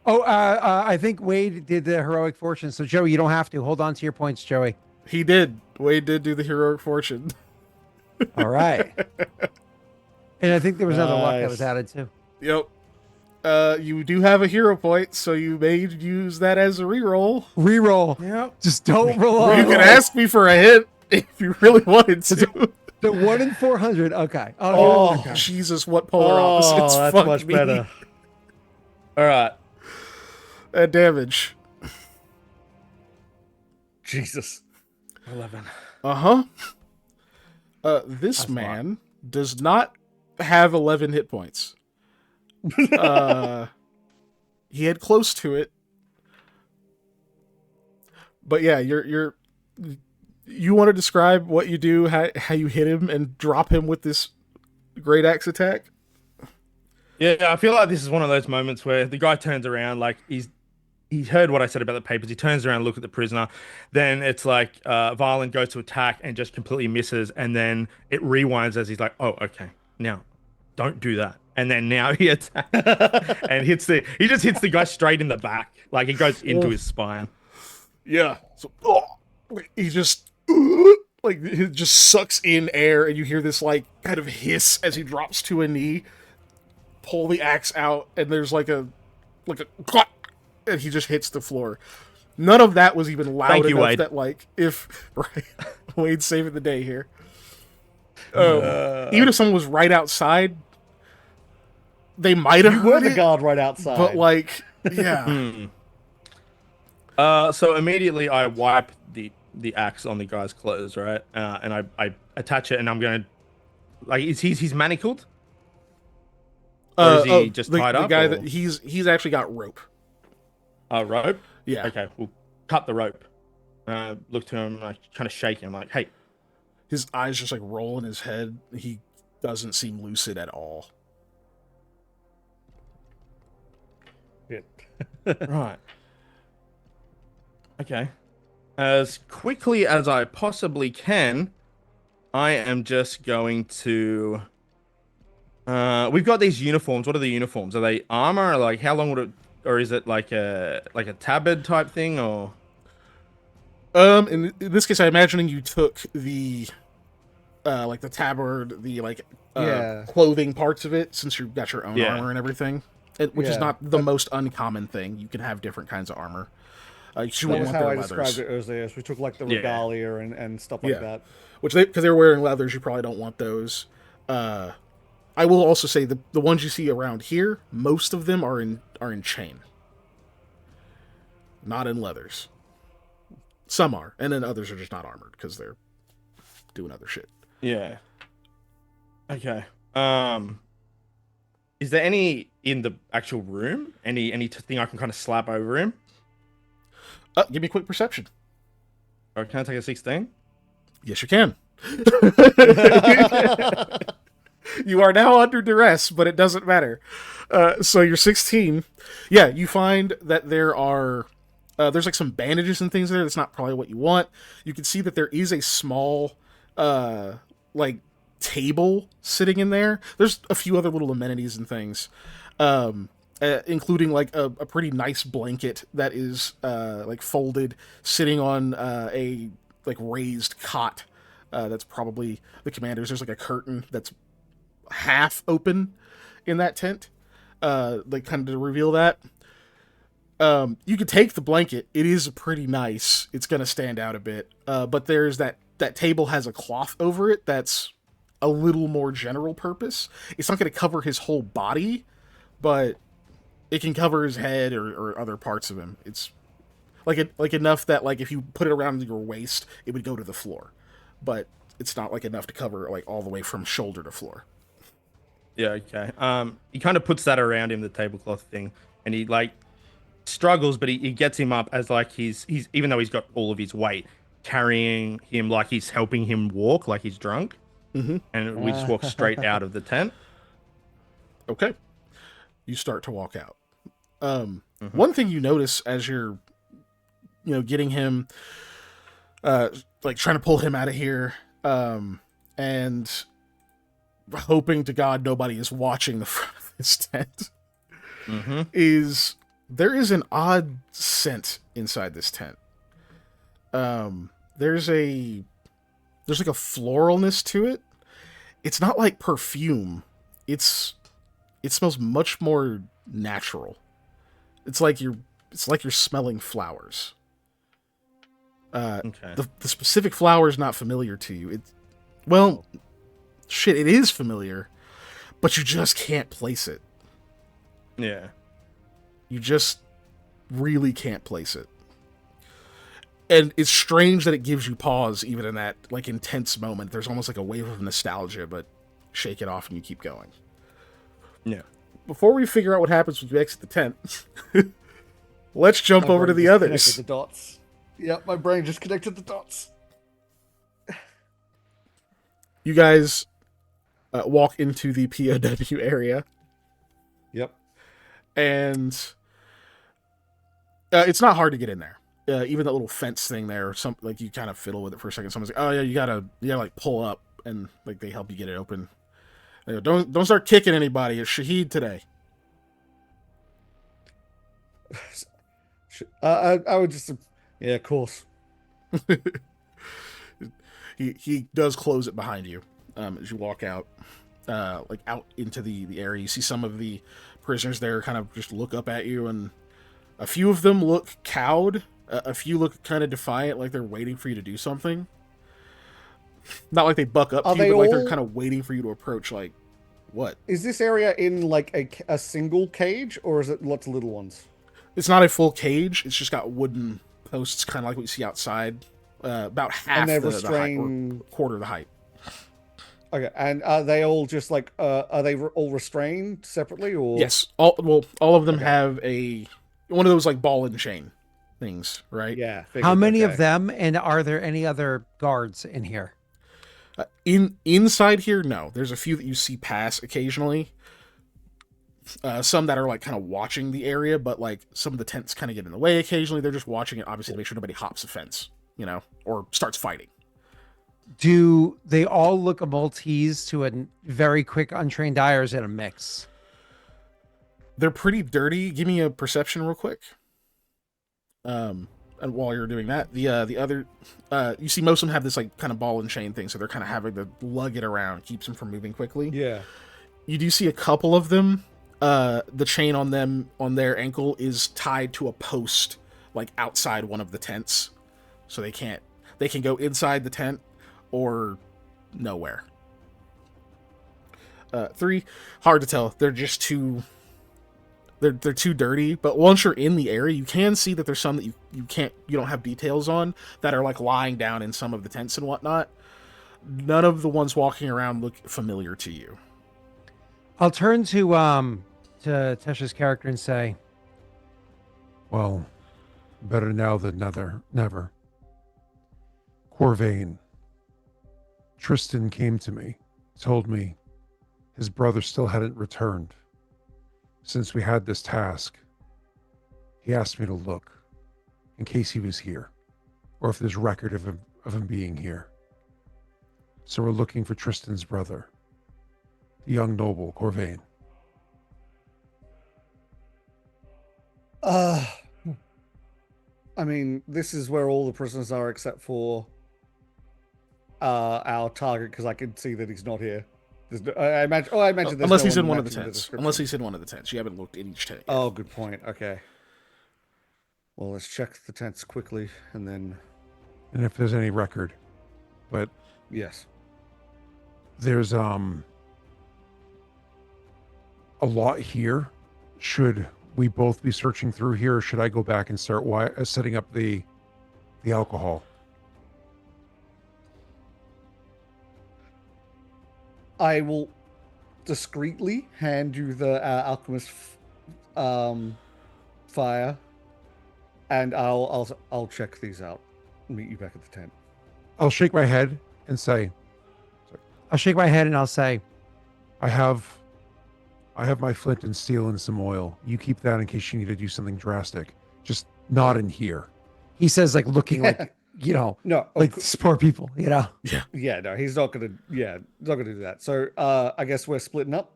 Oh, I think Wade did the heroic fortune. So Joey, you don't have to hold on to your points, Joey. He did. Wade did do the heroic fortune. All right. And I think there was another luck that Nice. was added too. Yep. You do have a hero point, so you may use that as a reroll. Reroll. Yep. Just don't roll. You can ask me for a hint if you really wanted to. The 1 in 400. Okay. Oh. Okay. Jesus, what polar opposites? that's Fuck much me. better. All right. Damage. Jesus. 11. Uh-huh. This man does not have 11 hit points. He had close to it. But yeah, you want to describe what you do, how you hit him and drop him with this great axe attack? Yeah, I feel like this is one of those moments where the guy turns around, like he heard what I said about the papers. He turns around, look at the prisoner. Then it's like Violent goes to attack and just completely misses. And then it rewinds as he's like, oh, okay, now don't do that. And then now he attacks and he just hits the guy straight in the back. Like it goes into his spine. Yeah. So he just like it just sucks in air, and you hear this like kind of hiss as he drops to a knee. Pull the axe out, and there's like a clap, and he just hits the floor. None of that was even loud enough Wade. that like if right, Wade's saving the day here. Even if someone was right outside, they might have You were heard the it, guard right outside. but like yeah. So immediately I wipe the axe on the guy's clothes, right? And I attach it, and I'm going to like he's manacled. Or is he just tied the up? guy or- that he's actually got rope. A rope? Yeah. Okay, we'll cut the rope. Look to him, like kind of shake him, like, hey. His eyes just like roll in his head. He doesn't seem lucid at all. Right. Okay. As quickly as I possibly can, I am just going to. We've got these uniforms. What are the uniforms? Are they armor? Or like, how long would it, or is it like a tabard type thing, or? In this case, I'm imagining you took the, like the tabard, the like clothing parts of it, since you've got your own armor and everything, which is not the most uncommon thing. You can have different kinds of armor. You That wouldn't was want how their I leathers. described it earlier. So we took like the regalia and stuff like that. Which because they were wearing leathers, you probably don't want those. I will also say the ones you see around here, most of them are in chain, not in leathers. Some are, and then others are just not armored because they're doing other shit. Yeah. Okay. Is there any in the actual room? Any thing I can kind of slap over him? Give me a quick perception. Or can I take a 16? Yes, you can. You are now under duress, but it doesn't matter. So you're 16. Yeah, you find that there are there's like some bandages and things there. That's not probably what you want. You can see that there is a small like table sitting in there. There's a few other little amenities and things, including like a pretty nice blanket that is like folded, sitting on a like raised cot. That's probably the commander's. There's like a curtain that's half open in that tent, like kind of to reveal that. You could take the blanket. It is pretty nice. It's gonna stand out a bit. But there's that table has a cloth over it that's a little more general purpose. It's not gonna cover his whole body, but it can cover his head or other parts of him. It's like enough that like if you put it around your waist, it would go to the floor, but it's not like enough to cover like all the way from shoulder to floor. Yeah, okay. He kind of puts that around him, the tablecloth thing, and he like struggles, but he gets him up as like he's even though he's got all of his weight, carrying him like he's helping him walk, like he's drunk. Mm-hmm. And we just walk straight out of the tent. Okay. You start to walk out. One thing you notice as you're, getting him, like trying to pull him out of here, and hoping to God nobody is watching the front of this tent, is there is an odd scent inside this tent. There's like a floralness to it. It's not like perfume. It smells much more natural. It's like you're smelling flowers. Okay. The specific flower is not familiar to you. It is familiar, but you just can't place it. Yeah. You just really can't place it. And it's strange that it gives you pause even in that like intense moment. There's almost like a wave of nostalgia, but shake it off and you keep going. Yeah. Before we figure out what happens when you exit the tent, let's jump over to the others. Connected the dots. Yep, my brain just connected the dots. You guys walk into the POW area. Yep. And it's not hard to get in there. Even that little fence thing there, like you kind of fiddle with it for a second. Someone's like, "Oh yeah, you gotta like pull up," and like they help you get it open. They go, don't start kicking anybody. It's Shahid today. I would just, yeah, of course. He does close it behind you as you walk out, like out into the area. You see some of the prisoners there kind of just look up at you, and a few of them look cowed. A few look kind of defiant, like they're waiting for you to do something. Not like they buck up to you, but like they're kind of waiting for you to approach. Like, what? Is this area in like a single cage, or is it lots of little ones? It's not a full cage. It's just got wooden posts, kind of like what you see outside. About half the height, or quarter the height. Okay, and are they all just like, are they all restrained separately, or? Yes, all of them have one of those like ball and chain things, right? Yeah. How many of them, and are there any other guards in here? Inside here, no. There's a few that you see pass occasionally. Some that are like kind of watching the area, but like some of the tents kind of get in the way occasionally. They're just watching it, obviously, to make sure nobody hops a fence, or starts fighting. Do they all look a Maltese to a very quick untrained eye, or is it a mix? They're pretty dirty. Give me a perception real quick. And while you're doing that, the other, you see most of them have this like kind of ball and chain thing, so they're kind of having to lug it around, keeps them from moving quickly. Yeah. You do see a couple of them. The chain on their ankle is tied to a post, like outside one of the tents, so they can go inside the tent or nowhere. 3, hard to tell. They're just too. They're too dirty, but once you're in the area, you can see that there's some that you don't have details on that are like lying down in some of the tents and whatnot. None of the ones walking around look familiar to you. I'll turn to Tesh's character and say, Well, better now than never. Corvain. Tristan came to me, told me his brother still hadn't returned. Since we had this task, he asked me to look, in case he was here, or if there's record of him being here. So we're looking for Tristan's brother, the young noble, Corvain. I mean, this is where all the prisoners are except for our target, because I can see that he's not here. I imagine. There's unless no he's in one one of the matching tents. Unless he's in one of the tents. You haven't looked in each tent yet. Oh, good point. Okay. Well, let's check the tents quickly, and then. And if there's any record, but Yes. there's a lot here Should we both be searching through here, or should I go back and start setting up the alcohol? I will discreetly hand you the alchemist fire, and I'll check these out. Meet you back at the tent. I'll shake my head and say, I'll shake my head and I'll say, I have my flint and steel and some oil. You keep that in case you need to do something drastic. Just not in here. he says, like looking like, you know, No, like these poor people, you know? yeah, no, he's not gonna. Yeah, he's not gonna do that. So, I guess we're splitting up.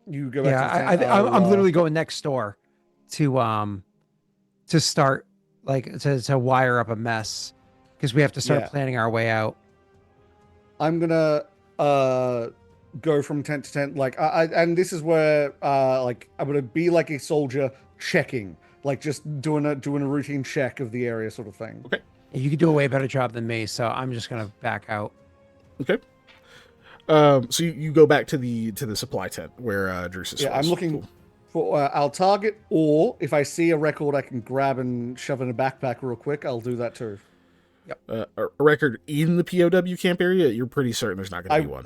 You go back. Yeah, to the tent. I'm literally going next door to start like to wire up a mess because we have to start Yeah. planning our way out. I'm gonna go from tent to tent. Like, and this is where like I'm gonna be like a soldier checking, like just doing a routine check of the area, sort of thing. Okay. You could do a way better job than me, so I'm just gonna back out. Okay. So you go back to the supply tent where Drusus Yeah, was. I'm looking Cool. for our target, or if I see a record I can grab and shove in a backpack real quick, I'll do that too. A record in the POW camp area. You're pretty certain there's not going to be one.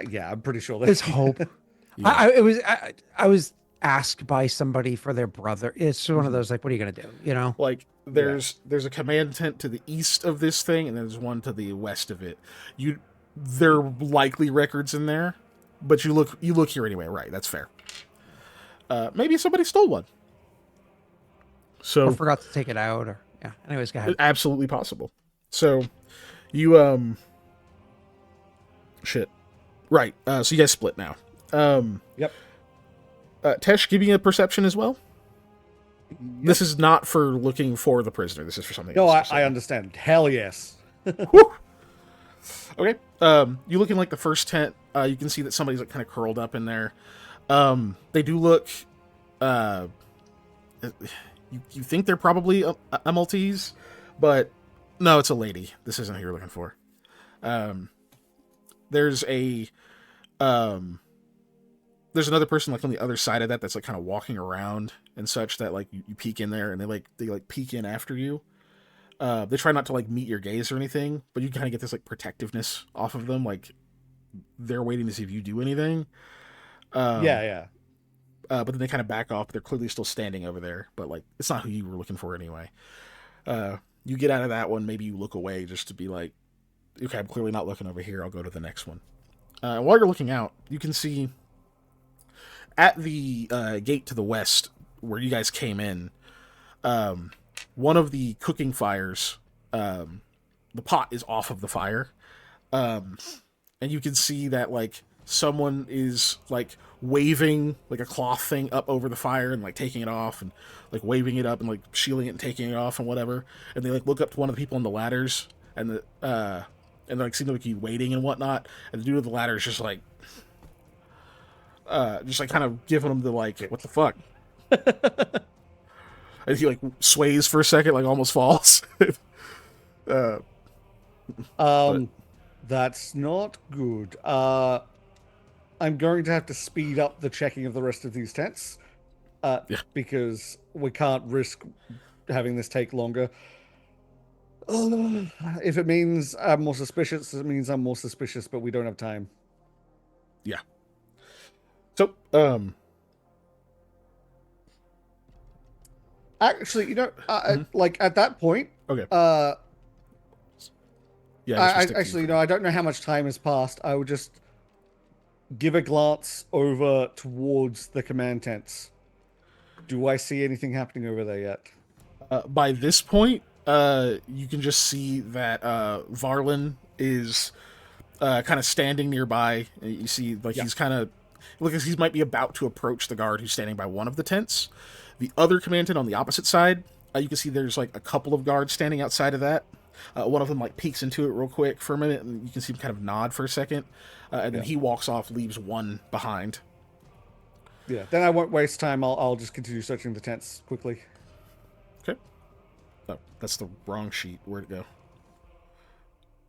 Yeah, I'm pretty sure There's hope. Yeah. I was asked by somebody for their brother. It's one of those like, what are you gonna do? You know? Like there's a command tent to the east of this thing, and there's one to the west of it. There are likely records in there, but you look here anyway. Right, that's fair. Maybe somebody stole one. So Or forgot to take it out, or yeah. Anyways, go ahead. absolutely possible. So you shit. Right. So you guys split now. Yep. Tesh, give me a perception as well. This is not for looking for the prisoner. This is for something No, else. I understand. Hell yes. Whew. Okay. You look in like the first tent. You can see that somebody's like kind of curled up in there. They do look. You think they're probably MLTs, but no, it's a lady. This isn't who you're looking for. There's another person like on the other side of that's like kind of walking around and such that like you peek in there and they peek in after you. They try not to like meet your gaze or anything, but you kind of get this like protectiveness off of them, like they're waiting to see if you do anything. Yeah. But then they kind of back off. They're clearly still standing over there, but like it's not who you were looking for anyway. You get out of that one, maybe you look away just to be like, okay, I'm clearly not looking over here. I'll go to the next one. While you're looking out, you can see at the gate to the west where you guys came in, one of the cooking fires, the pot is off of the fire. And you can see that like someone is like waving like a cloth thing up over the fire and like taking it off and like waving it up and like shielding it and taking it off and whatever. And they like look up to one of the people on the ladders and they like seem to like keep waiting and whatnot. And the dude with the ladder is just like kind of giving them the like, what the fuck? And he like sways for a second, like almost falls. That's not good. I'm going to have to speed up the checking of the rest of these tents. Because we can't risk having this take longer. If it means I'm more suspicious, it means I'm more suspicious, but we don't have time. Yeah. So, actually, like at that point, okay. I don't know how much time has passed. I would just give a glance over towards the command tents. Do I see anything happening over there yet? By this point, you can just see that Varlin is kind of standing nearby. You see, like he's kind of look as he might be about to approach the guard who's standing by one of the tents. The other command tent on the opposite side, you can see there's like a couple of guards standing outside of that. One of them like peeks into it real quick for a minute, and you can see him kind of nod for a second, and then he walks off, leaves one behind. Yeah, then I won't waste time. I'll just continue searching the tents quickly. Okay. Oh, that's the wrong sheet. Where'd it go?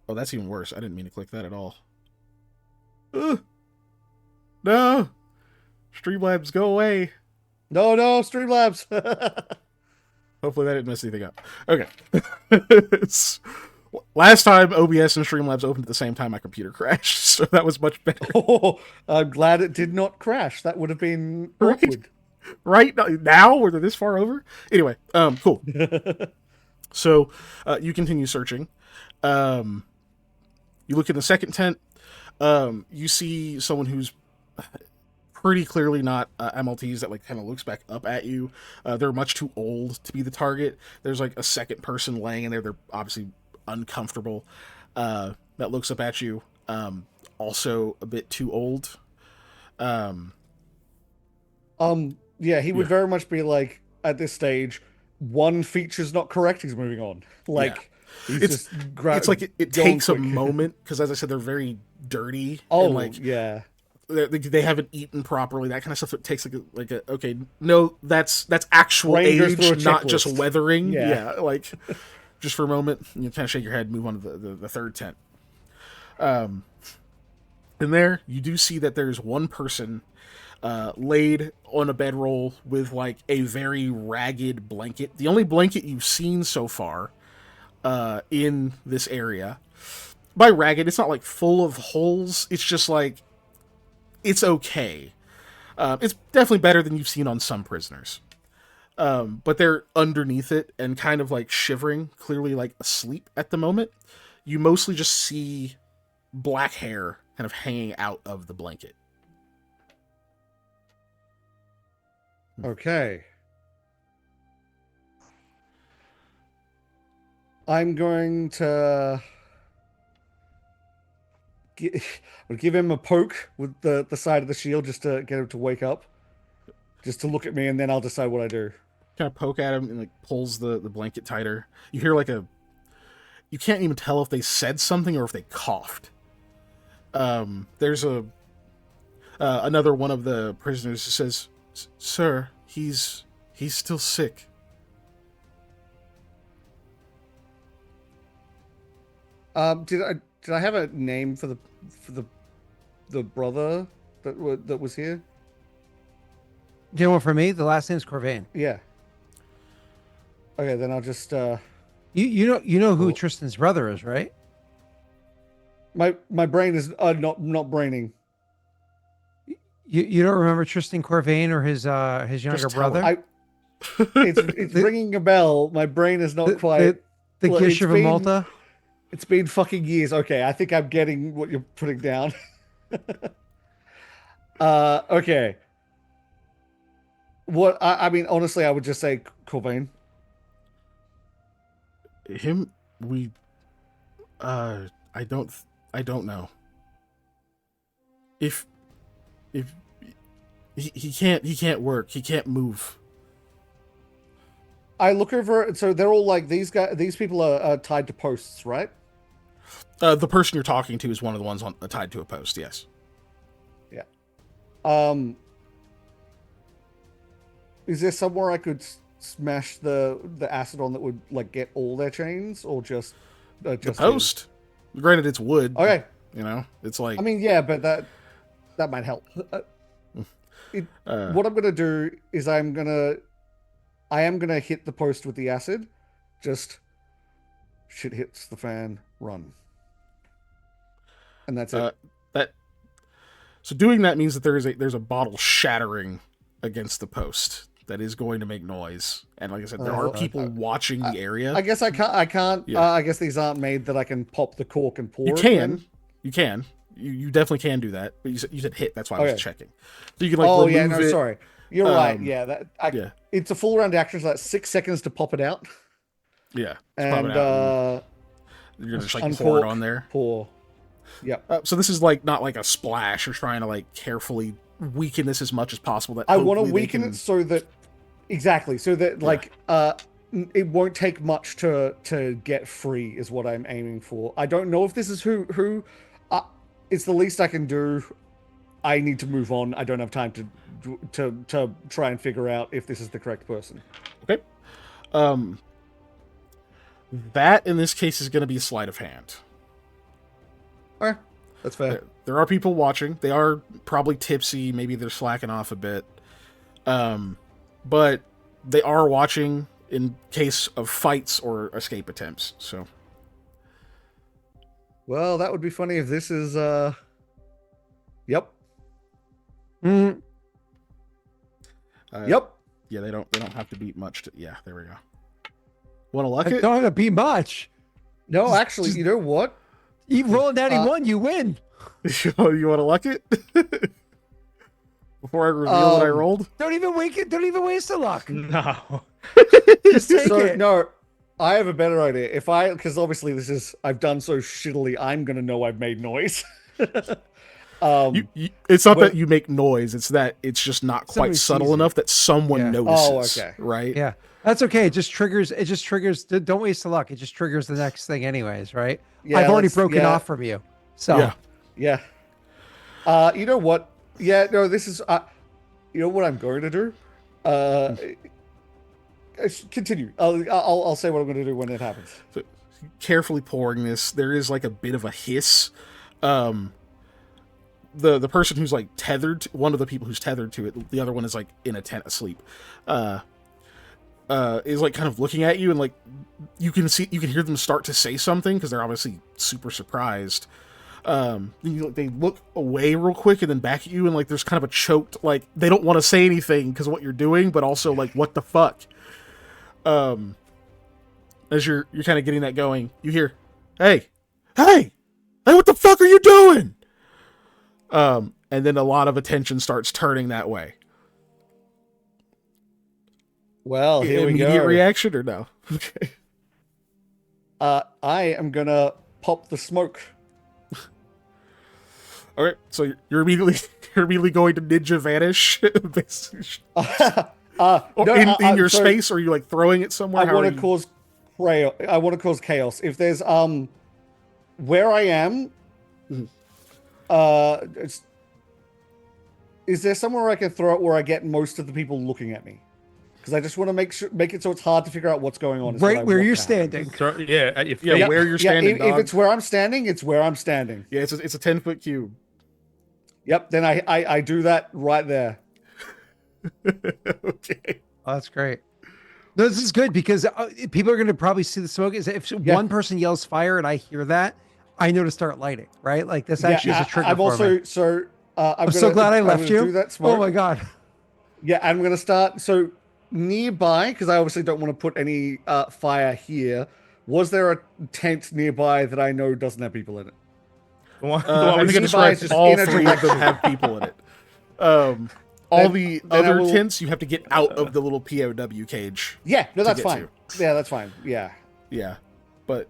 Oh, that's even worse. I didn't mean to click that at all. No! Streamlabs, go away. No, Streamlabs. Hopefully that didn't mess anything up. Okay. Last time OBS and Streamlabs opened at the same time, my computer crashed, so that was much better. Oh, I'm glad it did not crash. That would have been awkward. Right now, where they're this far over. Anyway, cool. So you continue searching. You look in the second tent. You see someone who's pretty clearly not MLTs that like kind of looks back up at you. They're much too old to be the target. There's like a second person laying in there. They're obviously uncomfortable. That looks up at you. Also a bit too old. Yeah, he would very much be like, at this stage, one feature's not correct, he's moving on. Like, he's it's just like it takes a moment, because as I said, they're very dirty. Oh, and like, yeah. They haven't eaten properly, that kind of stuff. It takes like a okay, no, that's actual Brain goes through a age, not checklist. just weathering. Yeah. Like, just for a moment, you kind of shake your head, move on to the third tent. In there, you do see that there's one person laid on a bedroll with like a very ragged blanket. The only blanket you've seen so far in this area. By ragged, it's not like full of holes. It's just like, it's okay. It's definitely better than you've seen on some prisoners. But they're underneath it and kind of like shivering, clearly like asleep at the moment. You mostly just see black hair kind of hanging out of the blanket. Okay. I'm going to give him a poke with the side of the shield just to get him to wake up. Just to look at me, and then I'll decide what I do. Kind of poke at him and like pulls the blanket tighter. You hear like you can't even tell if they said something or if they coughed. There's another one of the prisoners who says, "Sir, he's still sick." Did I have a name for the brother that was here? Do you want for me? The last name's Corvain. Yeah. Okay, then I'll just You know who Tristan's brother is, right? my brain is not braining. You don't remember Tristan Corvain or his younger Just tell brother? It's ringing a bell. My brain is not quite. The Well, Gish of Malta. It's been fucking years. Okay, I think I'm getting what you're putting down. Okay. What I mean, honestly, I would just say Corvain. Him, I don't know. If he can't work, he can't move. I look over, so they're all like, these people are tied to posts, right? The person you're talking to is one of the ones tied to a post. Yes. Yeah. Is there somewhere I could smash the acid on that would like get all their chains, or just The post. Granted, it's wood. Okay. You know, it's like. I mean, yeah, but that might help. What I'm gonna do is I am gonna hit the post with the acid. Just shit hits the fan, run, and that's it. So doing that means that there's a bottle shattering against the post that is going to make noise, and like I said, there are people watching the area. I guess I can't. Yeah. I guess these aren't made that I can pop the cork and pour. You it can. then. You can. You definitely can do that. But you said hit. That's why I was checking. So you can Oh yeah, remove no, it. sorry. You're right. Yeah, yeah. It's a full round action, so that's 6 seconds to pop it out. Yeah. And Pop it out and you're just like pour it on there. Pour. Yep. So this is like not like a splash. You're trying to like carefully weaken this as much as possible. That I want to hopefully they weaken can- it so that like it won't take much to get free is what I'm aiming for. I don't know if this is who it's the least I can do. I need to move on. I don't have time to try and figure out if this is the correct person. Okay. That in this case is going to be a sleight of hand. All right. That's fair. There are people watching. They are probably tipsy. Maybe they're slacking off a bit. but they are watching in case of fights or escape attempts. So, Well, that would be funny if this is Yep. Mm, Yep. Yeah, they don't have to beat much. Yeah, there we go. Want to luck I it? don't have to be much. No, actually, just- you know what? You roll a natty one, you win. You want to luck it? Before I reveal what I rolled? Don't even waste the luck. No. Just take So it. no, I have a better idea. Because obviously I've done so shittily, I'm gonna know I've made noise. It's not but- that you make noise, it's that it's just not quite Somebody subtle sees it. enough that someone Yeah. notices. Oh, okay. Right? Yeah, that's okay. It just triggers. Don't waste the luck. It just triggers the next thing, anyways, right? Yeah, I've already let's- broken yeah. off from you. So Yeah. Yeah. You know what? Yeah, no, this is you know what I'm going to do? Continue. I'll say what I'm going to do when it happens. Carefully pouring this, there is like a bit of a hiss. The person who's like tethered to, one of the people who's tethered to it, the other one is like in a tent asleep, is like kind of looking at you, and like you can hear them start to say something because they're obviously super surprised. They look away real quick and then back at you, and like there's kind of a choked, like they don't want to say anything because of what you're doing, but also like what the fuck. As you're kind of getting that going, you hear, hey, what the fuck are you doing? And then a lot of attention starts turning that way. Well, here we Immediate go. reaction or no? Okay. I am gonna pop the smoke. All right. So you're immediately going to ninja vanish, or No, in your so space, or are you like throwing it somewhere? I How want are to you- cause I want to cause chaos. If there's where I am, is there somewhere I can throw it where I get most of the people looking at me? Because I just want to make it so it's hard to figure out what's going on. is what I right where want you're to happen. standing. Yeah, at your feet. Yeah, where you're standing. If dog. it's where I'm standing, it's where I'm standing. Yeah, it's a 10-foot cube. Yep. Then I do that right there. Okay. Oh, that's great. No, this is good because people are going to probably see the smoke. Is if Yeah. one person yells fire and I hear that, I know to start lighting. Right? Like this actually is a trigger I'm for also me. I'm so glad I left you. Do that smoke. Oh my god. Yeah, I'm gonna start. So nearby, because I obviously don't want to put any fire here. Was there a tent nearby that I know doesn't have people in it? The one I we think can it's nearby right. is just All in a three of them direction. have people in it. All Then- the then I other will- tents, you have to get out of the little POW cage. Yeah, no, that's get fine. Yeah, that's fine. Yeah. Yeah, but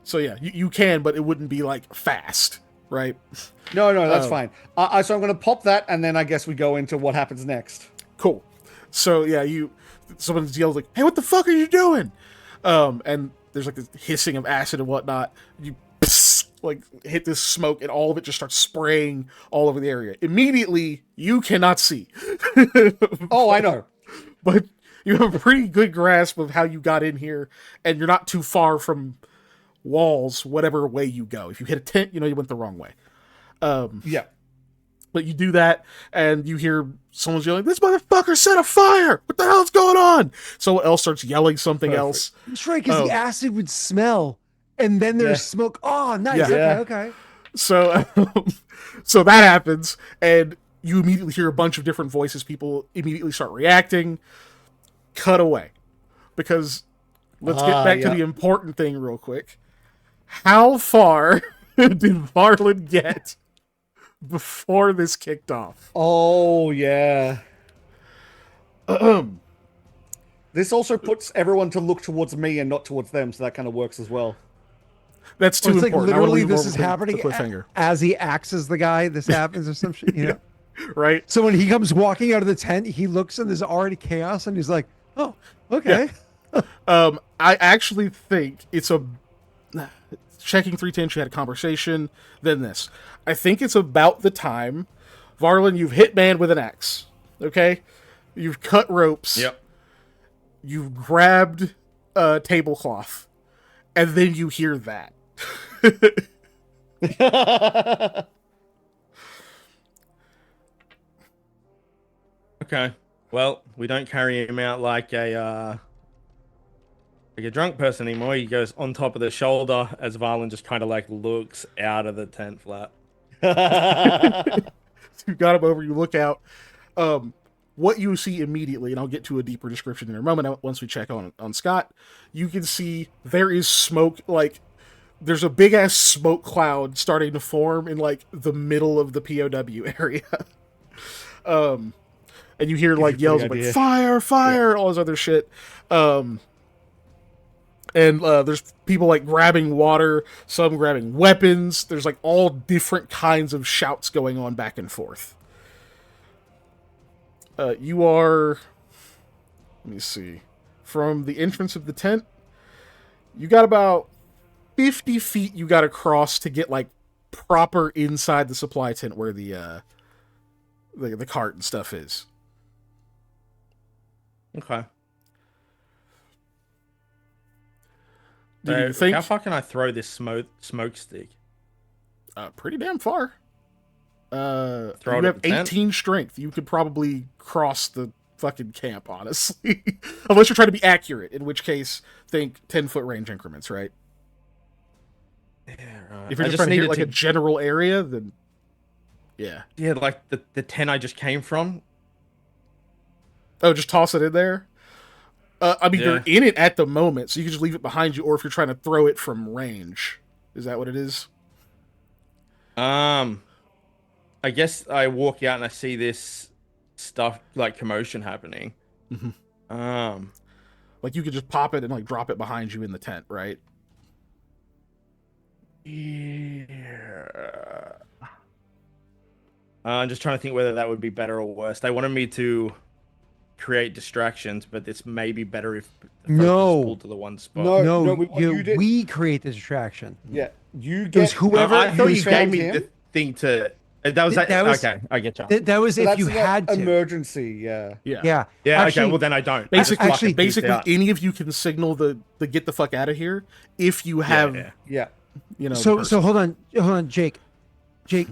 so yeah, you can, but it wouldn't be like fast, right? No, that's Oh. fine. So I'm gonna pop that, and then I guess we go into what happens next. Cool. So yeah, someone yells like, "Hey, what the fuck are you doing?" And there's like this hissing of acid and whatnot. You like hit this smoke, and all of it just starts spraying all over the area. Immediately, you cannot see. Oh, I know. But you have a pretty good grasp of how you got in here, and you're not too far from walls, whatever way you go. If you hit a tent, you went the wrong way. Yeah. But you do that, and you hear someone's yelling, "This motherfucker set a fire! What the hell's going on?" Someone else starts yelling something Perfect. else. That's right, because Oh. the acid would smell, and then there's Yeah. smoke. Oh, nice. Yeah. Okay, Yeah. okay. So, so that happens, and you immediately hear a bunch of different voices. People immediately start reacting. Cut away, because let's get back to yeah. the important thing real quick. How far did Varlin get before this kicked off? Oh, yeah. This also puts everyone to look towards me and not towards them, so that kind of works as well. That's too It's like important. I wanna literally leave this more is with the happening cliffhanger, as he axes the guy. This happens or some shit. You know? right? So when he comes walking out of the tent, he looks and there's already chaos, and he's like, "Oh, okay." I actually think it's checking 310. She had a conversation. Then this. I think it's about the time, Varlin, you've hit man with an axe. Okay, you've cut ropes. Yep. You've grabbed a tablecloth, and then you hear that. Okay. Well, we don't carry him out like a drunk person anymore. He goes on top of the shoulder as Varlin just kind of like looks out of the tent flap. You got him over. You look out. What you see immediately, and I'll get to a deeper description in a moment once we check on Scott, you can see there is smoke, like, there's a big-ass smoke cloud starting to form in, like, the middle of the POW area. And you hear, like, yells of, like, fire, fire, all this other shit. And there's people, like, grabbing water, some grabbing weapons. There's, like, all different kinds of shouts going on back and forth. You are, let me see, from the entrance of the tent, you got about 50 feet you got to cross to get, like, proper inside the supply tent where the cart and stuff is. Okay. Do you So think? how far can I throw this smoke stick? Pretty damn far. Throw You it have at the tent? 18 strength. You could probably cross the fucking camp, honestly. Unless you're trying to be accurate, in which case, think 10-foot range increments, right? Yeah, right. If you're I just trying to hit, like, to a general area, then... Yeah. yeah, like the tent I just came from. Oh, just toss it in there? I mean, Yeah. you're in it at the moment, so you can just leave it behind you, or if you're trying to throw it from range. Is that what it is? I guess I walk out and I see this stuff like commotion happening. Mhm. Um, Like, you could just pop it and, like, drop it behind you in the tent, right? yeah. I'm just trying to think whether that would be better or worse. They wanted me to create distractions, but this may be better if the focus No. is pulled to the one spot. No. No, what you did- we create the distraction. Yeah, you It was get whoever- I thought you found gave me him. the thing to. That was That was- okay. I get you. That was So if that's you an had to. emergency. Yeah. Yeah. Yeah. Yeah. Actually, Okay. Well, then I don't. I just Basically, fucking actually- peace basically, out. any of you can signal the get the fuck out of here if you have, Yeah. Yeah. you know. the So person. hold on, Jake.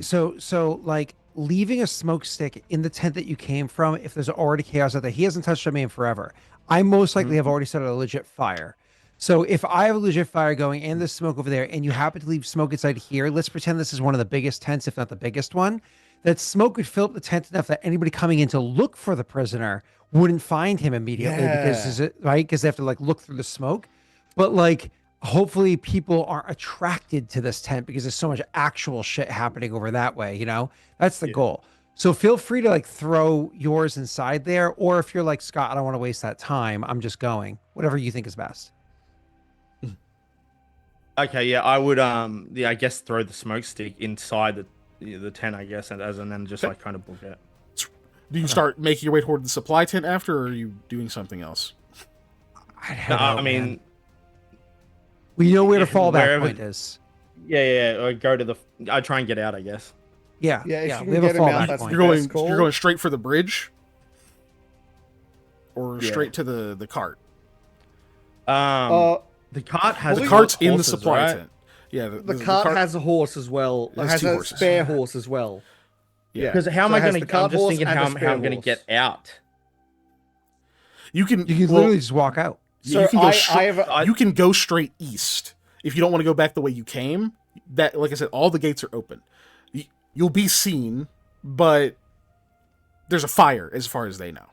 So like leaving a smoke stick in the tent that you came from, if there's already chaos out there, he hasn't touched on me in forever. I most likely have already started a legit fire. So if I have a legit fire going and there's smoke over there and you happen to leave smoke inside here, let's pretend this is one of the biggest tents, if not the biggest one, that smoke would fill up the tent enough that anybody coming in to look for the prisoner wouldn't find him immediately because right? Because they have to like look through the smoke. But like hopefully people aren't attracted to this tent because there's so much actual shit happening over that way, you know? That's the goal. So feel free to like throw yours inside there, or if you're like Scott, I don't want to waste that time, I'm just going. Whatever you think is best. Okay, yeah, I would I guess throw the smoke stick inside the tent, I guess, and then just like kind of book it. Do you start making your way toward the supply tent after, or are you doing something else? I mean, we know where the yeah, fallback wherever- point is. yeah, I go to the. I try and get out, I guess. Yeah, Yeah, if you we can have a get him out, fallback that's point. You're Best going straight for the bridge, or Yeah. straight to the cart. The cart has The Well, cart's in the horses, supply right? tent. Yeah, the cart has a horse as well. It has Has two a horses. spare horse as well. Yeah. Because how am So I it has going the to? cart I'm just horse thinking and how a I'm spare going to horse. get out. You can You can well, literally just walk out. So you can go I have a, you can go straight east if you don't want to go back the way you came. That, like I said, all the gates are open. You'll be seen, but there's a fire as far as they know.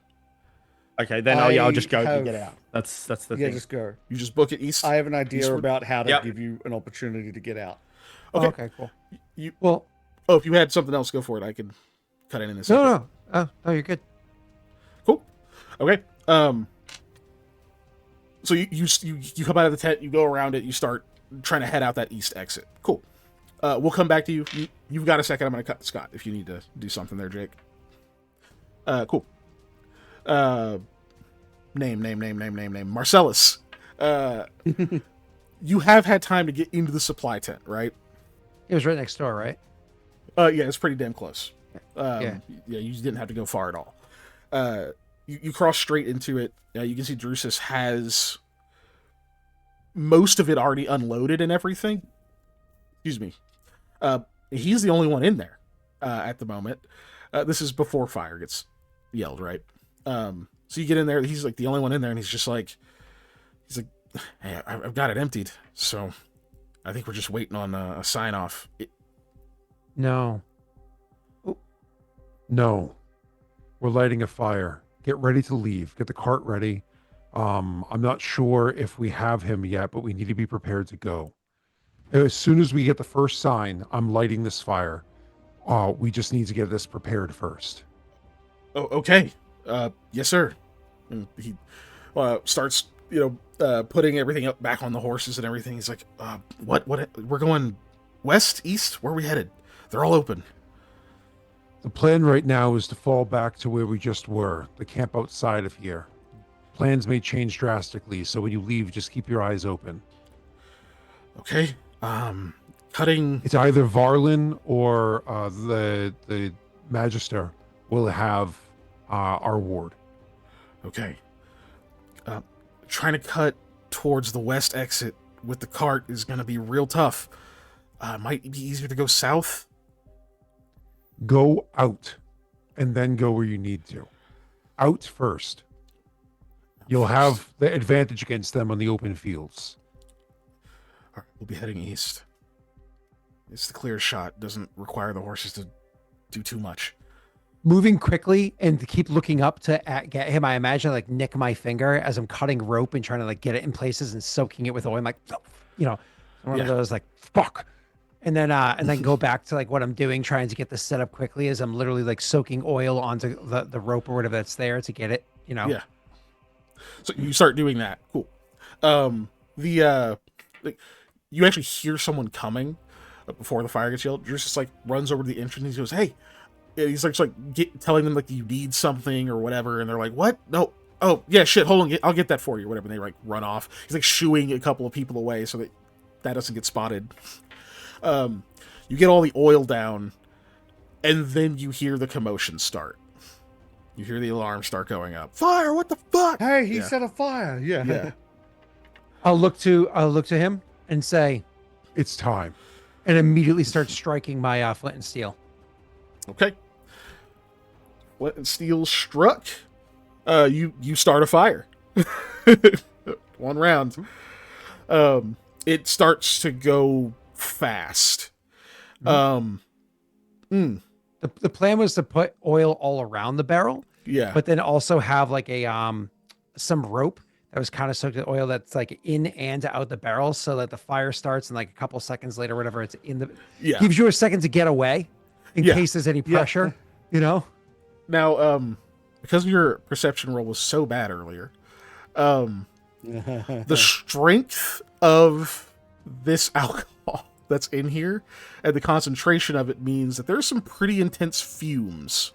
Okay, then I'll just go I to get have- out. That's the yeah, thing. just go. You just book it east. I have an idea Eastward? about how to Yep. give you an opportunity to get out. Okay. Okay, cool. You- Well, Oh, if you had something else, go for it. I can cut it in a second. no. Oh, you're good. Cool. Okay. So you come out of the tent, you go around it, you start trying to head out that east exit. Cool. We'll come back to you. You've got a second. I'm going to cut Scott if you need to do something there, Jake. Cool. Name. Marcellus. You have had time to get into the supply tent, right? It was right next door, right? Yeah, it's pretty damn close. Yeah. Yeah, you didn't have to go far at all. You cross straight into it. You can see Drusus has most of it already unloaded and everything. Excuse me. He's the only one in there at the moment. This is before fire gets yelled, right? So you get in there. He's like the only one in there, and he's like, hey, I've got it emptied. So I think we're just waiting on a sign off. No. No. We're lighting a fire. Get ready to leave. Get the cart ready. I'm not sure if we have him yet, but we need to be prepared to go. As soon as we get the first sign, I'm lighting this fire. We just need to get this prepared first. Oh, okay. Yes, sir. And he starts, putting everything up back on the horses and everything. He's like, what? We're going west, east? Where are we headed? They're all open. The plan right now is to fall back to where we just were, the camp outside of here. Plans may change drastically, so when you leave, just keep your eyes open. Okay. Cutting. It's either Varlin or the Magister will have our ward. Okay. Trying to cut towards the west exit with the cart is going to be real tough. Might be easier to go south. Go out, and then go where you need to. Out first. You'll have the advantage against them on the open fields. All right, we'll be heading east. It's the clearest shot. Doesn't require the horses to do too much. Moving quickly and to keep looking up to get him, I imagine like nick my finger as I'm cutting rope and trying to like get it in places and soaking it with oil. I'm like, one of those like, fuck. And then go back to like what I'm doing, trying to get this set up quickly as I'm literally like soaking oil onto the rope or whatever that's there to get it, Yeah. So you start doing that. Cool. You actually hear someone coming before the fire gets yelled. Drew just like runs over to the entrance and he goes, "Hey," he's like telling them like you need something or whatever, and they're like, "What? No. Oh yeah, shit. Hold on, I'll get that for you." Whatever. And they like run off. He's like shooing a couple of people away so that doesn't get spotted. You get all the oil down, and then you hear the commotion start. You hear the alarm start going up. Fire! What the fuck? Hey, he set a fire. Yeah. I'll look to him and say, It's time. and immediately start striking my flint and steel. Okay. Flint and steel struck. You start a fire. One round. It starts to go fast. The plan was to put oil all around the barrel, Yeah. but then also have like a some rope that was kind of soaked in oil that's like in and out the barrel, so that the fire starts and like a couple seconds later, whatever, it's in the gives you a second to get away in case there's any pressure. Now, because your perception roll was so bad earlier, the strength of this alcohol that's in here and the concentration of it means that there's some pretty intense fumes.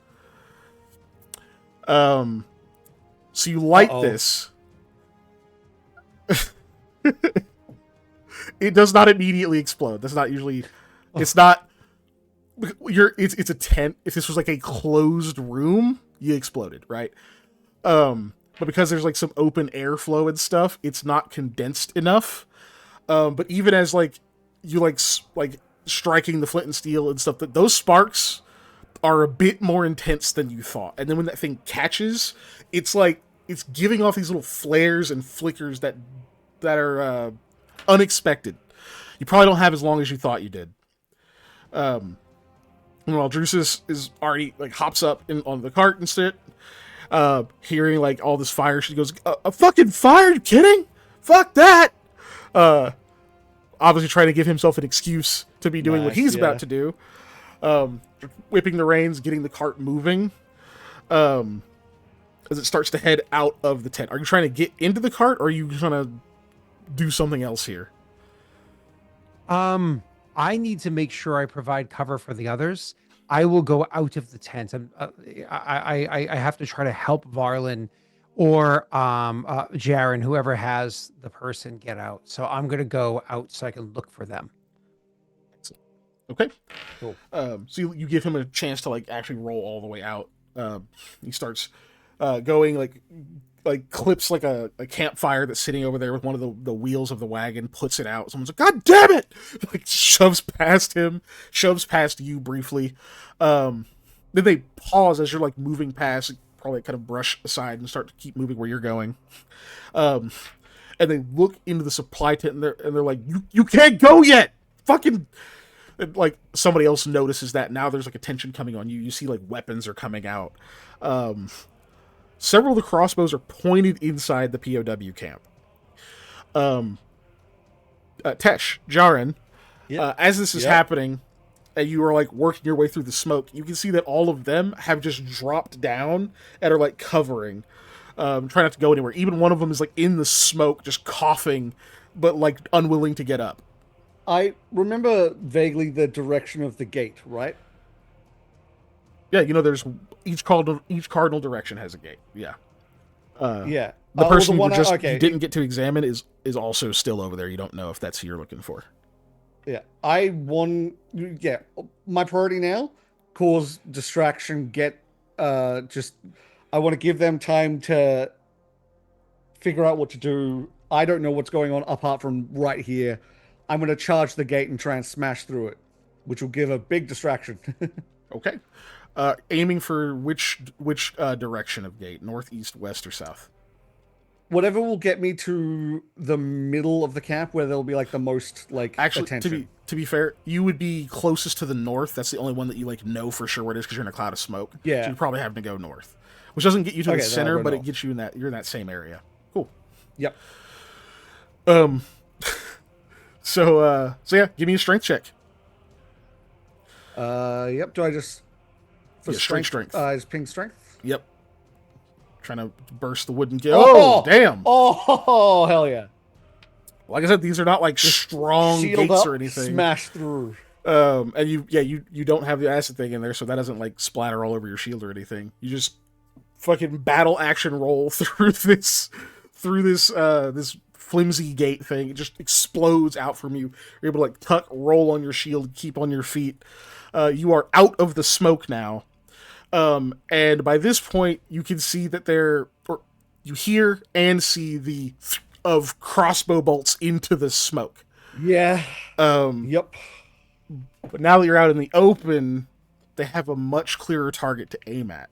So you light this. It does not immediately explode. That's not usually. It's not. It's a tent. If this was like a closed room, you exploded, right? But because there's like some open airflow and stuff, it's not condensed enough. But even as like you like striking the flint and steel and stuff, that those sparks are a bit more intense than you thought. And then when that thing catches, it's like it's giving off these little flares and flickers that are unexpected. You probably don't have as long as you thought you did. While Drusus is already like hops up on the cart and shit, hearing like all this fire, she goes, "A fucking fire? Are you kidding? Fuck that!" Obviously trying to give himself an excuse to be doing what he's about to do. Whipping the reins, getting the cart moving. As it starts to head out of the tent. Are you trying to get into the cart, or are you trying to do something else here? I need to make sure I provide cover for the others. I will go out of the tent. I have to try to help Varlin or Jaren, whoever has the person, get out. So I'm going to go out so I can look for them. Okay. Cool. So you give him a chance to like actually roll all the way out. He starts going like clips like a campfire that's sitting over there with one of the wheels of the wagon, puts it out. Someone's like, "God damn it!" Like shoves past him, shoves past you briefly. Then they pause as you're like moving past, probably kind of brush aside and start to keep moving where you're going. And they look into the supply tent and they're like, you can't go yet! Fucking... And, like, somebody else notices that. Now there's, like, a tension coming on you. You see, like, weapons are coming out. Several of the crossbows are pointed inside the POW camp. Tesh, Jaren, as this is happening, and you are, like, working your way through the smoke, you can see that all of them have just dropped down and are, like, covering. Trying not to go anywhere. Even one of them is, like, in the smoke, just coughing, but, like, unwilling to get up. I remember vaguely the direction of the gate, right? Yeah, you know, there's each cardinal direction has a gate. Yeah. Yeah. The person well, you didn't get to examine is also still over there. You don't know if that's who you're looking for. Yeah. My priority now, cause distraction, get I want to give them time to figure out what to do. I don't know what's going on apart from right here. I'm going to charge the gate and try and smash through it, which will give a big distraction. Okay. Aiming for which direction of gate? North, east, west, or south? Whatever will get me to the middle of the camp where there'll be like the most like attention. To be fair, you would be closest to the north. That's the only one that you like know for sure where it is because you're in a cloud of smoke. Yeah. So you probably have to go north, which doesn't get you to the center, but north. it gets you you're in that same area. Cool. Yep. So yeah, give me a strength check. Yep. Do I just strength? Just ping strength. Yep. Trying to burst the wooden gate. Oh, damn! Oh, hell yeah! Like I said, these are not like strong gates or anything. Smash through. And you don't have the acid thing in there, so that doesn't like splatter all over your shield or anything. You just fucking battle action roll through this flimsy gate thing. It just explodes out from you. You're able to like tuck, roll on your shield, keep on your feet. You are out of the smoke now. And by this point, you can see that you hear and see of crossbow bolts into the smoke. Yeah. Yep. But now that you're out in the open, they have a much clearer target to aim at.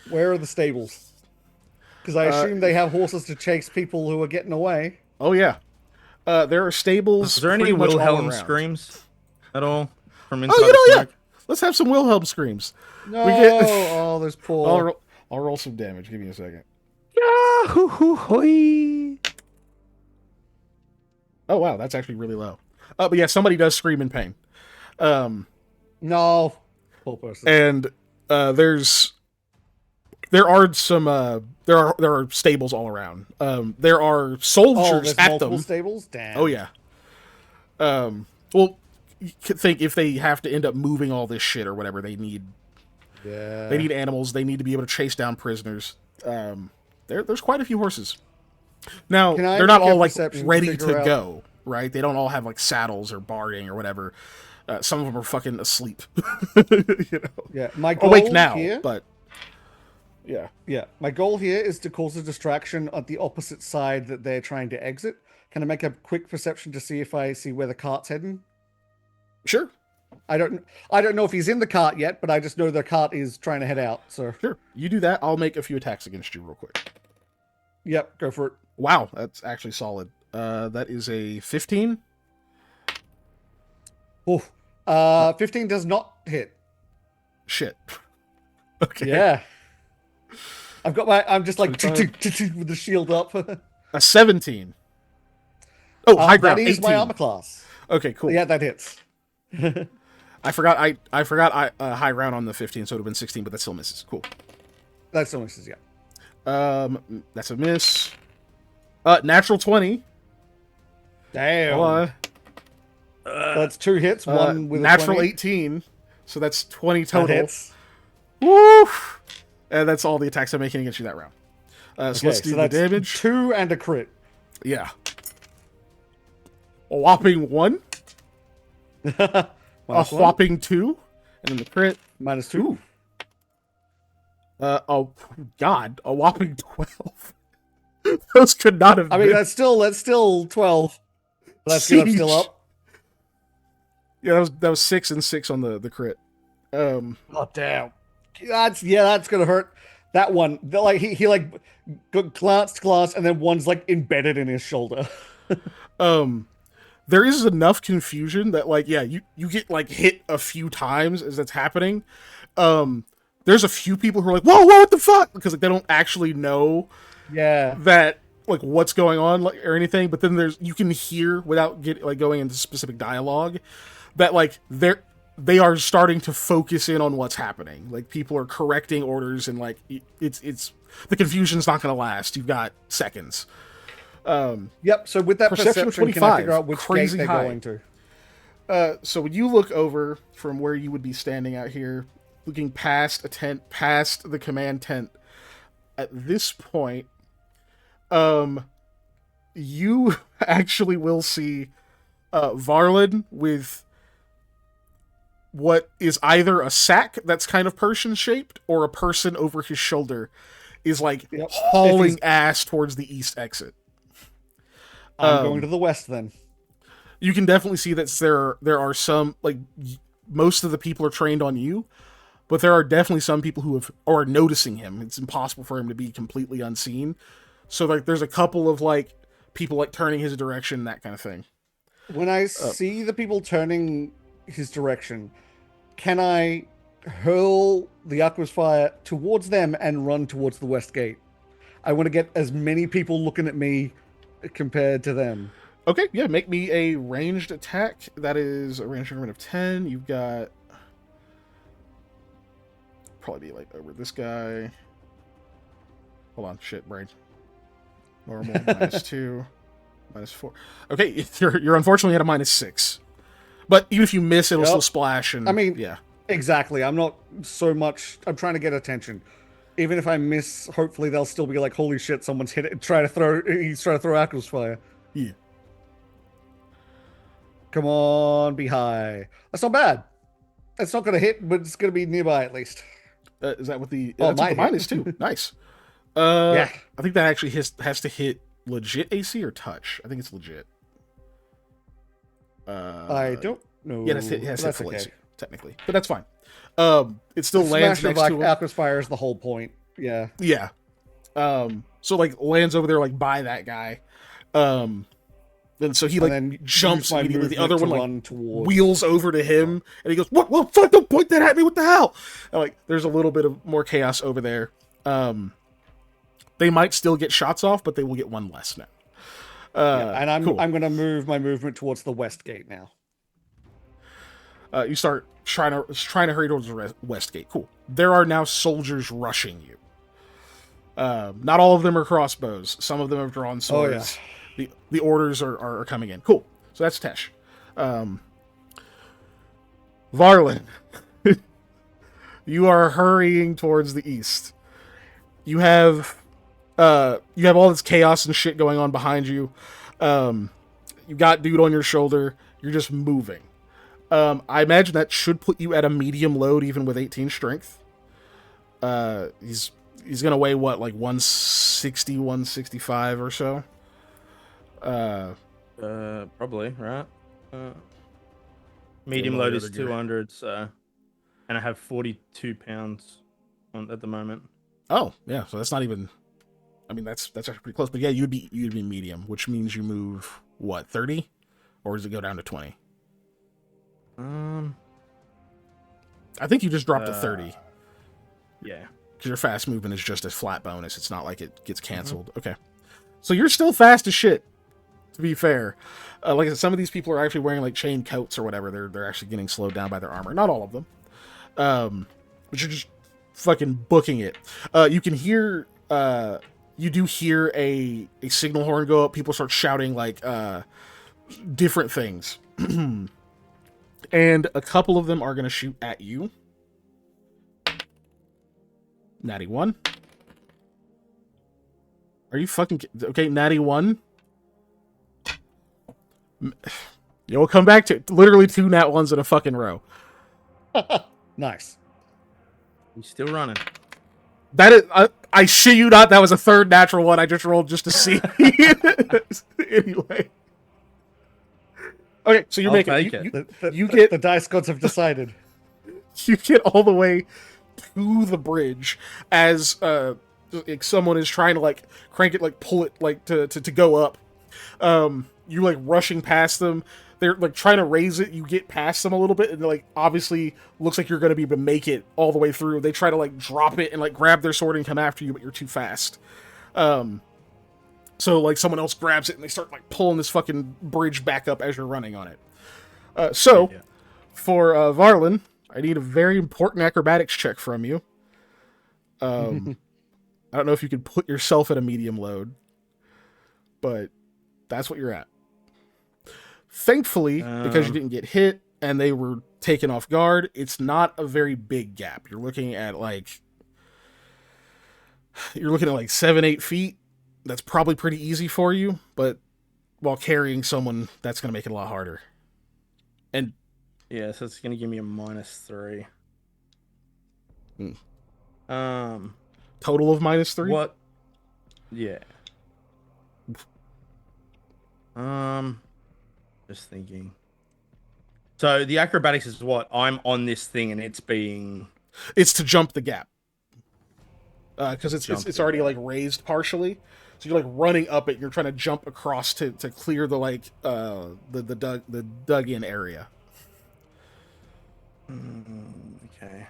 Where are the stables? Because I assume they have horses to chase people who are getting away. Oh yeah. There are stables. Is there any Wilhelm screams at all from inside the smoke? Yeah. Let's have some Wilhelm screams. No. Oh, there's poor. I'll roll some damage. Give me a second. Oh wow, that's actually really low. But yeah, somebody does scream in pain. No. Poor person. And there are stables all around. There are soldiers at them. Stables? Damn. Oh yeah. Well, you could think if they have to end up moving all this shit or whatever, they need animals. They need to be able to chase down prisoners. There's quite a few horses. Now they're not all like ready to go, right? They don't all have like saddles or barding or whatever. Some of them are fucking asleep. You know? Yeah, my goal awake now, here, but yeah. Yeah, my goal here is to cause a distraction at the opposite side that they're trying to exit. Can I make a quick perception to see if I see where the cart's heading? Sure. I don't know if he's in the cart yet, but I just know the cart is trying to head out. So sure, you do that. I'll make a few attacks against you real quick. Yep, go for it. Wow, that's actually solid. That is a 15. Oh, 15 does not hit. Shit. Okay. Yeah. I'm just like with the shield up. A 17. Oh, high ground. That is 18. my armor class. Okay, cool. Yeah, that hits. I forgot high ground on the 15, so it would have been 16, but that still misses. Cool. That still misses, yeah. That's a miss. Natural 20. Damn. That's 2 hits, one with natural a 20. 18. So that's 20 total. That hits. Woo! And that's all the attacks I'm making against you that round. So let's do the that's damage. 2 and a crit. Yeah. A whopping 1. A whopping 2. And then the crit. Minus 2. Oh God, a whopping 12. Those could not have. I mean, that's still 12. That's good. I'm still up. Yeah, that was 6 and 6 on the crit. Oh damn. That's gonna hurt. That one, like he like glanced, and then one's like embedded in his shoulder. There is enough confusion that like you get like hit a few times as that's happening. There's a few people who are like, whoa, what the fuck? Because like they don't actually know that like what's going on like, or anything. But then you can hear without going into specific dialogue that like they are starting to focus in on what's happening. Like people are correcting orders and like it's the confusion's not going to last. You've got seconds. Yep. So with that perception, 25, can I figure out which crazy gate they're high. going to? So when you look over from where you would be standing out here, looking past a tent, past the command tent, at this point, you actually will see Varlin with what is either a sack that's kind of person-shaped or a person over his shoulder is like hauling ass towards the east exit. I'm going to the west then. You can definitely see that there are some, like, most of the people are trained on you, but there are definitely some people who are noticing him. It's impossible for him to be completely unseen. So like there's a couple of like people like turning his direction, that kind of thing. When I see the people turning his direction, can I hurl the Aqua's fire towards them and run towards the west gate? I want to get as many people looking at me compared to them. Okay, yeah, make me a ranged attack. That is a range increment of 10. You've got probably be like over this guy. Hold on, shit, brain. Normal -2, -4. Okay, you're unfortunately at a -6. But even if you miss, it'll still splash. And I mean, yeah, exactly. I'm not so much. I'm trying to get attention. Even if I miss, hopefully they'll still be like, "Holy shit, someone's hit it!" He's trying to throw Aqua's fire. Yeah. Come on, be high. That's not bad. It's not going to hit, but it's going to be nearby at least. Is that what the? That's what the -2. Nice. Yeah. I think that actually has to hit legit AC or touch. I think it's legit. I don't know. Yeah, it has to hit full okay. AC, technically, but that's fine. It still The lands smash next to him. Aqua's fire is the whole point. Yeah. Yeah. So like lands over there like by that guy. And so he like then jumps immediately. The other one like towards... wheels over to him and he goes, "What? Well, fuck! Don't point that at me! What the hell?" And, like there's a little bit of more chaos over there. They might still get shots off, but they will get one less now. and I'm cool. I'm going to move my movement towards the west gate now. You start trying to hurry towards the west gate. Cool. There are now soldiers rushing you. Not all of them are crossbows. Some of them have drawn swords. Oh, yeah. The orders are coming in. Cool. So that's Tesh. Varlin, you are hurrying towards the east. You have all this chaos and shit going on behind you. You got dude on your shoulder. You're just moving. I imagine that should put you at a medium load, even with 18 strength. He's gonna weigh what, like 160, 165 or so. Probably, right? Medium load is 200, so, and I have 42 pounds at the moment. Oh, yeah, so that's not even, I mean, that's actually pretty close, but yeah, you'd be medium, which means you move, what, 30? Or does it go down to 20? I think you just dropped to 30. Yeah. Because your fast movement is just a flat bonus. It's not like it gets canceled. Mm-hmm. Okay. So you're still fast as shit, to be fair. Like I said, some of these people are actually wearing like chain coats or whatever. They're actually getting slowed down by their armor. Not all of them. But you're just fucking booking it. You can hear, you do hear a signal horn go up. People start shouting like different things. And a couple of them are going to shoot at you. Natty 1. Are you fucking... Okay, Natty 1. You'll come back to literally 2 nat 1s in a fucking row. Nice. He's still running. That is... I shit you not, that was a 3rd natural 1 I just rolled just to see. Anyway. Okay, so you're making... You get... The dice gods have decided. You get all the way to the bridge as like someone is trying to like crank it, like pull it, like to go up. You like rushing past them. They're like trying to raise it. You get past them a little bit, and like obviously looks like you're going to be able to make it all the way through. They try to like drop it and like grab their sword and come after you, but you're too fast. So like someone else grabs it and they start like pulling this fucking bridge back up as you're running on it. For Varlin, I need a very important acrobatics check from you. I don't know if you could put yourself at a medium load, but that's what you're at. Thankfully, because you didn't get hit and they were taken off guard, it's not a very big gap. You're looking at like 7-8 feet. That's probably pretty easy for you, but while carrying someone, that's going to make it a lot harder. And yeah, so it's going to give me a -3. Total of -3? What? Yeah. Just thinking. So the acrobatics is what? I'm on this thing and it's to jump the gap. Because it's already like raised partially. So you're like running up it, you're trying to jump across to clear the like the dug in area. Okay.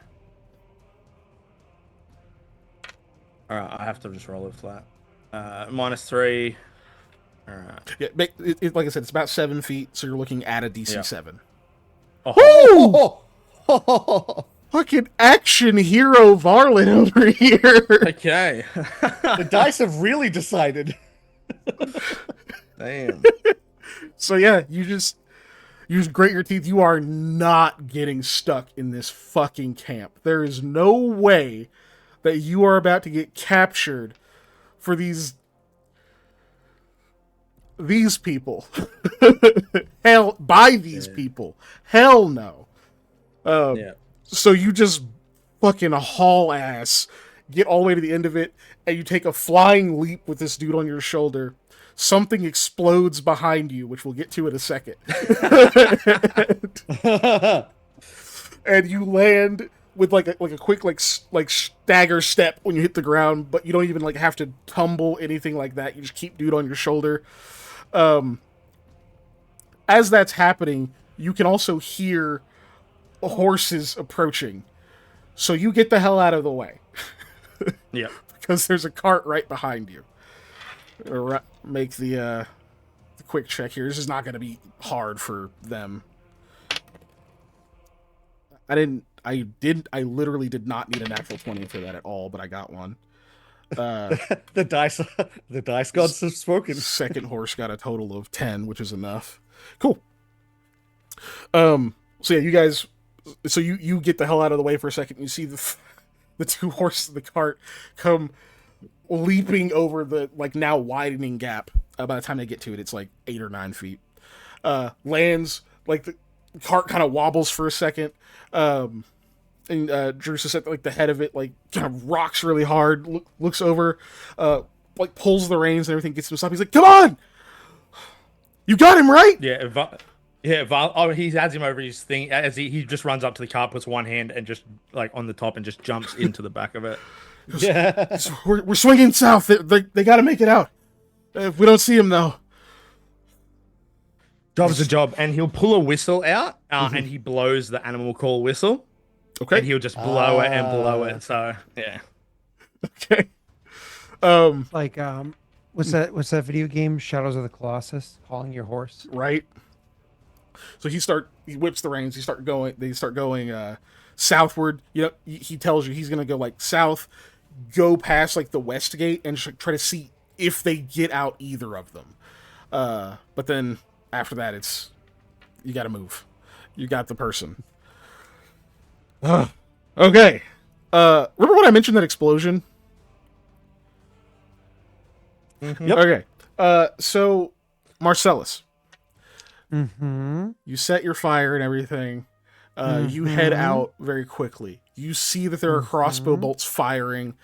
Alright, I have to just roll it flat. -3. Alright. Yeah, like I said, it's about 7 feet, so you're looking at a DC 7. Oh. Fucking action hero Varlin over here. Okay. The dice have really decided. Damn. So yeah, you just grate your teeth. You are not getting stuck in this fucking camp. There is no way that you are about to get captured for these people. Hell, by these people. Hell no. Yeah. So you just fucking haul ass, get all the way to the end of it, and you take a flying leap with this dude on your shoulder. Something explodes behind you, which we'll get to in a second. And you land with like a quick like stagger step when you hit the ground, but you don't even like have to tumble, anything like that. You just keep dude on your shoulder. As that's happening, you can also hear horses approaching. So you get the hell out of the way. Yeah. Because there's a cart right behind you. Make the quick check here. This is not going to be hard for them. I literally did not need a natural 20 for that at all, but I got one. The dice gods have spoken. Second horse got a total of 10, which is enough. Cool. So yeah, you guys. So you get the hell out of the way for a second. You see the two horses in the cart come leaping over the like now widening gap. By the time they get to it, it's like 8 or 9 feet. Lands, like the cart kind of wobbles for a second. And Druce is at like the head of it, like kind of rocks really hard. Looks over, like pulls the reins and everything. Gets him to stop. He's like, "Come on, you got him right." Yeah, he has him over his thing as he just runs up to the car, puts one hand and just like on the top and just jumps into the back of it. Yeah, we're swinging south. They got to make it out. If we don't see him though, job's a job. And he'll pull a whistle out, and he blows the animal call whistle. Okay, and he'll just blow it and blow it. So yeah. Okay. Like what's that video game? Shadows of the Colossus, calling your horse. Right. So he whips the reins. They start going southward. You know, he tells you he's gonna go like south, go past like the west gate, and try to see if they get out either of them. But then after that, it's you got to move. You got the person. Okay. Remember when I mentioned that explosion? Mm-hmm. Yep. Okay. So Marcellus. Mm-hmm. You set your fire and everything. You head out very quickly. You see that there are crossbow bolts firing.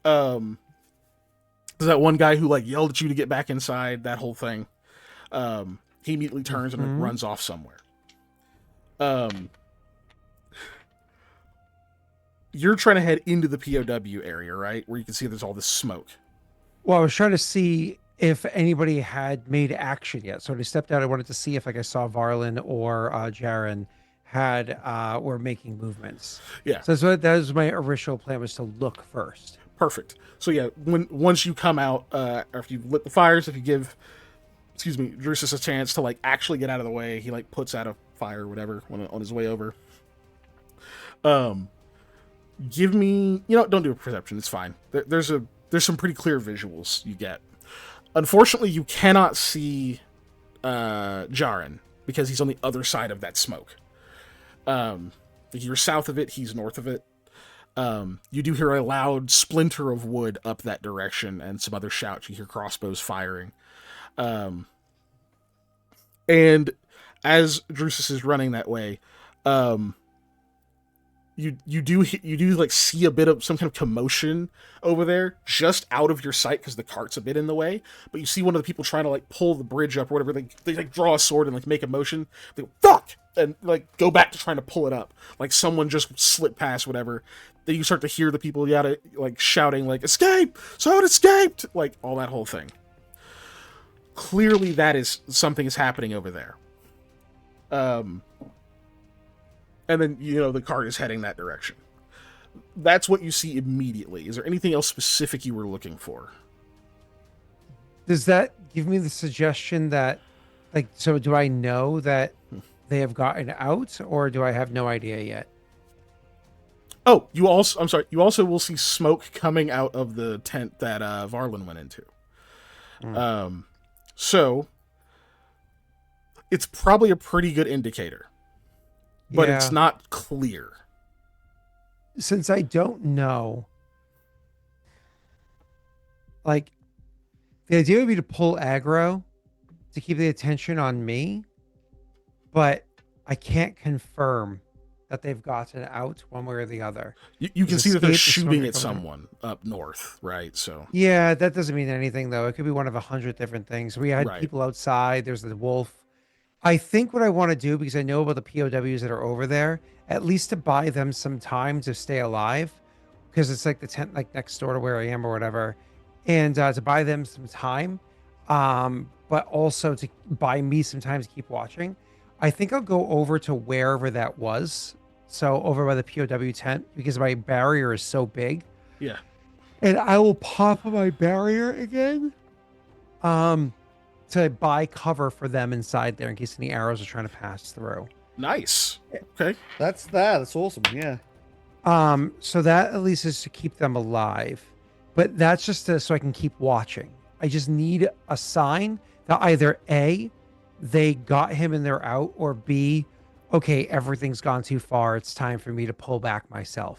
There's that one guy who like yelled at you to get back inside, that whole thing. He immediately turns and like, runs off somewhere. you're trying to head into the POW area, right? Where you can see there's all this smoke. Well, I was trying to see if anybody had made action yet. So when I stepped out, I wanted to see if like I saw Varlin or Jaren had were making movements. Yeah. So that was my original plan, was to look first. Perfect. So yeah, once you come out, after you've lit the fires, if you give, Drusus a chance to like actually get out of the way, he like puts out a fire or whatever on his way over. Give me, don't do a perception. It's fine. There's some pretty clear visuals you get. Unfortunately, you cannot see Jaren because he's on the other side of that smoke. You're south of it, he's north of it. You do hear a loud splinter of wood up that direction and some other shouts. You hear crossbows firing. And as Drusus is running that way, you do like see a bit of some kind of commotion over there, just out of your sight because the cart's a bit in the way. But you see one of the people trying to like pull the bridge up or whatever. They like draw a sword and like make a motion. They go, fuck, and like go back to trying to pull it up. Like someone just slipped past whatever. Then you start to hear the people like shouting like, escape! Someone escaped! Like all that whole thing. Clearly something is happening over there. And then, the cart is heading that direction. That's what you see immediately. Is there anything else specific you were looking for? Does that give me the suggestion that, like, so do I know that they have gotten out, or do I have no idea yet? Oh, you also will see smoke coming out of the tent that Varlin went into. So it's probably a pretty good indicator. But it's not clear. Since I don't know, like, the idea would be to pull aggro to keep the attention on me, but I can't confirm that they've gotten out one way or the other. You can see that they're shooting at someone up north, right? So yeah, that doesn't mean anything, though. It could be one of 100 different things. We had people outside. There's the wolf. I think what I want to do, because I know about the POWs that are over there, at least to buy them some time to stay alive, because it's like the tent like next door to where I am or whatever, and to buy them some time, but also to buy me some time to keep watching. I think I'll go over to wherever that was, so over by the POW tent, because my barrier is so big. Yeah. And I will pop my barrier again. To buy cover for them inside there in case any arrows are trying to pass through. Nice. Okay. That's awesome. Yeah. So that at least is to keep them alive, but that's just so I can keep watching. I just need a sign that either A, they got him and they're out, or B, okay, everything's gone too far. It's time for me to pull back myself.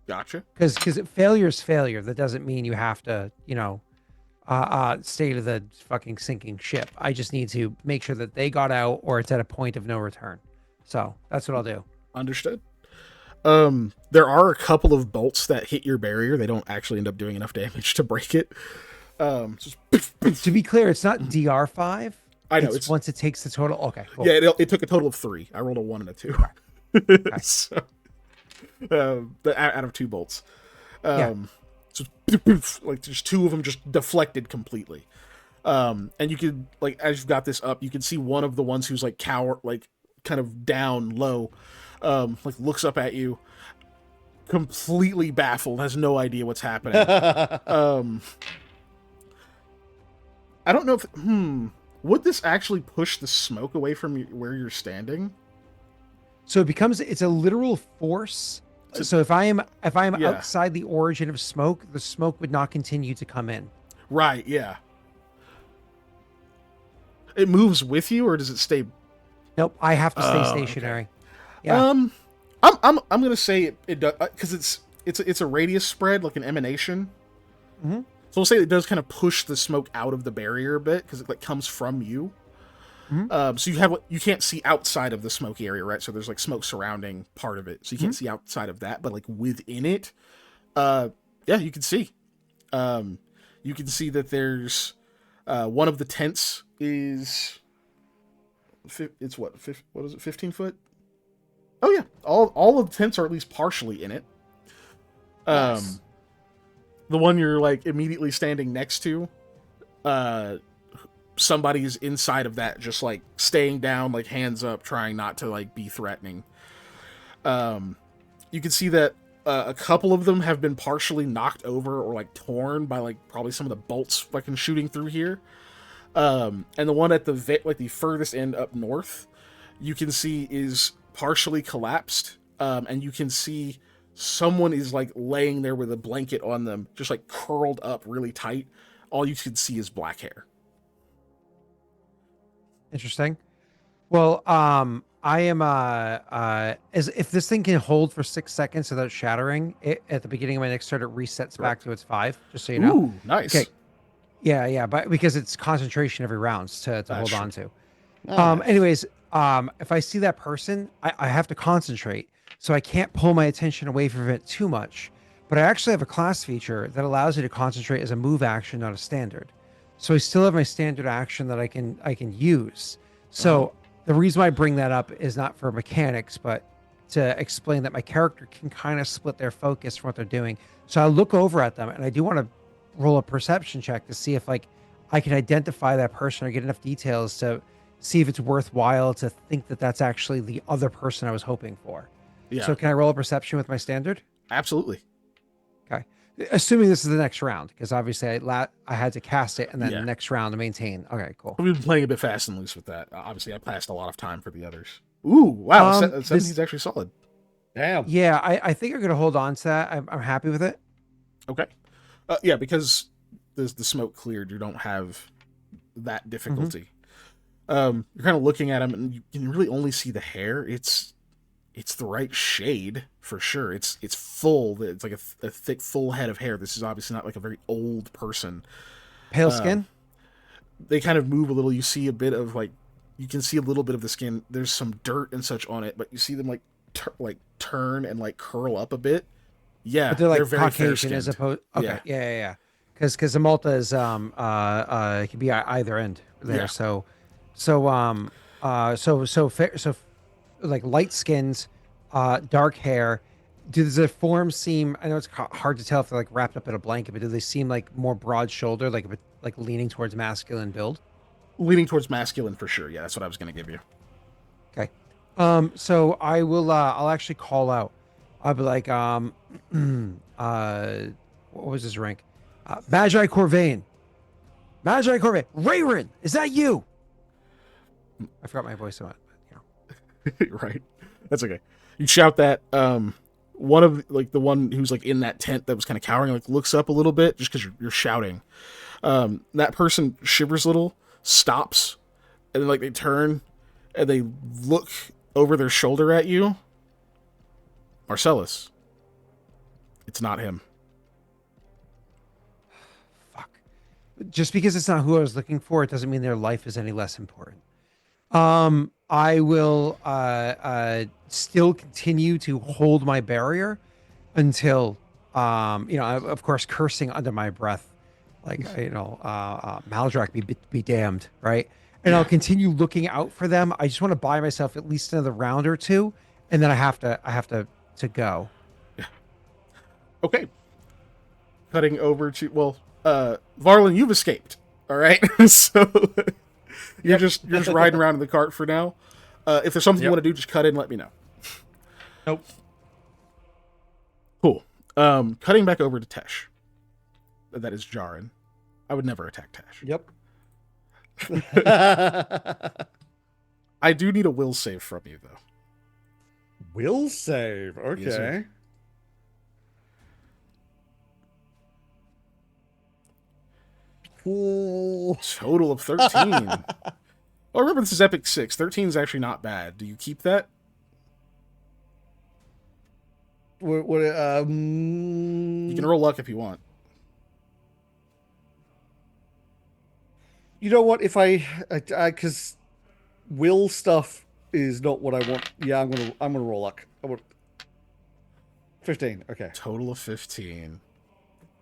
Gotcha. Because failure is failure. That doesn't mean you have to, stay to the fucking sinking ship. I just need to make sure that they got out, or it's at a point of no return. So that's what I'll do. Understood. There are a couple of bolts that hit your barrier. They don't actually end up doing enough damage to break it. To be clear, it's not DR5. I know. It's once it takes the total. Okay. Cool. Yeah, it took a total of 3. I rolled a 1 and a 2. Okay. So, out of 2 bolts. So, like, just 2 of them just deflected completely. And you could, like, as you've got this up, you can see one of the ones who's like kind of down low, like looks up at you, completely baffled, has no idea what's happening. I don't know if would this actually push the smoke away from where you're standing? So it's a literal force. So if I am outside the origin of smoke, the smoke would not continue to come in. Right. Yeah. It moves with you, or does it stay? Nope. I have to stay stationary. Okay. Yeah. I'm gonna say it does, because it's a radius spread, like an emanation. Mm-hmm. So we'll say it does kind of push the smoke out of the barrier a bit because it like comes from you. Mm-hmm. So you can't see outside of the smoky area, right? So there's like smoke surrounding part of it, so you can't see outside of that, but like within it, you can see. You can see that there's one of the tents is what is it, 15 foot? Oh yeah, all of the tents are at least partially in it. Nice. The one you're like immediately standing next to, somebody's inside of that, just like staying down, like hands up, trying not to like be threatening. You can see that a couple of them have been partially knocked over or like torn by like probably some of the bolts fucking shooting through here. And the one at the the furthest end up north, you can see is partially collapsed. And you can see someone is like laying there with a blanket on them, just like curled up really tight. All you can see is black hair. Interesting. Well, I am as if this thing can hold for 6 seconds without shattering, it at the beginning of my next turn it resets back to its 5, just so you know. Ooh, nice. Okay. Yeah, but because it's concentration every round to hold true. on to. Nice. Anyways, if I see that person, I have to concentrate. So I can't pull my attention away from it too much. But I actually have a class feature that allows you to concentrate as a move action, not a standard. So I still have my standard action that I can use. So the reason why I bring that up is not for mechanics, but to explain that my character can kind of split their focus from what they're doing. So I look over at them and I do want to roll a perception check to see if like I can identify that person or get enough details to see if it's worthwhile to think that that's actually the other person I was hoping for. Yeah, So can I roll a perception with my standard? absolutely. Okay. Assuming this is the next round, because obviously I had to cast it and then Yeah. the next round to maintain. Okay, cool. We've been playing a bit fast and loose with that. Obviously, I passed a lot of time for the others. Ooh, wow, 17's actually solid. Damn. Yeah, I think I'm going to hold on to that. I'm happy with it. Okay. Yeah, because the smoke cleared, you don't have that difficulty. You're kind of looking at him, and you can really only see the hair. It's the right shade for sure. It's full. It's like a thick, full head of hair. This is obviously not like a very old person. Pale skin? They kind of move a little. You see a bit of like, you can see a little bit of the skin. There's some dirt and such on it, but you see them like turn and like curl up a bit. Yeah, But they're like very Caucasian as fair-skinned. opposed. Okay, yeah. Because the Malta is it could be either end there. Yeah. So like light skins, dark hair. Does the form seem? I know it's hard to tell if they're like wrapped up in a blanket, but do they seem like more broad shoulder, like leaning towards masculine build? Leaning towards masculine for sure. Yeah, that's what I was going to give you. Okay. So I will. I'll actually call out. I'll be like, what was his rank? Magi Corvain. Rayron, is that you? I forgot my voice on it. But, you know. Right. That's okay. You shout that. One of like the one who's like in that tent that was kind of cowering, like looks up a little bit just because you're shouting. That person shivers a little, stops, and then like they turn and they look over their shoulder at you. Marcellus. It's not him. Fuck. Just because it's not who I was looking for, it doesn't mean their life is any less important. I will still continue to hold my barrier until of course cursing under my breath, like Maldrak be damned, right? And I'll continue looking out for them. I just want to buy myself at least another round or two, and then I have to go. Okay. Cutting over to Varlin, you've escaped. All right, so you're just riding around in the cart for now. If there's something you want to do, just cut in. Let me know. Nope. Cool. Cutting back over to Tesh. That is Jaren. I would never attack Tesh. Yep. I do need a will save from you though. Will save. Okay. Yes, sir. Cool. Total of 13. Oh, remember this is Epic 6. 13 is actually not bad. Do you keep that? You You can roll luck if you want. You know what? If I because will stuff is not what I want. Yeah, I'm gonna roll luck. 15. Okay. Total of 15.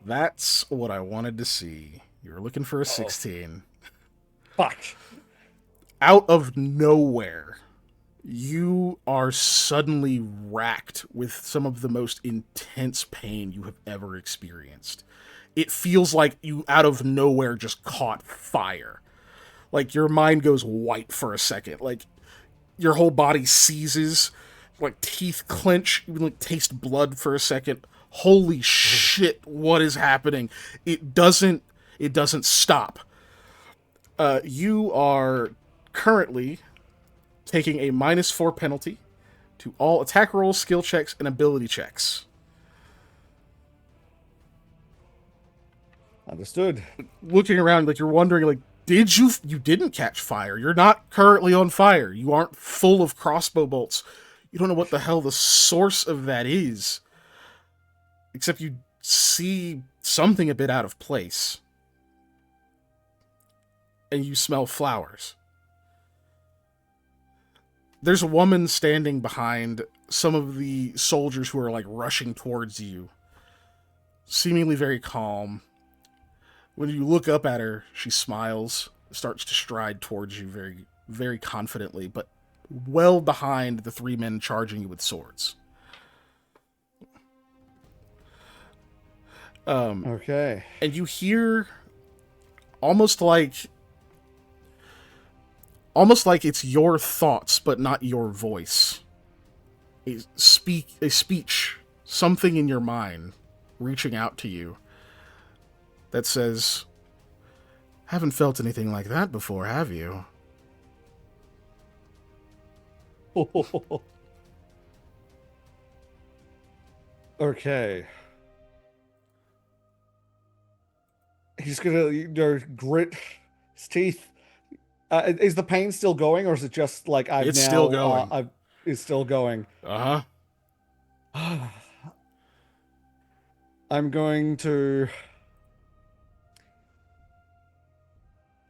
That's what I wanted to see. You were looking for a 16. Fuck. Out of nowhere, You are suddenly racked with some of the most intense pain you have ever experienced. It feels like you out of nowhere just caught fire. Like your mind goes white for a second. Like your whole body seizes, like teeth clench, you like taste blood for a second. Holy shit, what is happening? It doesn't stop. You are currently taking a -4 penalty to all attack rolls, skill checks, and ability checks. Understood. Looking around, like you're wondering, like, you didn't catch fire? You're not currently on fire. You aren't full of crossbow bolts. You don't know what the hell the source of that is, except you see something a bit out of place, and you smell flowers. There's a woman standing behind some of the soldiers who are like rushing towards you, seemingly very calm. When you look up at her, she smiles, starts to stride towards you very, very confidently, but well behind the 3 men charging you with swords. Okay. And you hear almost like it's your thoughts, but not your voice. A speech, something in your mind reaching out to you that says, "Haven't felt anything like that before, have you?" Okay. He's gonna, grit his teeth. Is the pain still going, or is it just like It's still going. It's still going. Uh-huh. I'm going to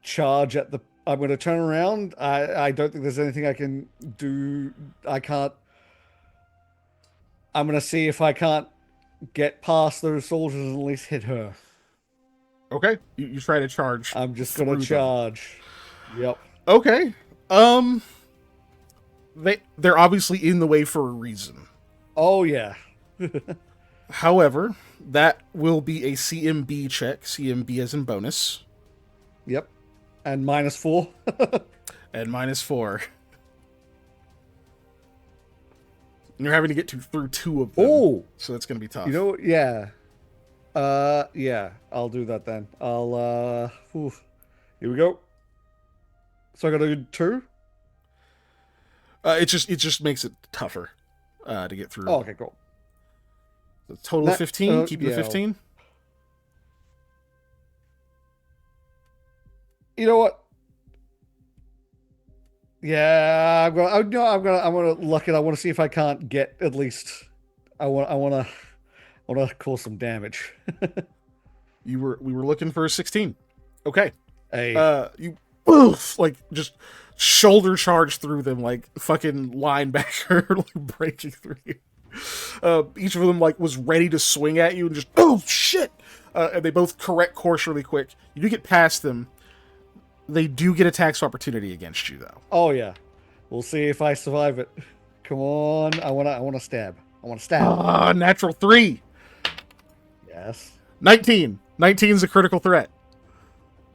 charge at the. I'm going to turn around. I don't think there's anything I can do. I can't. I'm going to see if I can't get past those soldiers and at least hit her. Okay. You try to charge. I'm just going to through them. charge. Yep. Okay. They're obviously in the way for a reason. Oh, yeah. However, that will be a CMB check. CMB as in bonus. Yep. And -4. And -4. And you're having to get through 2 of them. Oh! So that's going to be tough. You know, yeah. Yeah, I'll do that then. Here we go. So I gotta do 2? It just makes it tougher to get through. Oh, okay, cool. So total of 15. Keep you yeah. 15. You know what? Yeah, I'm gonna luck it. I want to see if I can't get at least. I want to cause some damage. We were looking for a 16. Okay. Hey. You oof, like just shoulder charge through them like fucking linebacker, like breaking through you. Each of them like was ready to swing at you and just shit. And they both correct course really quick. You do get past them. They do get attacks of opportunity against you though. Oh yeah. We'll see if I survive it. Come on. I wanna stab. I wanna stab. Natural 3. Yes. 19. 19's a critical threat.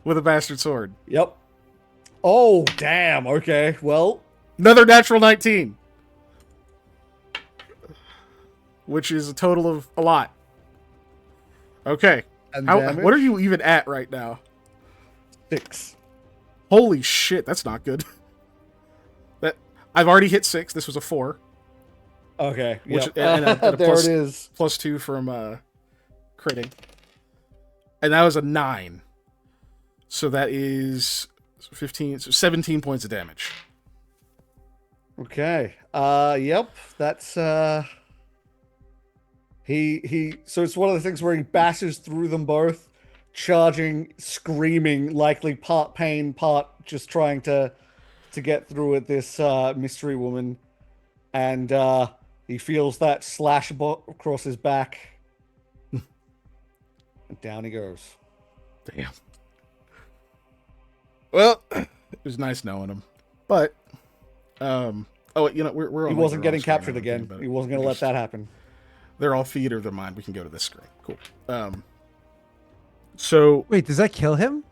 With a bastard sword. Yep. Oh, damn. Okay. Well. Another natural 19. Which is a total of a lot. Okay. And what are you even at right now? 6. Holy shit, that's not good. I've already hit 6. This was a 4. Okay. Which, yep. and a there plus, it is. +2 from critting. And that was a 9. So that is 15, so 17 points of damage. Okay. Yep. That's he so it's one of the things where he bashes through them both, charging, screaming, likely part pain, part just trying to get through at this mystery woman. And he feels that slash across his back. And down he goes. Damn. Well, it was nice knowing him. But Oh, you know, we're He on, wasn't like, the getting wrong screen captured and everything, again. but He wasn't going to let that happen. They're all theater of the mind. We can go to this screen. Cool. So Wait, does that kill him?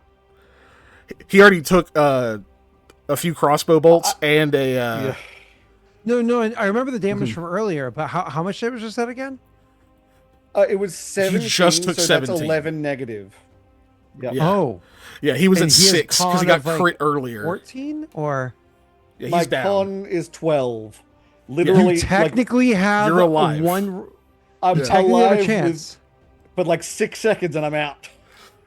he already took a few crossbow bolts and a. Yeah. No, and I remember the damage from earlier, but how much damage was that again? It was 17, just took so 17. that's 11 negative. Yep. Yeah. Oh, Yeah, he was and at he has 6 because he con got of, like, crit earlier. 14 or Yeah, My he's down. con is 12. Literally, you technically have you're alive. one. I'm Technically have a alive chance. but like 6 seconds and I'm out.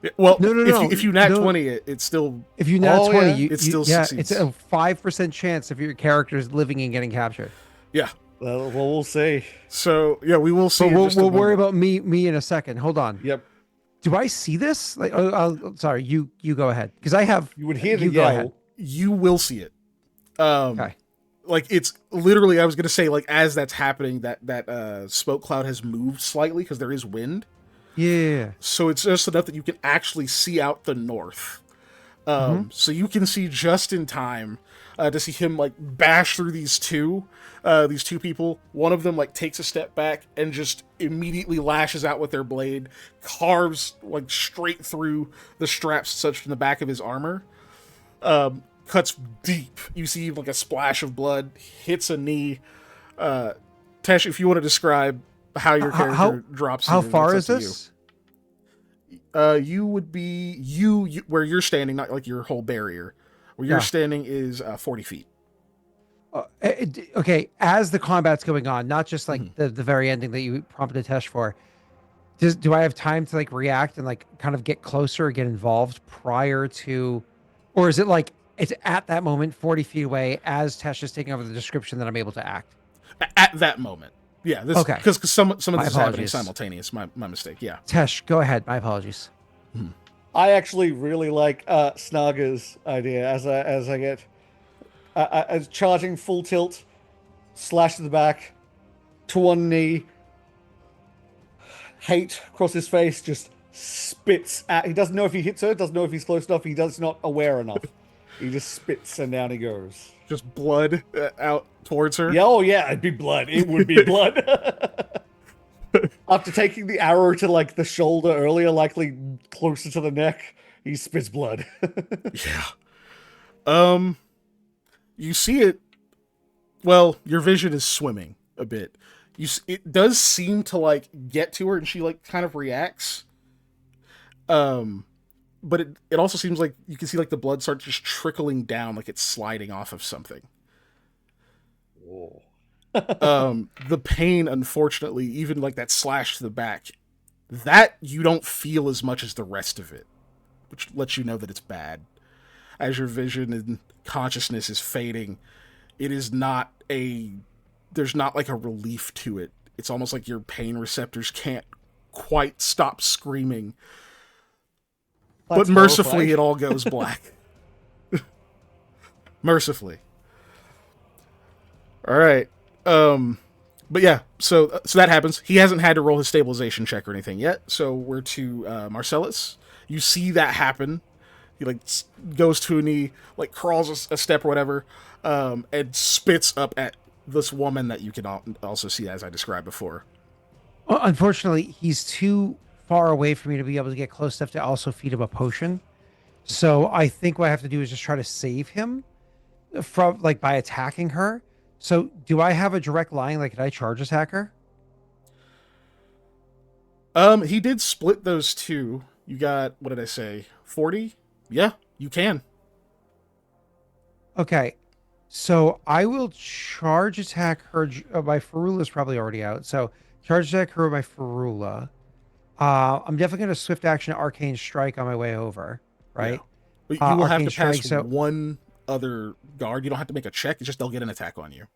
Yeah, well, No. if you nat No. 20, it's still. If you nat Oh, 20, yeah. It still yeah, succeeds. it's a 5% chance of your characters living and getting captured. Yeah. Well, we'll see. So yeah, we will see. But in just a we'll worry moment. about me in a second. Hold on. Yep. Do I see this? Like, sorry, you go ahead because I have. You would hear the you go yell. ahead. You will see it. Okay. Like it's literally, I was gonna say, like as that's happening, that smoke cloud has moved slightly because there is wind. Yeah. So it's just enough that you can actually see out the north. So you can see just in time to see him like bash through these two people. One of them like takes a step back and just immediately lashes out with their blade, carves like straight through the straps such from the back of his armor. Cuts deep. You see like a splash of blood, hits a knee. Tesh, if you want to describe how your character drops. How in, far that's is up to you. this? You would be you where you're standing, not like your whole barrier. Where you're Yeah. standing is 40 feet. Okay, as the combat's going on, not just like the very ending that you prompted Tesh for. Do I have time to like react and like kind of get closer or get involved prior to, or is it like it's at that moment 40 feet away as Tesh is taking over the description that I'm able to act? At that moment. Yeah, this Okay. because some of My this is happening apologies. simultaneous. My mistake. Yeah. Tesh, go ahead. My apologies. I actually really like Snarga's idea as I get as charging full tilt, slash to the back, to one knee, hate across his face, just spits at. He doesn't know if he hits her, doesn't know if he's close enough. He does not aware enough. He just spits and down he goes. Just blood out towards her. Yeah, oh yeah, it'd be blood. It would be blood. After taking the arrow to like the shoulder earlier, likely closer to the neck, he spits blood. Yeah. You see it. Well, your vision is swimming a bit. It does seem to like get to her, and she like kind of reacts. But it also seems like you can see like the blood start just trickling down, like it's sliding off of something. Whoa. The pain, unfortunately, even like that slash to the back, that you don't feel as much as the rest of it, which lets you know that it's bad. As your vision and consciousness is fading, there's not like a relief to it. It's almost like your pain receptors can't quite stop screaming. That's But mercifully, horrifying. it all goes black. Mercifully. All right. But yeah, so that happens. He hasn't had to roll his stabilization check or anything yet. So we're to Marcellus. You see that happen. He like goes to a knee, like crawls a step or whatever, and spits up at this woman that you can also see as I described before. Well, unfortunately, he's too far away for me to be able to get close enough to also feed him a potion. So I think what I have to do is just try to save him from like by attacking her. So do I have a direct line? Like, could I charge attack her? He did split those two. You got, what did I say? 40? Yeah, you can. Okay. So I will charge attack her. My Ferula is probably already out. So charge attack her with my Ferula. I'm definitely going to swift action Arcane Strike on my way over, right? But you will have Arcane to pass Strike, so- one other guard. You don't have to make a check. It's just they'll get an attack on you.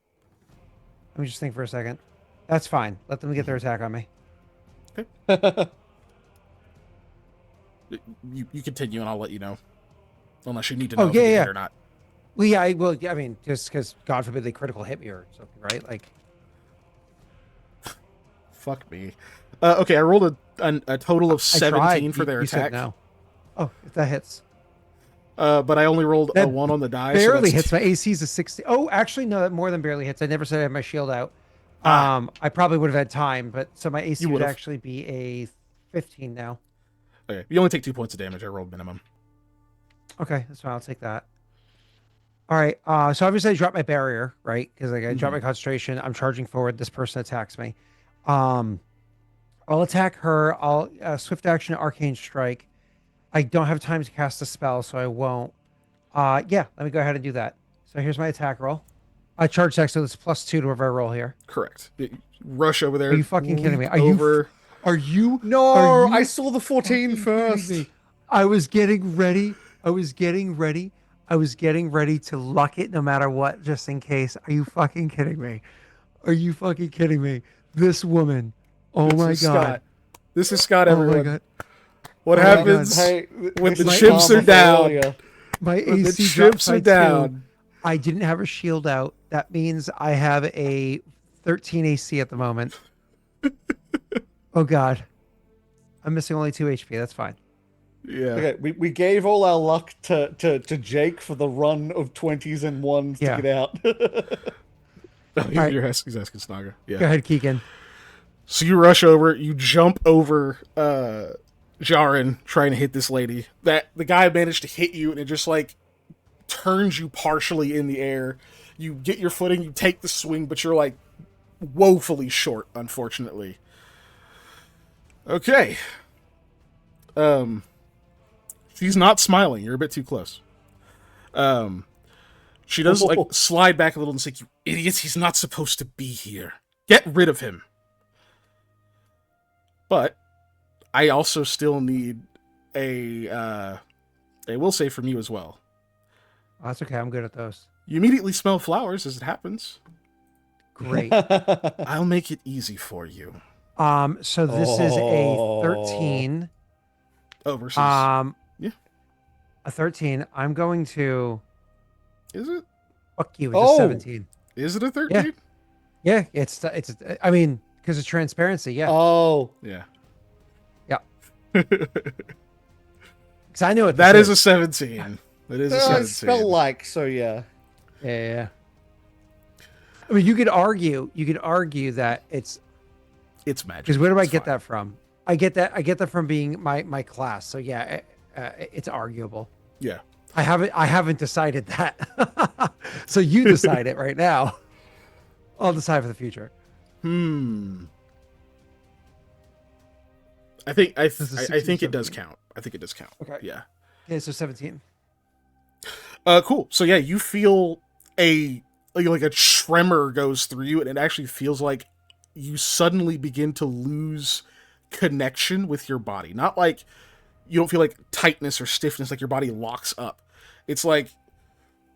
Let me just think for a second. That's fine. Let them get their attack on me. You continue, and I'll let you know. Unless you need to Oh, know if you yeah, did yeah. it or not. Well, yeah, I mean, just because God forbid they critical hit me or something, right? Like, Fuck me. Okay, I rolled a total of I tried. 17 for their You said attack. no. Oh, if that hits. but I only rolled a That 1 on the die. Barely so hits. My AC is a 60. Oh, actually, no, that more than barely hits. I never said I had my shield out. Ah. I probably would have had time, but so my AC You would would've. actually be a 15 now. Okay, you only take 2 points of damage. I rolled minimum. Okay, that's fine. I'll take that. All right. So obviously I dropped my barrier, right? Because like I dropped my concentration. I'm charging forward. This person attacks me. I'll attack her. I'll swift action arcane strike. I don't have time to cast a spell, so I won't. Yeah, let me go ahead and do that. So here's my attack roll. I charge attack, so it's +2 to whatever I roll here. Correct. Rush over there. Are you fucking kidding me? leap over. Are you? No, Are you I saw the 14 fucking first. kidding me? I was getting ready. I was getting ready to luck it no matter what, just in case. Are you fucking kidding me? Are you fucking kidding me? This woman. Oh This my is god. Scott. This is Scott. Oh Everyone. my god. What Oh my God. happens Hey, when this the is chips karma are for down? earlier. My When the AC chips dropped by are 2. down. I didn't have a shield out. That means I have a 13 AC at the moment. Oh god. I'm missing only 2 HP. That's fine. Yeah. Okay, we gave all our luck to Jaaek for the run of 20s and 1s Yeah. to get out. right. You're asking Snaga. Yeah. Go ahead, Keegan. So you rush over, you jump over Jaren trying to hit this lady. That the guy managed to hit you and it just like turns you partially in the air. You get your footing, you take the swing, but you're like woefully short, unfortunately. Okay. She's not smiling. You're a bit too close. She does like slide back a little and say, "You idiots, he's not supposed to be here. Get rid of him." But I also still need a will save from you as well. Oh, that's okay. I'm good at those. You immediately smell flowers as it happens. Great. I'll make it easy for you. So this is a 13. Oh, versus yeah. A 13. I'm going to Is it? fuck you with Oh. a 17. Is it a 13? Yeah, it's I mean, because of transparency, yeah. Oh, Yeah. Because I know what That this is a 17. That is a it 17. felt like, so yeah. Yeah. I mean, you could argue that it's It's magic. because where do I It's get fine. that from? I get that from being my class. So yeah, it's arguable. Yeah. I haven't decided that. So you decide it right now. I'll decide for the future. I think This is I think it does 16. count. I think it does count. Okay. Yeah. Okay, so 17. Cool. So yeah, you feel like a tremor goes through you, and it actually feels like you suddenly begin to lose connection with your body. Not like you don't feel like tightness or stiffness, like your body locks up. It's like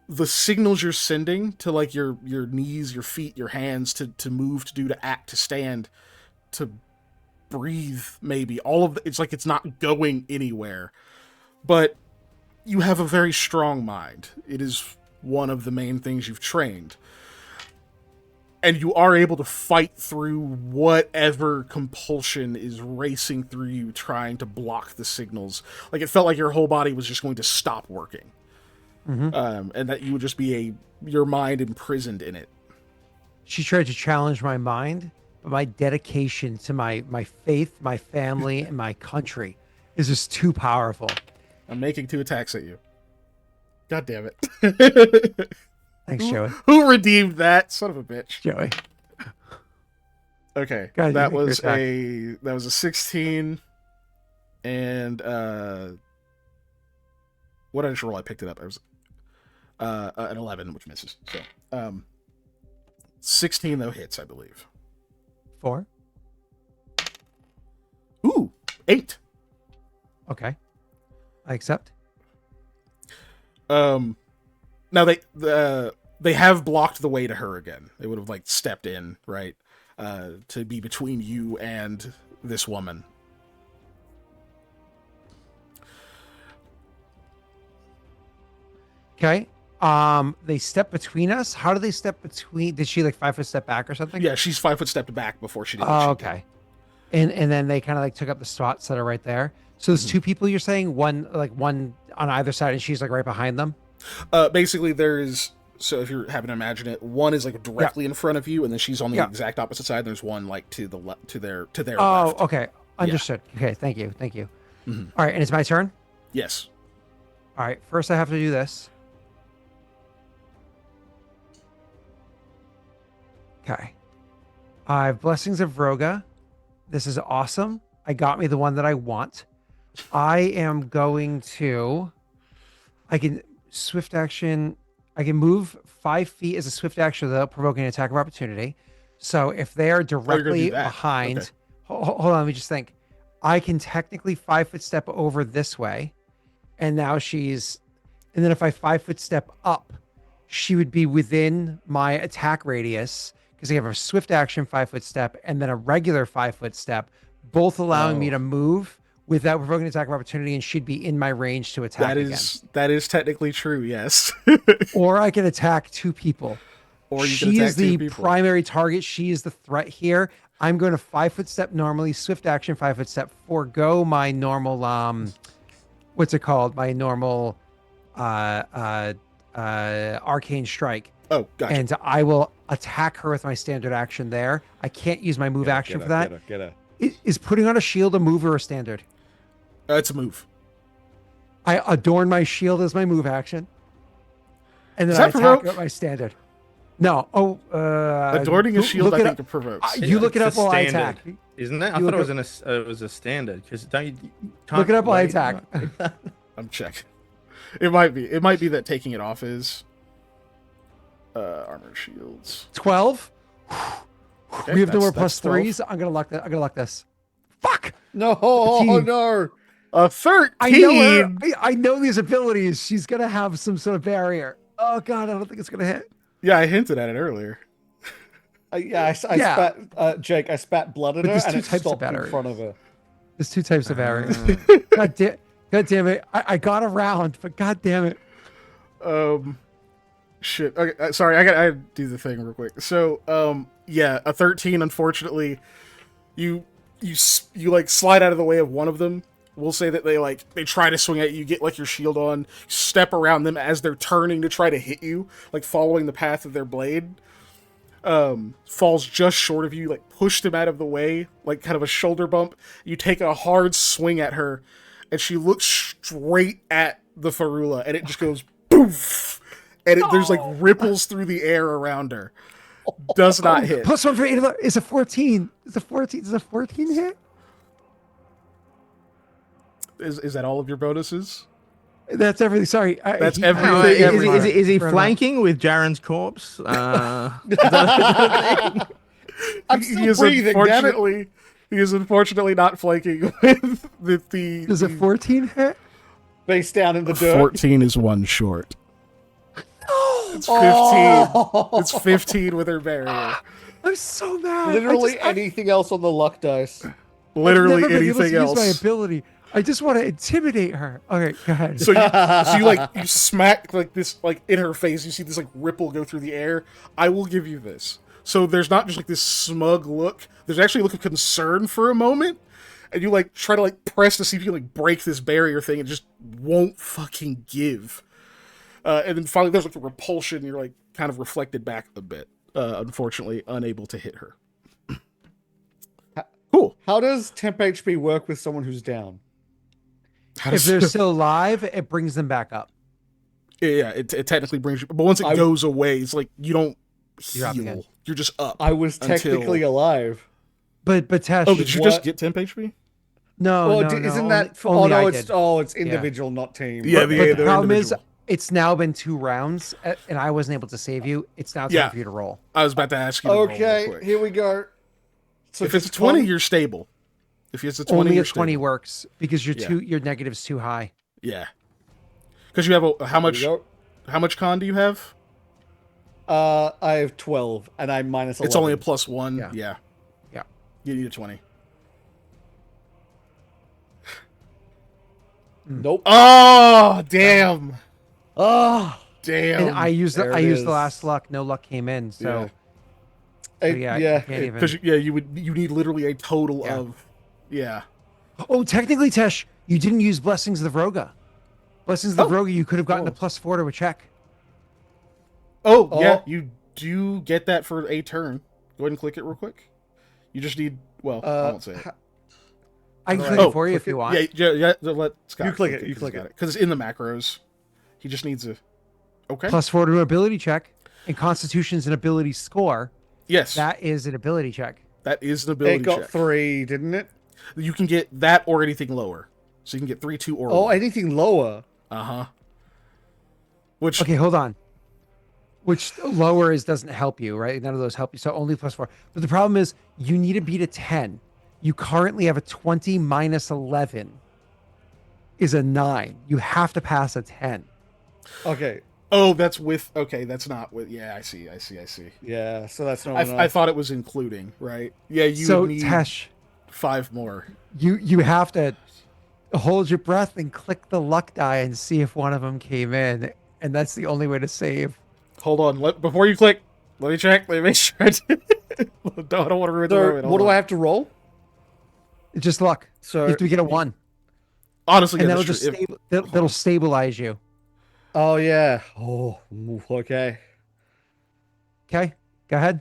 the signals you're sending to like your knees, your feet, your hands to move, to do, to act, to stand, to breathe, maybe all of it's like it's not going anywhere. But you have a very strong mind. It is one of the main things you've trained. And you are able to fight through whatever compulsion is racing through you, trying to block the signals. Like it felt like your whole body was just going to stop working. Mm-hmm. And that you would just be your mind imprisoned in it. She tried to challenge my mind, but my dedication to my faith, my family, and my country is just too powerful. I'm making 2 attacks at you. God damn it. Thanks, Joey. Who redeemed that? Son of a bitch. Joey. Okay. Go ahead, you that make your was attack. a 16 and what did I just roll? I picked it up. It was an 11, which misses. So 16 though hits, I believe. 4. Ooh, 8. Okay. I accept. Now they have blocked the way to her again. They would have like stepped in, right? To be between you and this woman. Okay. They step between us. How do they step between? Did she like 5 foot step back or something? Yeah, she's 5 foot stepped back before she did. what Oh, she okay. And then they kind of like took up the spots that are right there. So there's 2 people you're saying, one on either side, and she's like right behind them. Basically, there's so if you're having to imagine it, one is like directly in front of you, and then she's on the exact opposite side. And there's one like to the left, to their left. Okay, understood. Okay, thank you. All right, and it's my turn. Yes. All right, first I have to do this. Okay. I have Blessings of Vroga. This is awesome. I got me the one that I want. I am going to... I can swift action... I can move 5 feet as a swift action without provoking an attack of opportunity. So if they are directly behind... Okay. Hold on, let me just think. I can technically 5-foot step over this way. And now she's... And then if I 5-foot step up, she would be within my attack radius... because I have a swift action 5-foot step and then a regular 5-foot step, both allowing me to move without provoking an attack of opportunity, and she'd be in my range to attack again. That is technically true, yes. Or I can attack 2 people. Or you she is the primary target. She is the threat here. I'm going to 5-foot step normally, swift action 5-foot step, forego my normal what's it called? My normal arcane strike. Oh, gotcha. And I will attack her with my standard action there. I can't use my move action for that. Is putting on a shield a move or a standard? It's a move. I adorn my shield as my move action. And then I attack her at my standard. No. Adorning a shield, I think, to provoke. You look it up while I attack. Isn't it? I thought it was a standard. Because don't you look it up while I attack. I'm checking. It might be. It might be that taking it off is... armor shields. 12. Okay, we have no more plus 3s. I'm gonna lock this. Fuck! No, 13. No. A 13. I know her. I know these abilities. She's gonna have some sort of barrier. Oh god, I don't think it's gonna hit. Yeah, I hinted at it earlier. I spat. Jake, I spat blood at her, and it stopped in front of her. There's 2 types of barriers. God damn it! I got around, but god damn it. Shit. Okay, sorry, I gotta do the thing real quick. So, yeah, a 13. Unfortunately, you like slide out of the way of one of them. We'll say that they try to swing at you. You get like your shield on, step around them as they're turning to try to hit you, like following the path of their blade. Falls just short of you, like push them out of the way, like kind of a shoulder bump. You take a hard swing at her, and she looks straight at the Ferula, and it just goes poof. And there's like ripples through the air around her. Does not hit. +1 for 8 of them. It's a 14. It's a 14. Does a 14 hit? Is that all of your bonuses? That's everything. Sorry. That's everything. Is he flanking with Jaren's corpse? I'm still breathing, damn it. He is unfortunately not flanking with the... Does a 14 hit? Face down in the dirt. 14 is one short. It's 15. It's 15 with her barrier. I'm so mad. Literally anything else on the luck dice. Literally I've never been anything able to else. Use my ability. I just want to intimidate her. Okay, go ahead. So you smack like this, like in her face. You see this like ripple go through the air. I will give you this. So there's not just like this smug look. There's actually a look of concern for a moment, and you like try to like press to see if you can like break this barrier thing. It just won't fucking give. And then finally there's like a repulsion. You're like kind of reflected back a bit. Unfortunately, unable to hit her. Cool. How does temp HP work with someone who's down? If they're still alive, it brings them back up. Yeah, it technically brings you, but once it goes away, it's like you don't heal. You're just up. I was technically alive. But Tesh, oh, did you just get temp HP? No, isn't that? It's individual, not team. Yeah, but the problem is, it's now been 2 rounds, and I wasn't able to save you. It's now time for you to roll. I was about to ask you. Okay, here we go. So if it's a 20, you're stable. If it's a 20, only you're a 20 stable. works because your negative's too high. Yeah, because you have how much con do you have? I have 12, and I'm minus 11. It's only a +1. Yeah. You need a 20. Nope. Oh damn. Oh damn. And I used the last luck. No luck came in. So because you need literally a total of. Yeah. Oh, technically, Tesh, you didn't use Blessings of the Vroga. Blessings of the Oh. Rogue, you could have gotten a Oh. +4 to a check. Oh, Oh. yeah, you do get that for a turn. Go ahead and click it real quick. You just need, well, I won't say it. I can Right. click Oh, it for you if click you it. want. Yeah, let Scott You click it, 'cause you he's click got it. because it's in the macros. He just needs a. Okay. +4 to an ability check. And Constitution's an ability score. Yes, That is an ability check. that is an It ability got check. 3, didn't it? You can get that or anything lower. So you can get 3, 2, or Oh, 1. anything lower. Uh-huh. Which Okay, hold on. Which lower is doesn't help you, right? None of those help you. So only +4. But the problem is you need to beat a 10. You currently have a 20 minus 11 is a 9. You have to pass a 10. Okay. oh, that's with okay, that's not with yeah, I see. Yeah, so that's not I enough. thought it was including, right? Yeah, you So would need Tesh, 5 more. you have to hold your breath and click the luck die and see if one of them came in, and that's the only way to save. Hold on, before you click, let me check. Let me make sure I did. I don't want to ruin the So, moment. what Hold do on. I have to roll? Just luck. So, You have to get a 1, Honestly, and yeah, that'll that's just true. that'll stabilize you. oh yeah. Oh, okay. Okay, go ahead.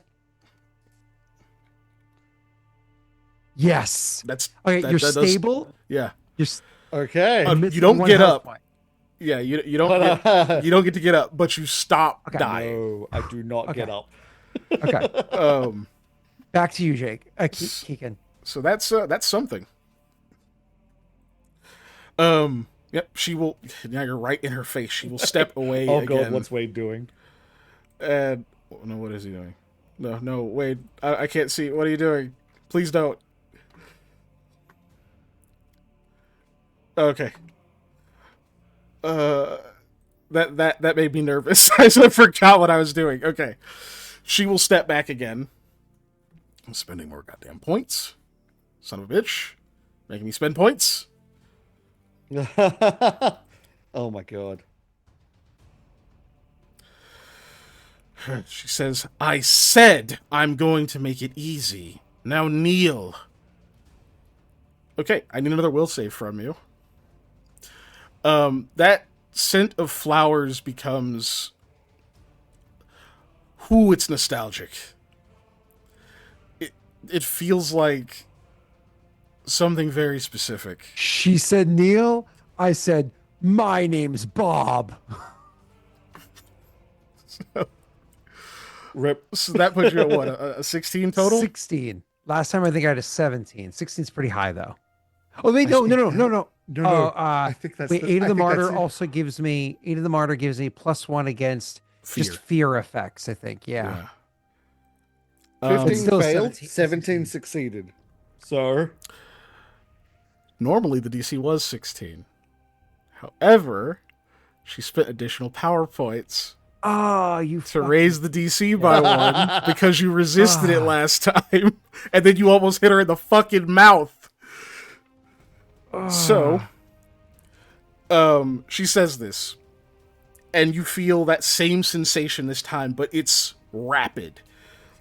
Yes. That's Okay, that- you're that does- stable. yeah. You're Okay. You don't one get health up. point. Yeah, you don't get, you don't get to get up, but you stop Okay. dying. No, I do not get Okay. up. Okay, Um, back to you, Jake. Keegan. so that's something. Yep, she will. Now you're right in her face. She will step away Oh again. god, what's Wade doing? And no, what is he doing? No, Wade, I can't see. What are you doing? Please don't. Okay. That made me nervous. I forgot what I was doing. Okay. She will step back again. I'm spending more goddamn points. Son of a bitch. Making me spend points. Oh my god. She says, I said I'm going to make it easy. Now kneel. Okay, I need another will save from you. That scent of flowers becomes... Ooh, it's nostalgic. It feels like something very specific. She said Neil. I said my name's Bob. Rip. So that puts you at what, a 16 total? 16. Last time I think I had a 17. 16's pretty high though. Oh wait, no. No, Oh, I think that's wait. the- Aid I of the think Martyr that's it. also gives me +1 against just fear effects. I think. Yeah. 15 It's still failed, 17 17 succeeded. So, Normally the DC was 16. However, she spent additional power points Oh, you to raise the DC by 1 because you resisted it Ah. last time, and then you almost hit her in the fucking mouth. So, she says this, and you feel that same sensation this time, but it's rapid.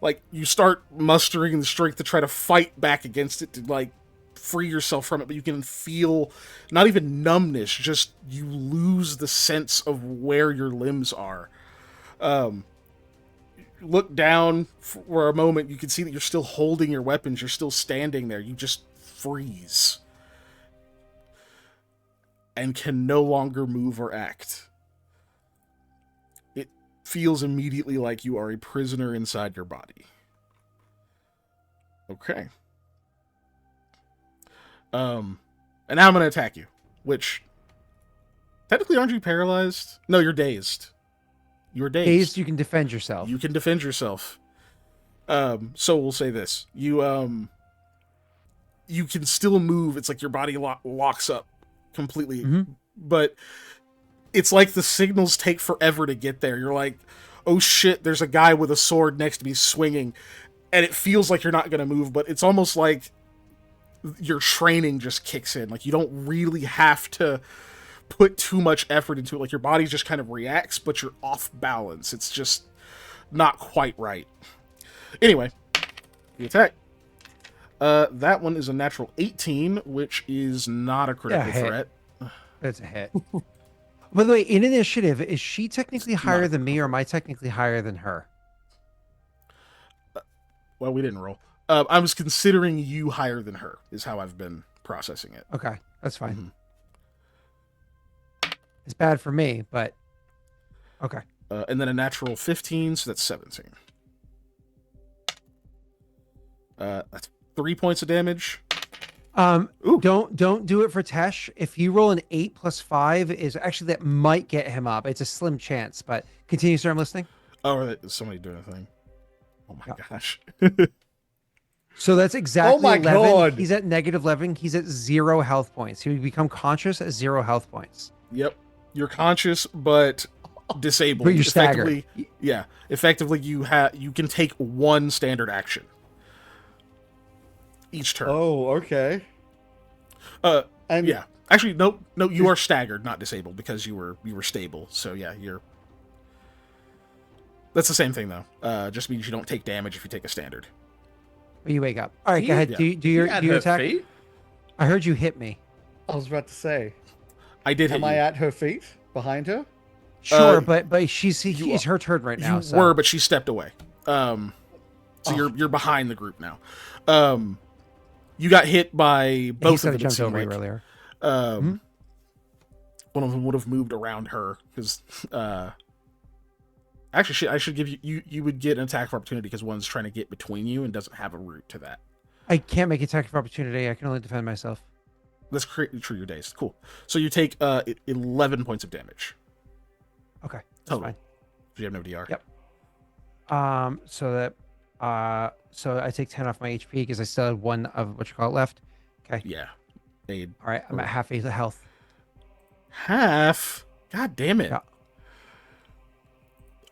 Like, you start mustering the strength to try to fight back against it, to, like, free yourself from it, but you can feel not even numbness, just you lose the sense of where your limbs are. Look down for a moment, you can see that you're still holding your weapons, you're still standing there, you just freeze. And can no longer move or act. It feels immediately like you are a prisoner inside your body. Okay. And now I'm going to attack you, which technically aren't you paralyzed? No, you're dazed. You're dazed. Dazed, you can defend yourself. You can defend yourself. So we'll say this: you can still move. It's like your body locks up completely, but it's like the signals take forever to get there. You're like, oh shit, there's a guy with a sword next to me swinging, and it feels like you're not gonna move, but it's almost like your training just kicks in. Like you don't really have to put too much effort into it. Like your body just kind of reacts, but you're off balance. It's just not quite right. Anyway, the attack. That one is a natural 18, which is not a critical hit. threat. That's a hit. By the way, in initiative, is she technically Not higher a than me, or critical. am I technically higher than her? Well, we didn't roll. I was considering you higher than her, is how I've been processing it. Okay, that's fine. Mhm. It's bad for me, but okay. And then a natural 15, so that's 17. That's 3 points of damage. Ooh. Don't do it for Tesh. If you roll an 8 plus 5, is actually that might get him up. It's a slim chance, but continue, sir. I'm listening. Oh, is somebody doing a thing? Oh my Yeah. gosh. So that's exactly my 11. God. He's at negative 11. He's at 0 health points. He would become conscious at 0 health points. Yep. You're conscious, but disabled. But you're staggered. Effectively, yeah. Effectively, you can take one standard action each turn. Oh, okay. And Yeah. Actually, no. You are staggered, not disabled, because you were stable. So yeah, you're. That's the same thing though. Just means you don't take damage if you take a standard. When you wake up. All right, go ahead. Yeah. Do your At do your her attack. feet? I heard you hit me. I was about to say, I did hit am I you. at her feet, behind her? Sure, Uh, but it's her turn right now. You So. were, but she stepped away. So you're behind the group now. You got hit by He both said of I them. It jumped seemed over you like. earlier. One of them would have moved around her because. Actually, I should give you would get an attack of opportunity because one's trying to get between you and doesn't have a route to that. I can't make attack of opportunity. I can only defend myself. That's true. Your days. Cool. So you take 11 points of damage Okay, that's total. fine. If you have no DR. Yep. So I take 10 off my HP because I still had 1 of what you call it left. Okay. Yeah. Aid. All right, I'm at half a health. Half. God damn it. Yeah.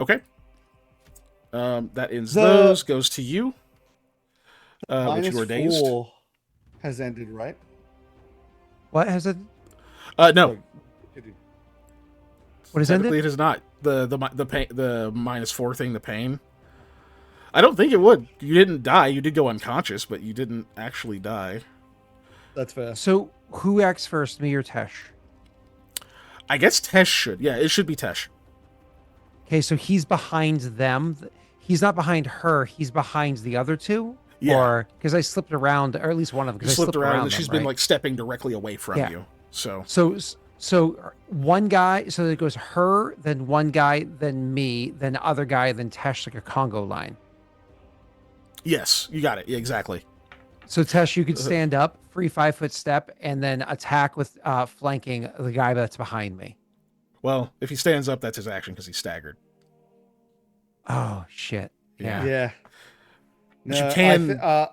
Okay. That ends The- those. Goes to you. Which Minus you are dazed. 4 has ended, right? What has it? No. What is Technically, ended? it is not the pain, the -4 thing. The pain. I don't think it would. You didn't die. You did go unconscious, but you didn't actually die. That's fair. So who acts first, me or Tesh? I guess Tesh should. Yeah, it should be Tesh. Okay, so he's behind them. He's not behind her. He's behind the other two. Yeah. Or because I slipped around, or at least one of them. You 'cause I slipped around, and them, she's been right? like stepping directly away from Yeah. you. So So one guy. So it goes her, then one guy, then me, then other guy, then Tesh, like a Congo line. yes, you got it. Yeah, exactly. So Tesh, you could stand up, free 5-foot step, and then attack with flanking the guy that's behind me. Well, if he stands up, that's his action because he's staggered. Oh shit! Yeah. Yeah. But you No, can-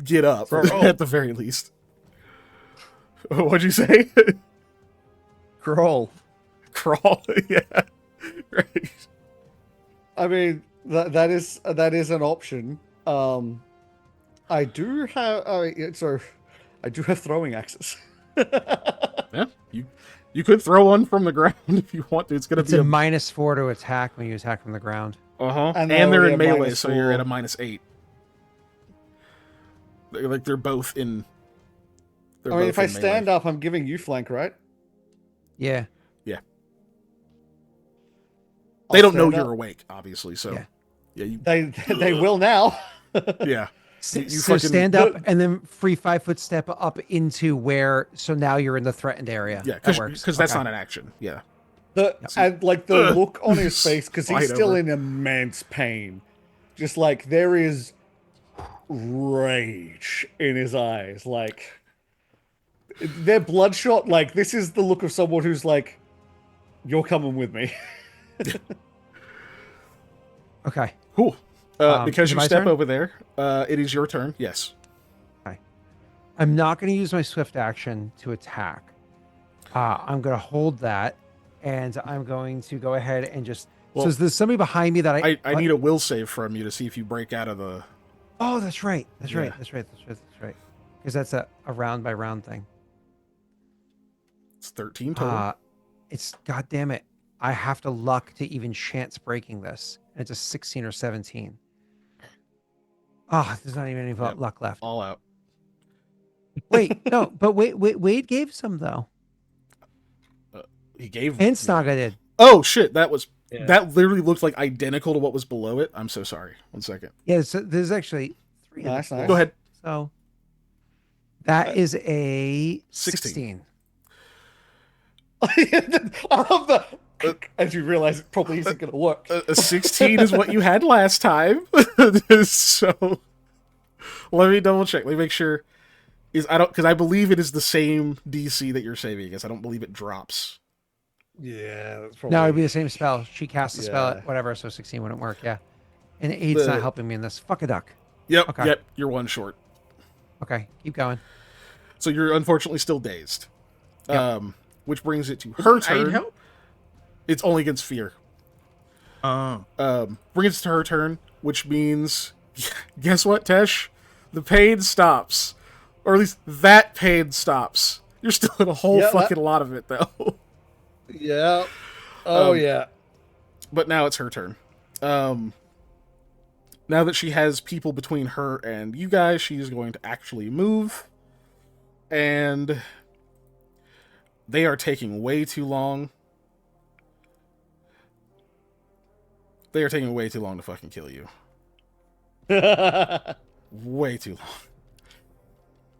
Get up Roll. at the very least. What'd you say? Crawl. Crawl. Yeah. Right. I mean, that is an option. I do have. I do have throwing axes. Yeah. You could throw one from the ground if you want to. It's gonna It's be a -4 to attack when you attack from the ground. Uh-huh. And And they're they're in already at melee, so you're at a -4. -8. They're both in. I mean, if I stand up, I'm giving you flank, right? Yeah. They I'll don't know stand you're up. awake, obviously. So Yeah. yeah, you, They will now. yeah. So, You so fucking- stand up and then free 5-foot step up into where. So now you're in the threatened area. Yeah, That works. because that's Okay. not an action. Yeah. And like the Ugh. look on his face, because he's Slide still over. in immense pain. Just like there is rage in his eyes. Like they're bloodshot. Like this is the look of someone who's like, "You're coming with me." Okay. Cool. Because is it you my step turn? over there, it is your turn. Yes. I'm not going to use my swift action to attack. I'm going to hold that, and I'm going to go ahead and just. Well, so there's somebody behind me that I what? need a will save from you to see if you break out of the. Oh, that's right. That's right. Yeah. That's right. That's right. That's right. Because that's a round by round thing. It's 13 total. It's goddamn it. I have to luck to even chance breaking this. And it's a 16 or 17. There's not even any Yep. luck left. All out. Wait, no, but wait, Wade gave some though. He gave. And Snaga did. Oh shit! That Yeah. that literally looked like identical to what was below it. I'm so sorry. 1 second. Yeah, so there's actually 3 of them. Nice, nice. Go ahead. So that is a 16. 16. I love the. As you realize, it probably isn't going to work. A 16 is what you had last time. So let me double check. Let me make sure. Because I believe it is the same DC that you're saving against. I don't believe it drops. Yeah, that's probably. No, it'd be the same spell. She cast the spell Yeah. at whatever, so 16 wouldn't work. Yeah. And 8's not helping me in this. Fuck a duck. Yep. Okay. Yep. You're 1 short. Okay, keep going. So you're unfortunately still dazed. Yep. Which brings it to her Aid turn. help? It's only against fear. Oh. Brings it to her turn, which means, guess what, Tesh? The pain stops. Or at least that pain stops. You're still in a whole Yeah, fucking lot of it, though. Yeah. Oh, yeah. But now it's her turn. Now that she has people between her and you guys, she's going to actually move. And they are taking way too long. They are taking way too long to fucking kill you. Way too long.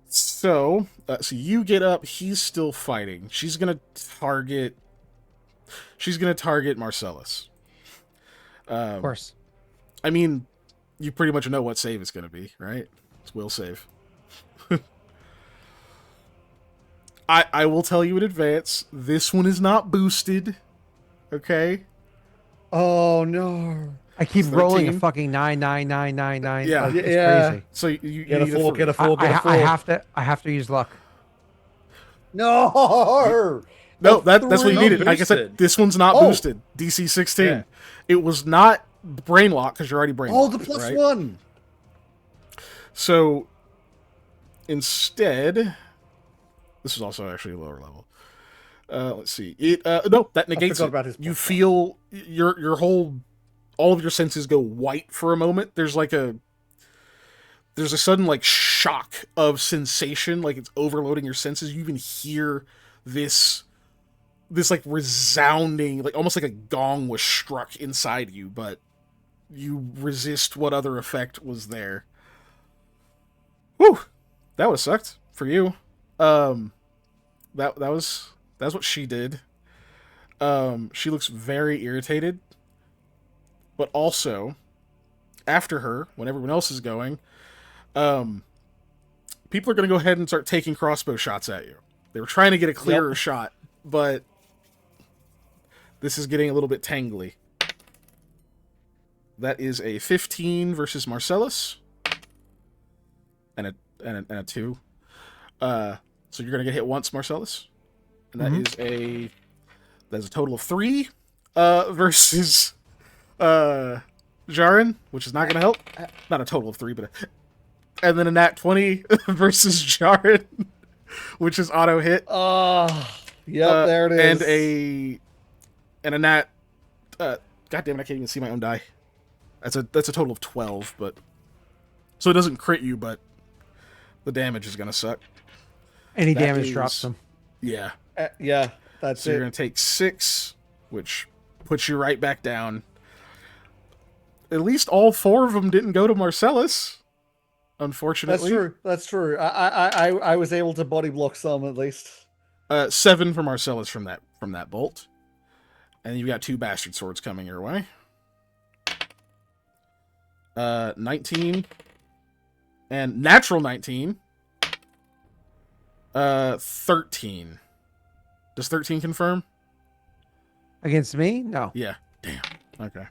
So you get up. He's still fighting. She's gonna target Marcellus. Of course. I mean, you pretty much know what save it's gonna be, right? It's will save. I will tell you in advance. This one is not boosted. Okay. Oh, no. I keep rolling a 13. fucking 99999. Yeah. It's Yeah. crazy. So you Get a need 4, three. get a 4, get a 4. I have to use luck. No! No, that's what you three. needed. Like I said, Boosted. this one's not Oh. boosted. DC 16. Yeah. It was not brain lock because you're already brain Oh, locked. the plus right? 1. So instead, this is also actually a lower level. Let's see. No, that negates forgot it. about his You plus feel your whole, all of your senses go white for a moment. There's a sudden like shock of sensation, like it's overloading your senses. You even hear this like resounding, like almost like a gong was struck inside you, but you resist what other effect was there. Whew, that would have sucked for you. That's what she did. She looks very irritated, but also after her, when everyone else is going, people are going to go ahead and start taking crossbow shots at you. They were trying to get a clearer shot, but this is getting a little bit tangly. That is a 15 versus Marcellus, and a 2. So you're gonna get hit once, Marcellus, and that's a total of 3 versus Jaren, which is not gonna help. Not a total of 3, but and then a nat 20 versus Jaren, which is auto hit. Oh, yep, there it is. And a nat. God damn it! I can't even see my own die. That's a total of 12, but so it doesn't crit you, but the damage is gonna suck. Any That damage is- drops them. Yeah. Yeah, that's So you're it. gonna take 6, which puts you right back down. At least all 4 of them didn't go to Marcellus, unfortunately. That's true. I was able to body block some at least. 7 for Marcellus from that bolt, and you've got 2 bastard swords coming your way. 19 and natural 19. 13. Does 13 confirm? Against me? No. Yeah. Damn. Okay.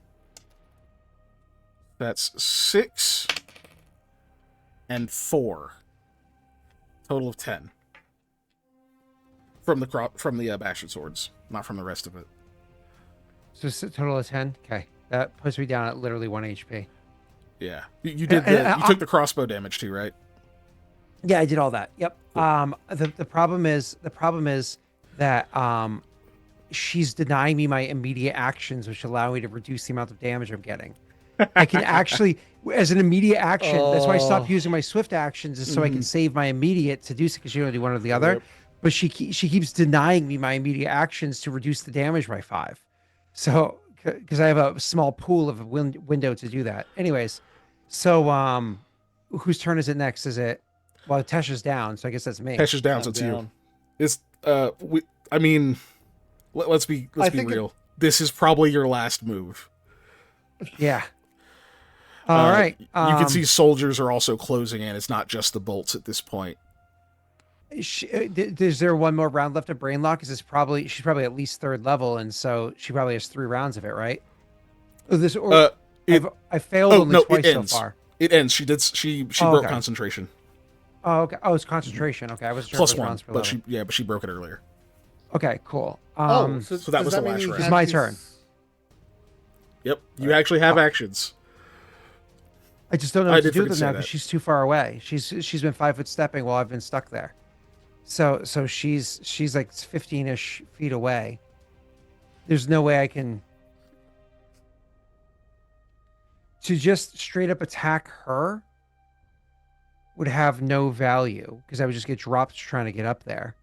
That's 6 and 4. Total of 10. From the bastard swords, not from the rest of it. So it's a total of 10? Okay. That puts me down at literally 1 HP. Yeah. You did you took the crossbow damage too, right? Yeah, I did all that. Yep. The problem is that she's denying me my immediate actions, which allow me to reduce the amount of damage I'm getting. I can actually, as an immediate action, that's why I stopped using my swift actions, is so I can save my immediate to do, because you only do one or the other. Yep. but she keeps denying me my immediate actions to reduce the damage by 5. So because I have a small pool of a window to do that. Anyways, so whose turn is it next? Is it well Tesh is down, so I guess that's me. Tesh is down, so it's you. It's I mean, let's be real. This is probably your last move. Yeah. All right. You can see soldiers are also closing in. It's not just the bolts at this point. Is there one more round left of brain lock? Is this probably she's probably at least 3rd level, and so she probably has 3 rounds of it, right? I failed only twice so far. It ends. She broke concentration. Oh, okay. Oh, it's concentration. Okay, I was sure +1, but she broke it earlier. Okay, cool. So that was the last round. It's my turn. Yep, you actually have actions. I just don't know what to do with them now because she's too far away. She's been 5-foot stepping while I've been stuck there. So she's like 15-ish feet away. There's no way I can to just straight up attack her would have no value because I would just get dropped trying to get up there.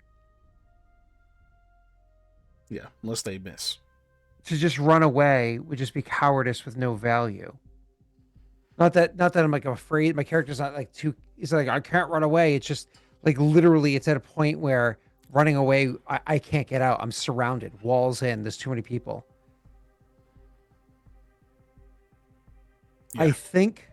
Yeah, unless they miss. To just run away would just be cowardice with no value. Not that I'm like afraid. My character's not like too. It's like I can't run away. It's just like literally, it's at a point where running away, I can't get out. I'm surrounded, walls in. There's too many people. Yeah. I think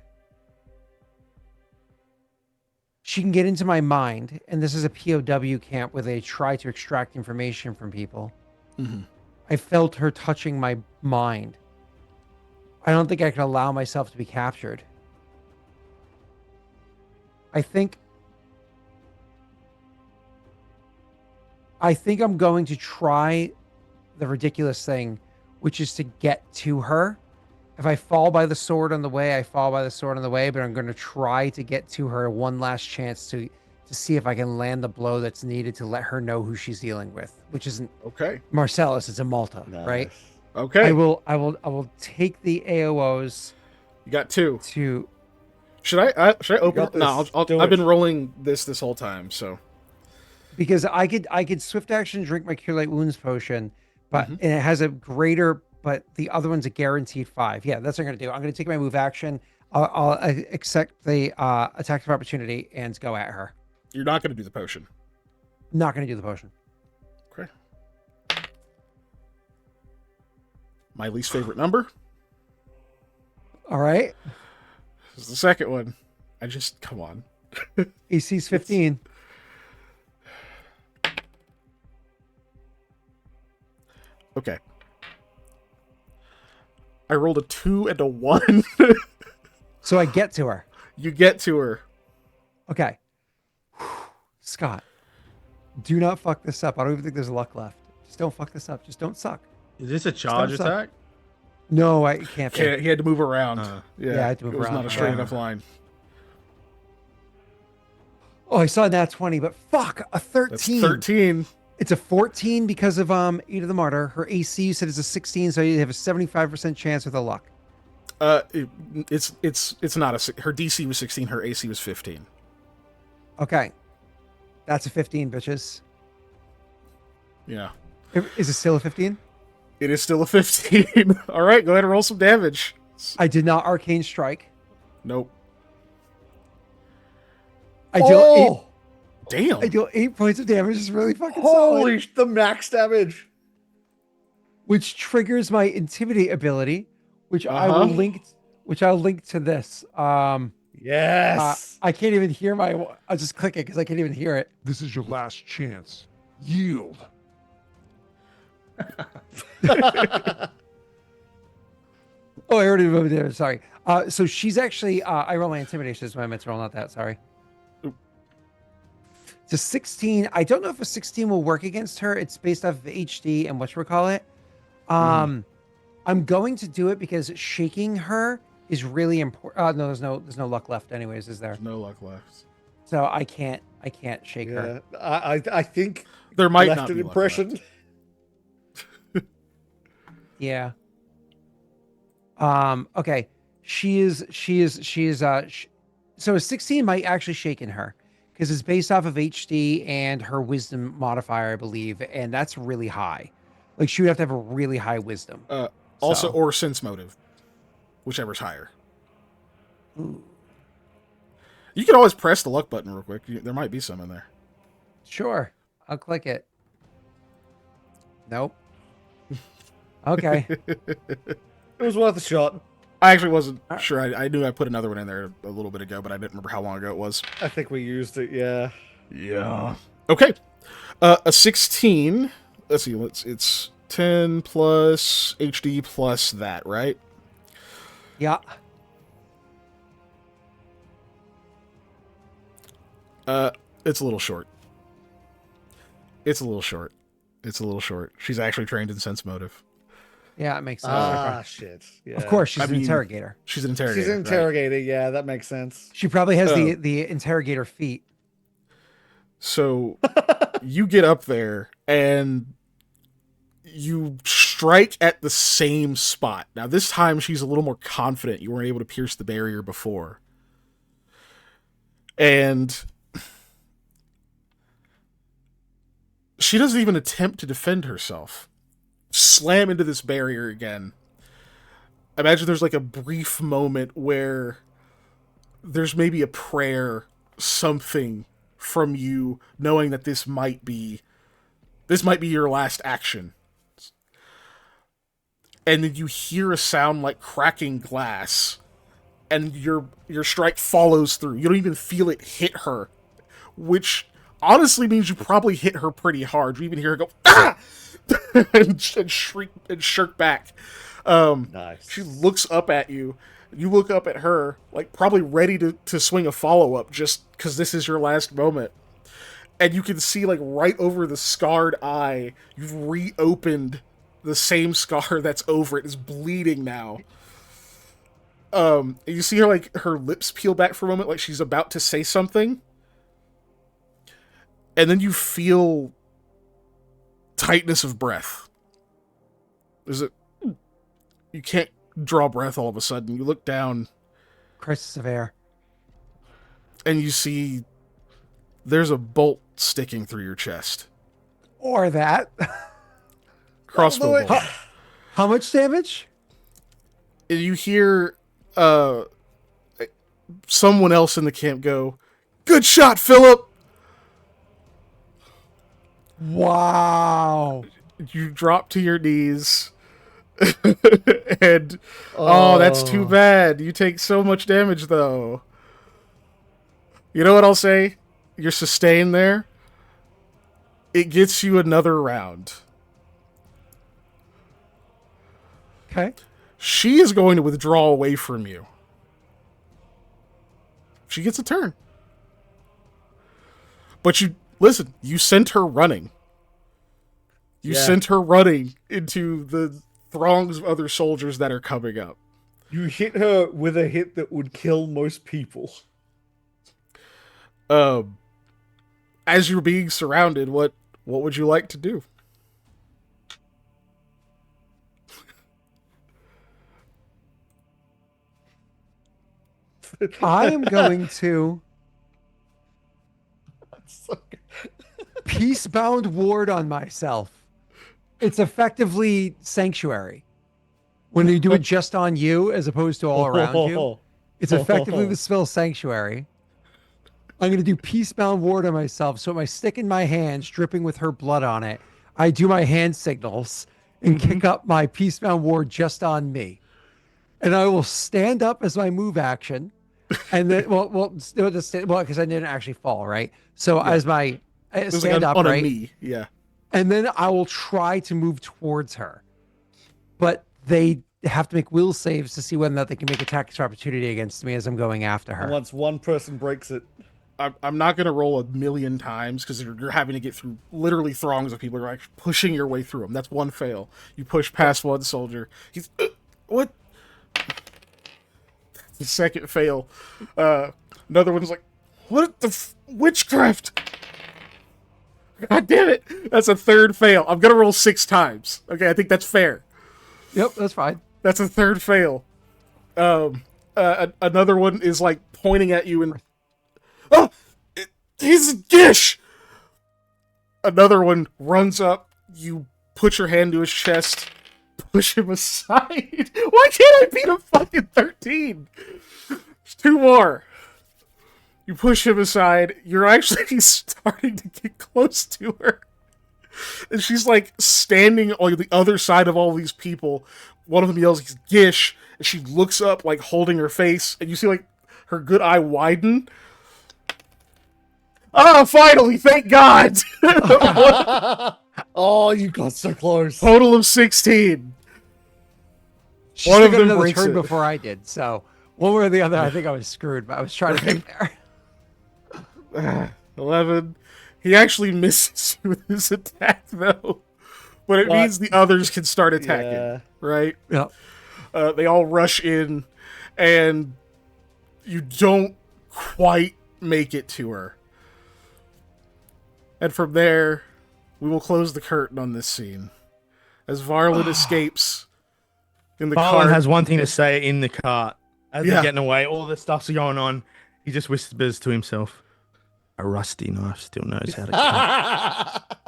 she can get into my mind, and this is a POW camp where they try to extract information from people. Mm-hmm. I felt her touching my mind. I don't think I can allow myself to be captured. I think I'm going to try the ridiculous thing, which is to get to her. If I fall by the sword on the way, I fall by the sword on the way, but I'm going to try to get to her one last chance to see if I can land the blow that's needed to let her know who she's dealing with, which isn't Marcellus, it's a Malta, right? Okay. I will take the AOs. You got 2. Should I open it? No, I've been rolling this whole time, so. Because I could swift action drink my Cure Light Wounds potion, but and it has a greater, but the other one's a guaranteed 5. Yeah, that's what I'm gonna do. I'm gonna take my move action. I'll accept the attack of opportunity and go at her. You're not gonna do the potion. Not gonna do the potion. Okay. My least favorite number. All right. This is the second one. Come on. AC's 15. Okay. I rolled a 2 and a 1. So I get to her. You get to her. Okay. Scott, do not fuck this up. I don't even think there's luck left. Just don't fuck this up. Just don't suck. Is this a charge attack? No, I can't. He had to move around. Yeah, I had to move around. It was not a straight enough line. Oh, I saw that 20, but fuck, a 13. That's 13. It's a 14 because of Aid of the Martyr. Her AC you said is a 16, so you have a 75% chance with a luck. It's not her DC was 16, her AC was 15. Okay. That's a 15, bitches. Yeah. Is it still a 15? It is still a 15. All right, go ahead and roll some damage. I did not arcane strike. Nope. I deal 8. Damn. I deal 8 points of damage. It's really fucking Holy, solid. the max damage. Which triggers my intimidate ability, which I'll link to this. Yes. I can't even hear I'll just click it because I can't even hear it. This is your last chance. Yield. Oh, I already moved there. Sorry. So she's actually, I roll my intimidation is what I meant to roll, not that. Sorry. It's a 16. I don't know if a 16 will work against her. It's based off of HD and whatchamacallit. I'm going to do it because shaking her is really important. No, there's no luck left anyways, is there? There's no luck left. So I can't shake her. I think there might left not an be impression. Luck left. Yeah. Okay. She is so a 16 might actually shake in her because it's based off of HD and her wisdom modifier, I believe, and that's really high. Like she would have to have a really high wisdom. Also, So- or sense motive, whichever's higher. Ooh, You can always press the luck button real quick. There might be some in there. sure, I'll click it. Nope. Okay. It was worth a shot. I actually wasn't sure. I knew I put another one in there a little bit ago, but I didn't remember how long ago it was. I think we used it, yeah. Yeah. Okay. A 16. Let's see. It's 10 plus HD plus that, right? Yeah. It's a little short. It's a little short. It's a little short. She's actually trained in sense motive. Yeah, it makes sense. Ah, shit. Yeah. Of course, she's I an mean, interrogator. She's an interrogator. She's right? interrogating, yeah, that makes sense. She probably has Oh. the interrogator feet. So you get up there and you strike at the same spot. Now, this time she's a little more confident. You weren't able to pierce the barrier before. And she doesn't even attempt to defend herself. Slam into this barrier again. Imagine there's like a brief moment where there's maybe a prayer, something from you, knowing that this might be your last action. And then you hear a sound like cracking glass, and your strike follows through. You don't even feel it hit her, which honestly means you probably hit her pretty hard. You even hear her go, ah! and shriek and shirk back. Nice. She looks up at you. You look up at her, like probably ready to swing a follow-up just because this is your last moment. And you can see, like, right over the scarred eye, you've reopened the same scar that's over it. It's bleeding now. And you see her, like, her lips peel back for a moment, like she's about to say something. And then you feel tightness of breath. You can't draw breath all of a sudden. You look down Crisis of air. and you see there's a bolt sticking through your chest. Or that. Crossbow Although bolt. How much damage? And you hear someone else in the camp go, "Good shot, Philip!" Wow. You drop to your knees. And oh, that's too bad. You take so much damage, though. You know what I'll say? You're sustained there. It gets you another round. Okay. She is going to withdraw away from you. She gets a turn. But you sent her running. You Yeah. sent her running into the throngs of other soldiers that are coming up. You hit her with a hit that would kill most people. As you're being surrounded, what would you like to do? I am going to peacebound ward on myself. It's effectively sanctuary. When you do it just on you as opposed to all around you, it's effectively the spell sanctuary. I'm going to do peacebound ward on myself. So my stick in my hands, dripping with her blood on it, I do my hand signals and kick up my peacebound ward just on me. And I will stand up as my move action. And then, because I didn't actually fall, right? So as I It was stand like up, on right? a knee. Yeah. And then I will try to move towards her. But they have to make will saves to see whether or not they can make attacks of opportunity against me as I'm going after her. And once one person breaks it, I'm not going to roll a million times because you're having to get through literally throngs of people. You're like pushing your way through them. That's one fail. You push past one soldier. He's what? The second fail. Another one's like, what the witchcraft? God damn it! That's a third fail. I'm gonna roll 6 times. Okay, I think that's fair. Yep, that's fine. That's a third fail. Another one is like pointing at you and He's a gish! Another one runs up. You put your hand to his chest, push him aside. Why can't I beat a fucking 13? There's 2 more. You push him aside. You're actually starting to get close to her. And she's like standing on the other side of all these people. One of them yells, he's gish. And she looks up, like holding her face. And you see like her good eye widen. Oh, finally, thank God! Oh, you got so close. Total of 16. She One still of got them another breaks turn it. before I did. So one way or the other, I think I was screwed. But I was trying to get there. 11. He actually misses you with his attack, though. But it What? means the others can start attacking, Yeah. right? Yeah. They all rush in, and you don't quite make it to her. And from there, we will close the curtain on this scene. As Varlin escapes in the Varlin cart. has one thing to say in the cart. As Yeah. they're getting away, all this stuff's going on. He just whispers to himself, "A rusty knife still knows how to cut."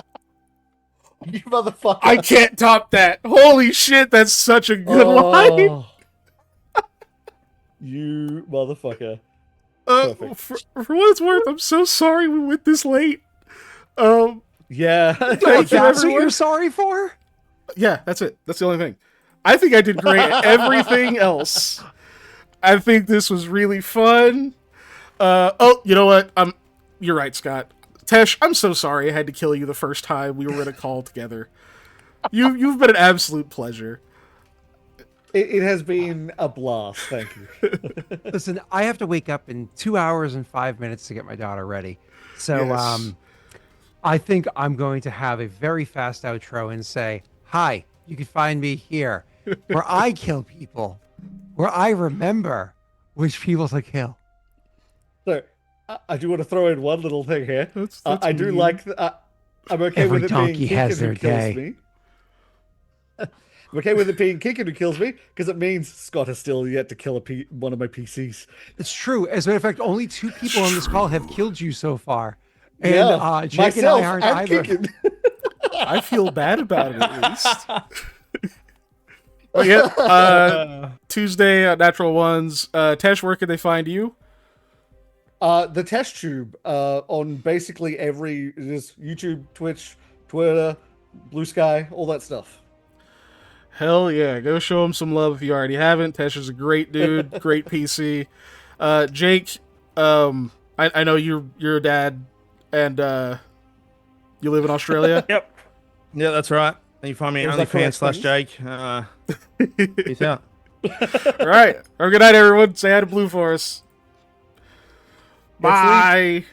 You motherfucker. I can't top that. Holy shit, that's such a good line. Oh. You motherfucker. For what it's worth, I'm so sorry we went this late. Yeah. Thank Like, you, that's what everyone. you're sorry for? Yeah, that's it. That's the only thing. I think I did great at everything else. I think this was really fun. Oh, you know what? You're right, Scott. Tesh, I'm so sorry I had to kill you the first time we were in a call together. You've been an absolute pleasure. It has been a blast. Thank you. Listen, I have to wake up in 2 hours and 5 minutes to get my daughter ready. So Yes. I think I'm going to have a very fast outro and say, hi, you can find me here, where I kill people, where I remember which people to kill. So, I do want to throw in one little thing here. That's I do mean. like. I'm okay Every with it donkey being has Kiken who their kills day. me. I'm okay with it being Kiken who kills me because it means Scott has still yet to kill one of my PCs. It's true. As a matter of fact, only 2 people on this call have killed you so far. And Yeah, Jake myself and I aren't and either. Kiken. I feel bad about it at least. But yeah, Tuesday, Natural Ones. Tesh, where can they find you? The test tube on basically every just YouTube, Twitch, Twitter, Blue Sky, all that stuff. Hell yeah, go show him some love if you already haven't. Tesh is a great dude, great PC. Jake, I know you're a dad, and you live in Australia. Yep. Yeah, that's right. And you find me Was at that correct, OnlyFans/Jake. Peace out. All right, have a good night, everyone. Say hi to Blue for us. Bye.